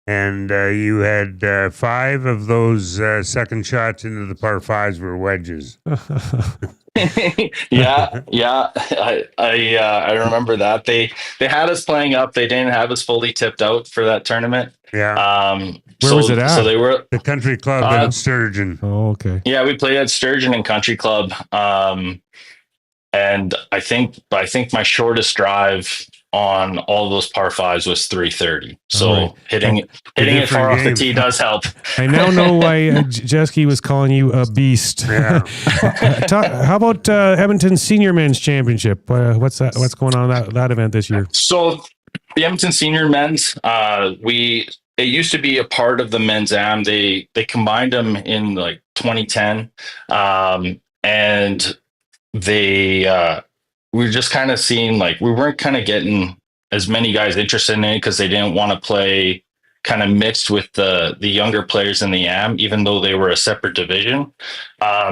and you had 5 of those second shots into the par fives were wedges. yeah. I remember that they had us playing up. They didn't have us fully tipped out for that tournament. Yeah. Where was it at? So they were the country club in Sturgeon. Oh, okay. Yeah, we played at Sturgeon and Country Club. And I think my shortest drive on all those par fives was 330. So right. hitting it far off the tee does help. I now know why Jeske was calling you a beast. Yeah. How about Edmonton Senior Men's Championship? What's going on at that event this year? So the Edmonton Senior Men's, it used to be a part of the Men's Am. They combined them in like 2010, and they we were just kind of seeing like we weren't kind of getting as many guys interested in it because they didn't want to play kind of mixed with the younger players in the Am, even though they were a separate division.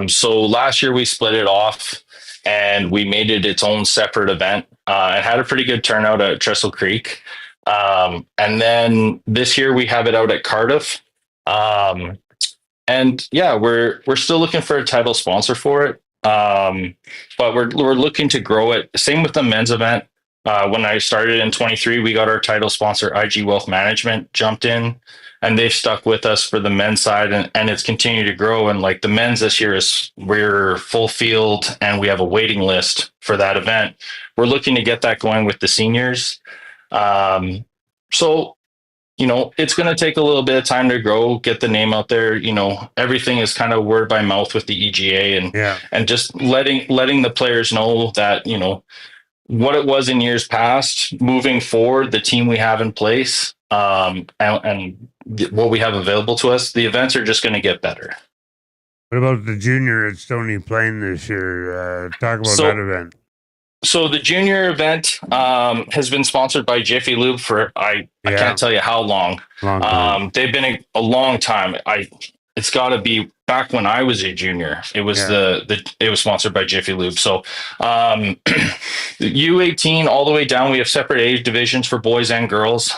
So last year we split it off and we made it its own separate event. It had a pretty good turnout at Thistle Creek. And then this year we have it out at Cardiff. And yeah, we're still looking for a title sponsor for it. But we're looking to grow it. Same with the men's event. When I started in 23, we got our title sponsor, IG Wealth Management, jumped in, and they've stuck with us for the men's side, and it's continued to grow. And like the men's this year we're full field and we have a waiting list for that event. We're looking to get that going with the seniors. So, it's going to take a little bit of time to grow, get the name out there. Everything is kind of word by mouth with the EGA and just letting the players know that, what it was in years past, moving forward, the team we have in place, and what we have available to us, the events are just going to get better. What about the junior at Stony Plain this year? Talk about that event. So the junior event has been sponsored by Jiffy Lube for I can't tell you how long. They've been a long time. It's got to be back when I was a junior. It was it was sponsored by Jiffy Lube. So the U18 all the way down, we have separate age divisions for boys and girls.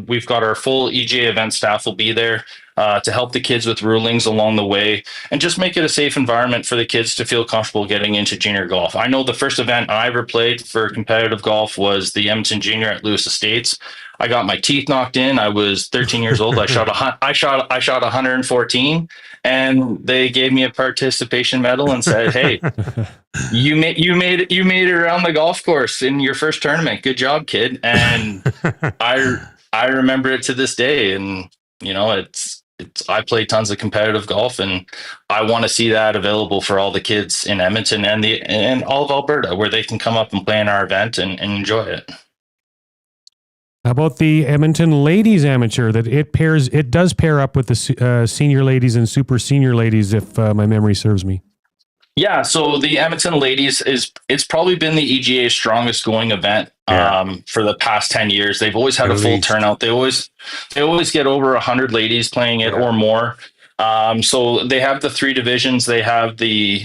We've got our full EGA event staff will be there to help the kids with rulings along the way and just make it a safe environment for the kids to feel comfortable getting into junior golf. I know the first event I ever played for competitive golf was the Edmonton Junior at Lewis Estates. I got my teeth knocked in. I was 13 years old. I shot 114, and they gave me a participation medal and said, "Hey, you made it around the golf course in your first tournament. Good job, kid." And I remember it to this day. And I play tons of competitive golf, and I want to see that available for all the kids in Edmonton and all of Alberta, where they can come up and play in our event and enjoy it. How about the Edmonton Ladies Amateur? That it does pair up with the senior ladies and super senior ladies, if my memory serves me. Yeah, so the Edmonton Ladies it's probably been the EGA's strongest going event for the past 10 years. They've always had a full turnout. They always get over 100 ladies playing it or more. So they have the 3 divisions. They have the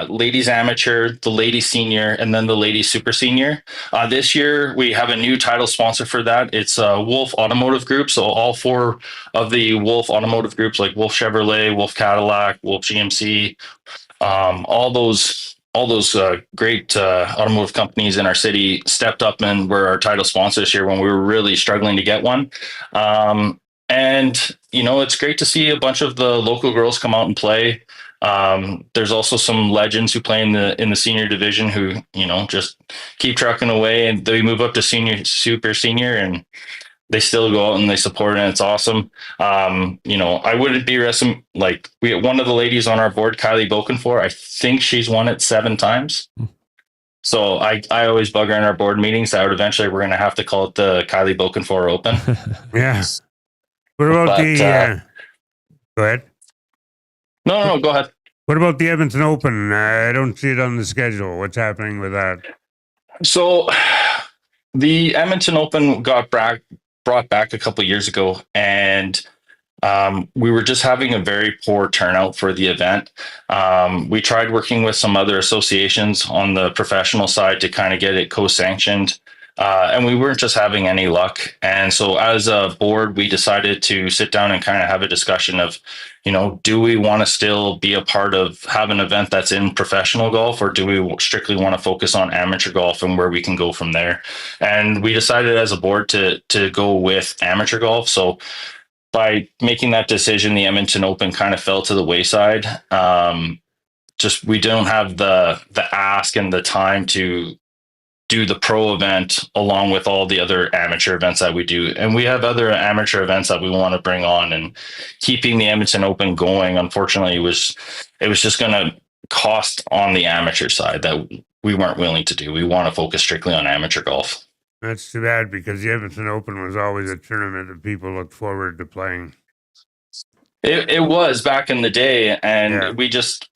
ladies amateur, the ladies senior, and then the ladies super senior. This year we have a new title sponsor for that. It's Wolf Automotive Group. So all 4 of the Wolf Automotive groups, like Wolf Chevrolet, Wolf Cadillac, Wolf GMC, all those great automotive companies in our city stepped up and were our title sponsors here when we were really struggling to get one. And it's great to see a bunch of the local girls come out and play. There's also some legends who play in the senior division who, just keep trucking away, and they move up to senior, super senior, and they still go out and they support it, and it's awesome. I wouldn't be resting, like we had one of the ladies on our board, Kylie Bokenfor. I think she's won it 7 times. So I always bug her in our board meetings that eventually we're going to have to call it the Kylie Bokenfor Open. Yeah. What about go ahead. No, go ahead. What about the Edmonton Open? I don't see it on the schedule. What's happening with that? So the Edmonton Open got brought back a couple of years ago, and we were just having a very poor turnout for the event. We tried working with some other associations on the professional side to kind of get it co-sanctioned. And we weren't just having any luck. And so as a board, we decided to sit down and kind of have a discussion of, do we want to still be a part of have an event that's in professional golf, or do we strictly want to focus on amateur golf and where we can go from there? And we decided as a board to go with amateur golf. So by making that decision, the Edmonton Open kind of fell to the wayside. Just we don't have the ask and the time to do the pro event along with all the other amateur events that we do. And we have other amateur events that we want to bring on, and keeping the Edmonton Open going, unfortunately, it was just going to cost on the amateur side that we weren't willing to do. We want to focus strictly on amateur golf. That's too bad, because the Edmonton Open was always a tournament that people looked forward to playing. It was back in the day, and we just,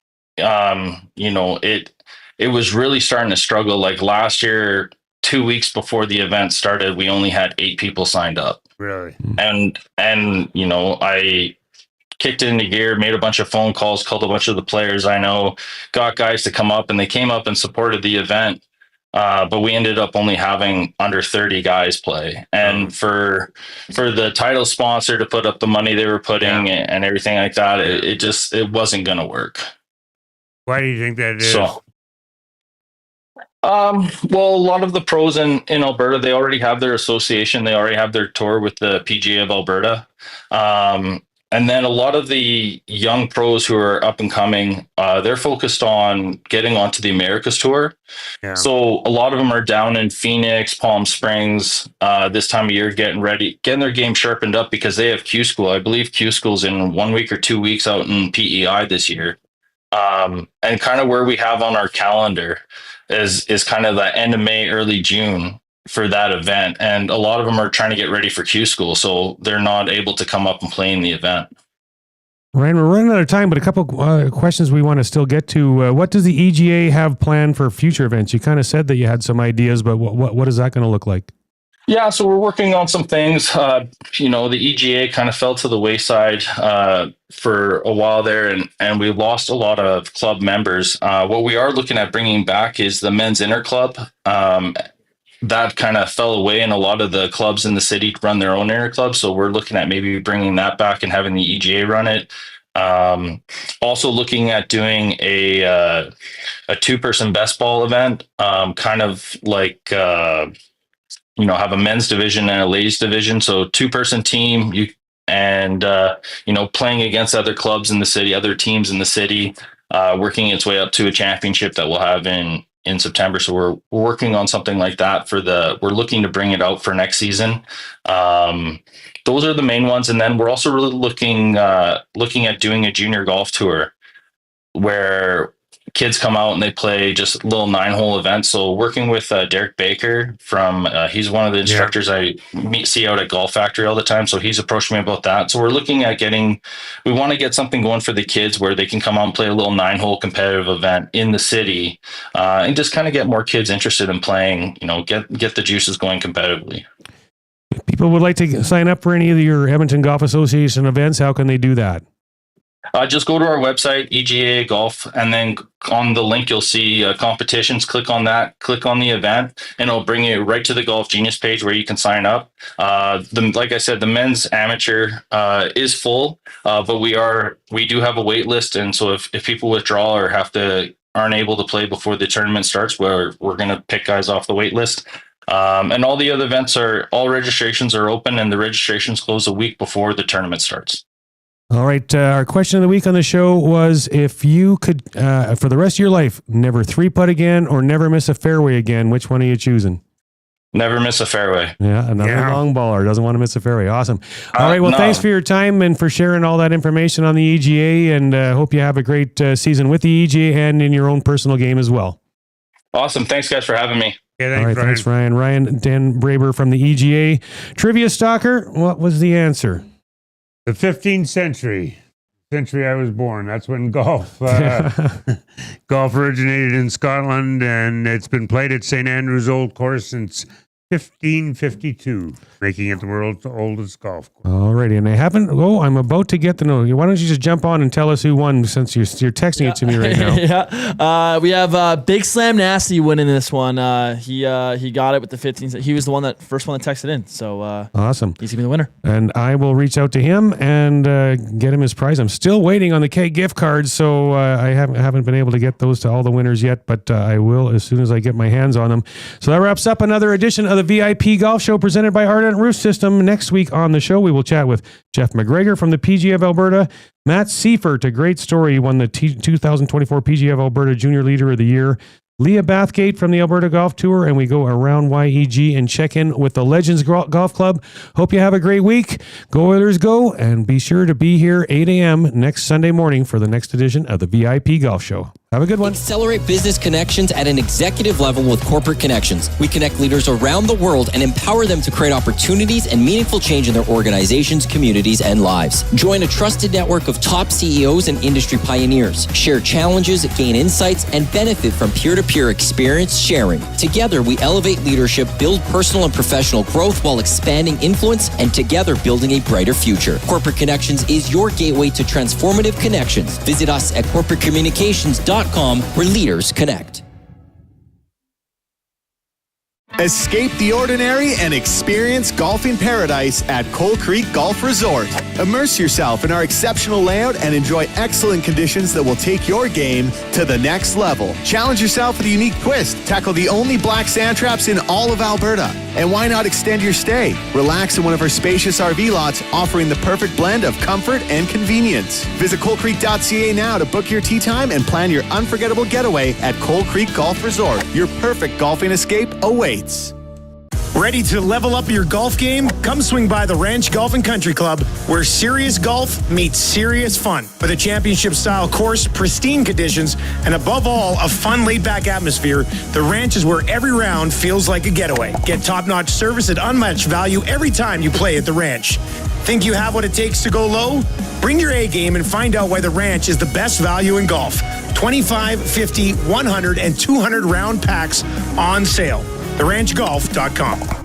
it was really starting to struggle. Like last year, 2 weeks before the event started, we only had 8 people signed up. Really? And I kicked it into gear, made a bunch of phone calls, called a bunch of the players I know, got guys to come up, and they came up and supported the event. But we ended up only having under 30 guys play. And for the title sponsor to put up the money they were putting and everything like that, it wasn't going to work. Why do you think that is? So, well, a lot of the pros in Alberta, they already have their association. They already have their tour with the PGA of Alberta. And then a lot of the young pros who are up and coming, they're focused on getting onto the Americas Tour. Yeah. So a lot of them are down in Phoenix, Palm Springs, this time of year, getting their game sharpened up because they have Q School. I believe Q School's in 1 week or 2 weeks out in PEI this year. And kind of where we have on our calendar is kind of the end of May, early June for that event. And a lot of them are trying to get ready for Q School, so they're not able to come up and play in the event. Ryan, we're running out of time, but a couple questions we want to still get to. What does the EGA have planned for future events? You kind of said that you had some ideas, but what is that going to look like? Yeah, so we're working on some things. The EGA kind of fell to the wayside for a while there, and we lost a lot of club members. What we are looking at bringing back is the men's inter club. That kind of fell away, and a lot of the clubs in the city run their own inter club. So we're looking at maybe bringing that back and having the EGA run it. Also looking at doing a 2-person best ball event, kind of like, have a men's division and a ladies division. So 2-person team, playing against other clubs in the city, other teams in the city, working its way up to a championship that we'll have in September. So we're working on something like that we're looking to bring it out for next season. Those are the main ones. And then we're also really looking at doing a junior golf tour where kids come out and they play just little 9-hole events. So working with Derek Baker he's one of the instructors I see out at Golf Factory all the time. So he's approached me about that. So we're looking at we want to get something going for the kids where they can come out and play a little 9-hole competitive event in the city, and just kind of get more kids interested in playing, get the juices going competitively. If people would like to sign up for any of your Edmonton Golf Association events, how can they do that? Just go to our website, EGA Golf, and then on the link, you'll see competitions. Click on that, click on the event, and it'll bring you right to the Golf Genius page where you can sign up. Like I said, the men's amateur is full, but we do have a wait list. And so if people withdraw or aren't able to play before the tournament starts, we're going to pick guys off the wait list. And all the other events all registrations are open, and the registrations close a week before the tournament starts. All right. Our question of the week on the show was, if you could, for the rest of your life, never 3-putt again or never miss a fairway again, which one are you choosing? Never miss a fairway. Yeah, another long baller doesn't want to miss a fairway. Awesome. All right. Well, thanks for your time and for sharing all that information on the EGA, and hope you have a great season with the EGA and in your own personal game as well. Awesome. Thanks, guys, for having me. Yeah, all right. Thanks, Ryan. Ryan Denbraber from the EGA. Trivia Stalker, what was the answer? The 15th century I was born. That's when golf originated in Scotland, and it's been played at St. Andrew's Old Course since 1552, making it the world's oldest golf course. Alrighty, and I haven't. Oh, I'm about to get the note. Why don't you just jump on and tell us who won, since you're texting it to me right now? Yeah, we have Big Slam Nasty winning this one. He got it with the 15. He was the first one that texted in. So awesome. He's gonna be the winner. And I will reach out to him and get him his prize. I'm still waiting on the K gift cards, so I haven't been able to get those to all the winners yet, but I will as soon as I get my hands on them. So that wraps up another edition of the VIP Golf Show presented by Ardent Roof System. Next week on the show, we will chat with Jeff McGregor from the PGA of Alberta. Matt Seifert, a great story, won the 2024 PGA of Alberta Junior Leader of the Year. Leah Bathgate from the Alberta Golf Tour, and we go around YEG and check in with the Legends Golf Club. Hope you have a great week. Go Oilers go, and be sure to be here 8 a.m. next Sunday morning for the next edition of the VIP Golf Show. Have a good one. Accelerate business connections at an executive level with Corporate Connections. We connect leaders around the world and empower them to create opportunities and meaningful change in their organizations, communities, and lives. Join a trusted network of top CEOs and industry pioneers. Share challenges, gain insights, and benefit from peer-to-peer experience sharing. Together, we elevate leadership, build personal and professional growth while expanding influence, and together building a brighter future. Corporate Connections is your gateway to transformative connections. Visit us at corporatecommunications.com, where leaders connect. Escape the ordinary and experience golfing paradise at Coal Creek Golf Resort. Immerse yourself in our exceptional layout and enjoy excellent conditions that will take your game to the next level. Challenge yourself with a unique twist. Tackle the only black sand traps in all of Alberta. And why not extend your stay? Relax in one of our spacious RV lots, offering the perfect blend of comfort and convenience. Visit coalcreek.ca now to book your tee time and plan your unforgettable getaway at Coal Creek Golf Resort. Your perfect golfing escape awaits. Ready to level up your golf game? Come swing by the Ranch Golf and Country Club, where serious golf meets serious fun. With a championship-style course, pristine conditions, and above all, a fun, laid-back atmosphere, the Ranch is where every round feels like a getaway. Get top-notch service at unmatched value every time you play at the Ranch. Think you have what it takes to go low? Bring your A game and find out why the Ranch is the best value in golf. 25, 50, 100, and 200 round packs on sale. TheRanchGolf.com.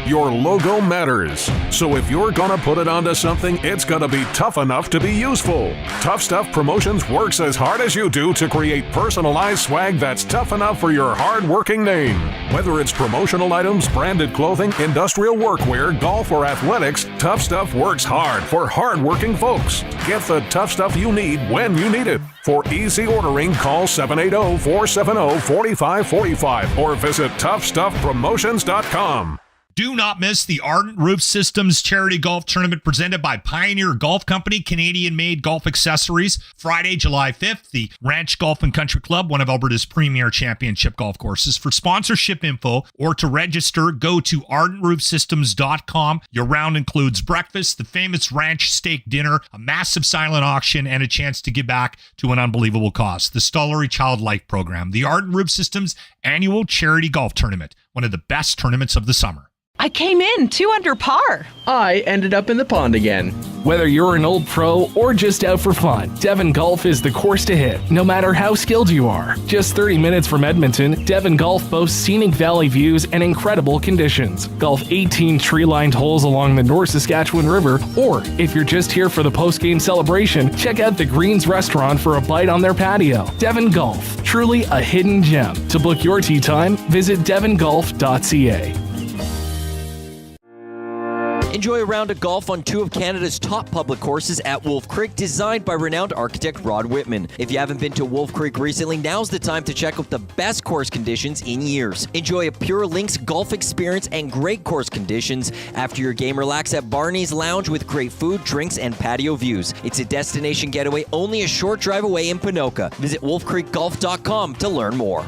Your logo matters. So if you're gonna put it onto something, it's gonna be tough enough to be useful. Tough Stuff Promotions works as hard as you do to create personalized swag that's tough enough for your hard-working name. Whether it's promotional items, branded clothing, industrial workwear, golf, or athletics, Tough Stuff works hard for hard-working folks. Get the tough stuff you need when you need it. For easy ordering, call 780-470-4545 or visit toughstuffpromotions.com. Do not miss the Ardent Roof Systems Charity Golf Tournament presented by Pioneer Golf Company, Canadian-made golf accessories. Friday, July 5th, the Ranch Golf and Country Club, one of Alberta's premier championship golf courses. For sponsorship info or to register, go to ardentroofsystems.com. Your round includes breakfast, the famous ranch steak dinner, a massive silent auction, and a chance to give back to an unbelievable cause. The Stollery Child Life Program. The Ardent Roof Systems Annual Charity Golf Tournament, one of the best tournaments of the summer. I came in 2 under par. I ended up in the pond again. Whether you're an old pro or just out for fun, Devon Golf is the course to hit, no matter how skilled you are. Just 30 minutes from Edmonton, Devon Golf boasts scenic valley views and incredible conditions. Golf 18 tree-lined holes along the North Saskatchewan River, or if you're just here for the post-game celebration, check out the Greens restaurant for a bite on their patio. Devon Golf, truly a hidden gem. To book your tee time, visit devongolf.ca. Enjoy a round of golf on 2 of Canada's top public courses at Wolf Creek, designed by renowned architect Rod Whitman. If you haven't been to Wolf Creek recently, now's the time to check out the best course conditions in years. Enjoy a pure links golf experience and great course conditions. After your game, relax at Barney's Lounge with great food, drinks, and patio views. It's a destination getaway only a short drive away in Ponoka. Visit wolfcreekgolf.com to learn more.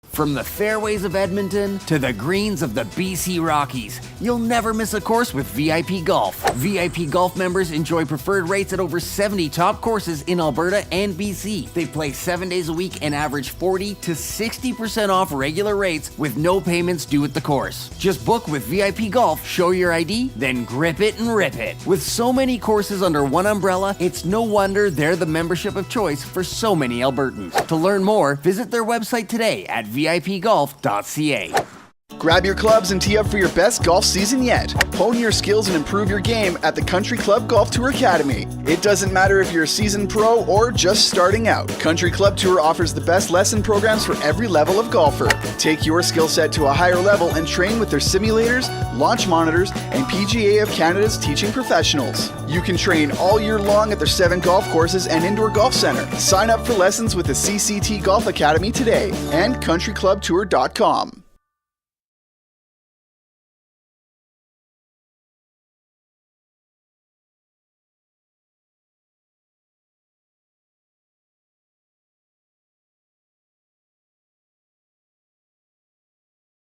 From the fairways of Edmonton to the greens of the BC Rockies, you'll never miss a course with VIP Golf. VIP Golf members enjoy preferred rates at over 70 top courses in Alberta and BC. They play 7 days a week and average 40 to 60% off regular rates with no payments due at the course. Just book with VIP Golf, show your ID, then grip it and rip it. With so many courses under one umbrella, it's no wonder they're the membership of choice for so many Albertans. To learn more, visit their website today at vipgolf.ca. Grab your clubs and tee up for your best golf season yet. Hone your skills and improve your game at the Country Club Golf Tour Academy. It doesn't matter if you're a seasoned pro or just starting out. Country Club Tour offers the best lesson programs for every level of golfer. Take your skill set to a higher level and train with their simulators, launch monitors, and PGA of Canada's teaching professionals. You can train all year long at their 7 golf courses and indoor golf center. Sign up for lessons with the CCT Golf Academy today and countryclubtour.com.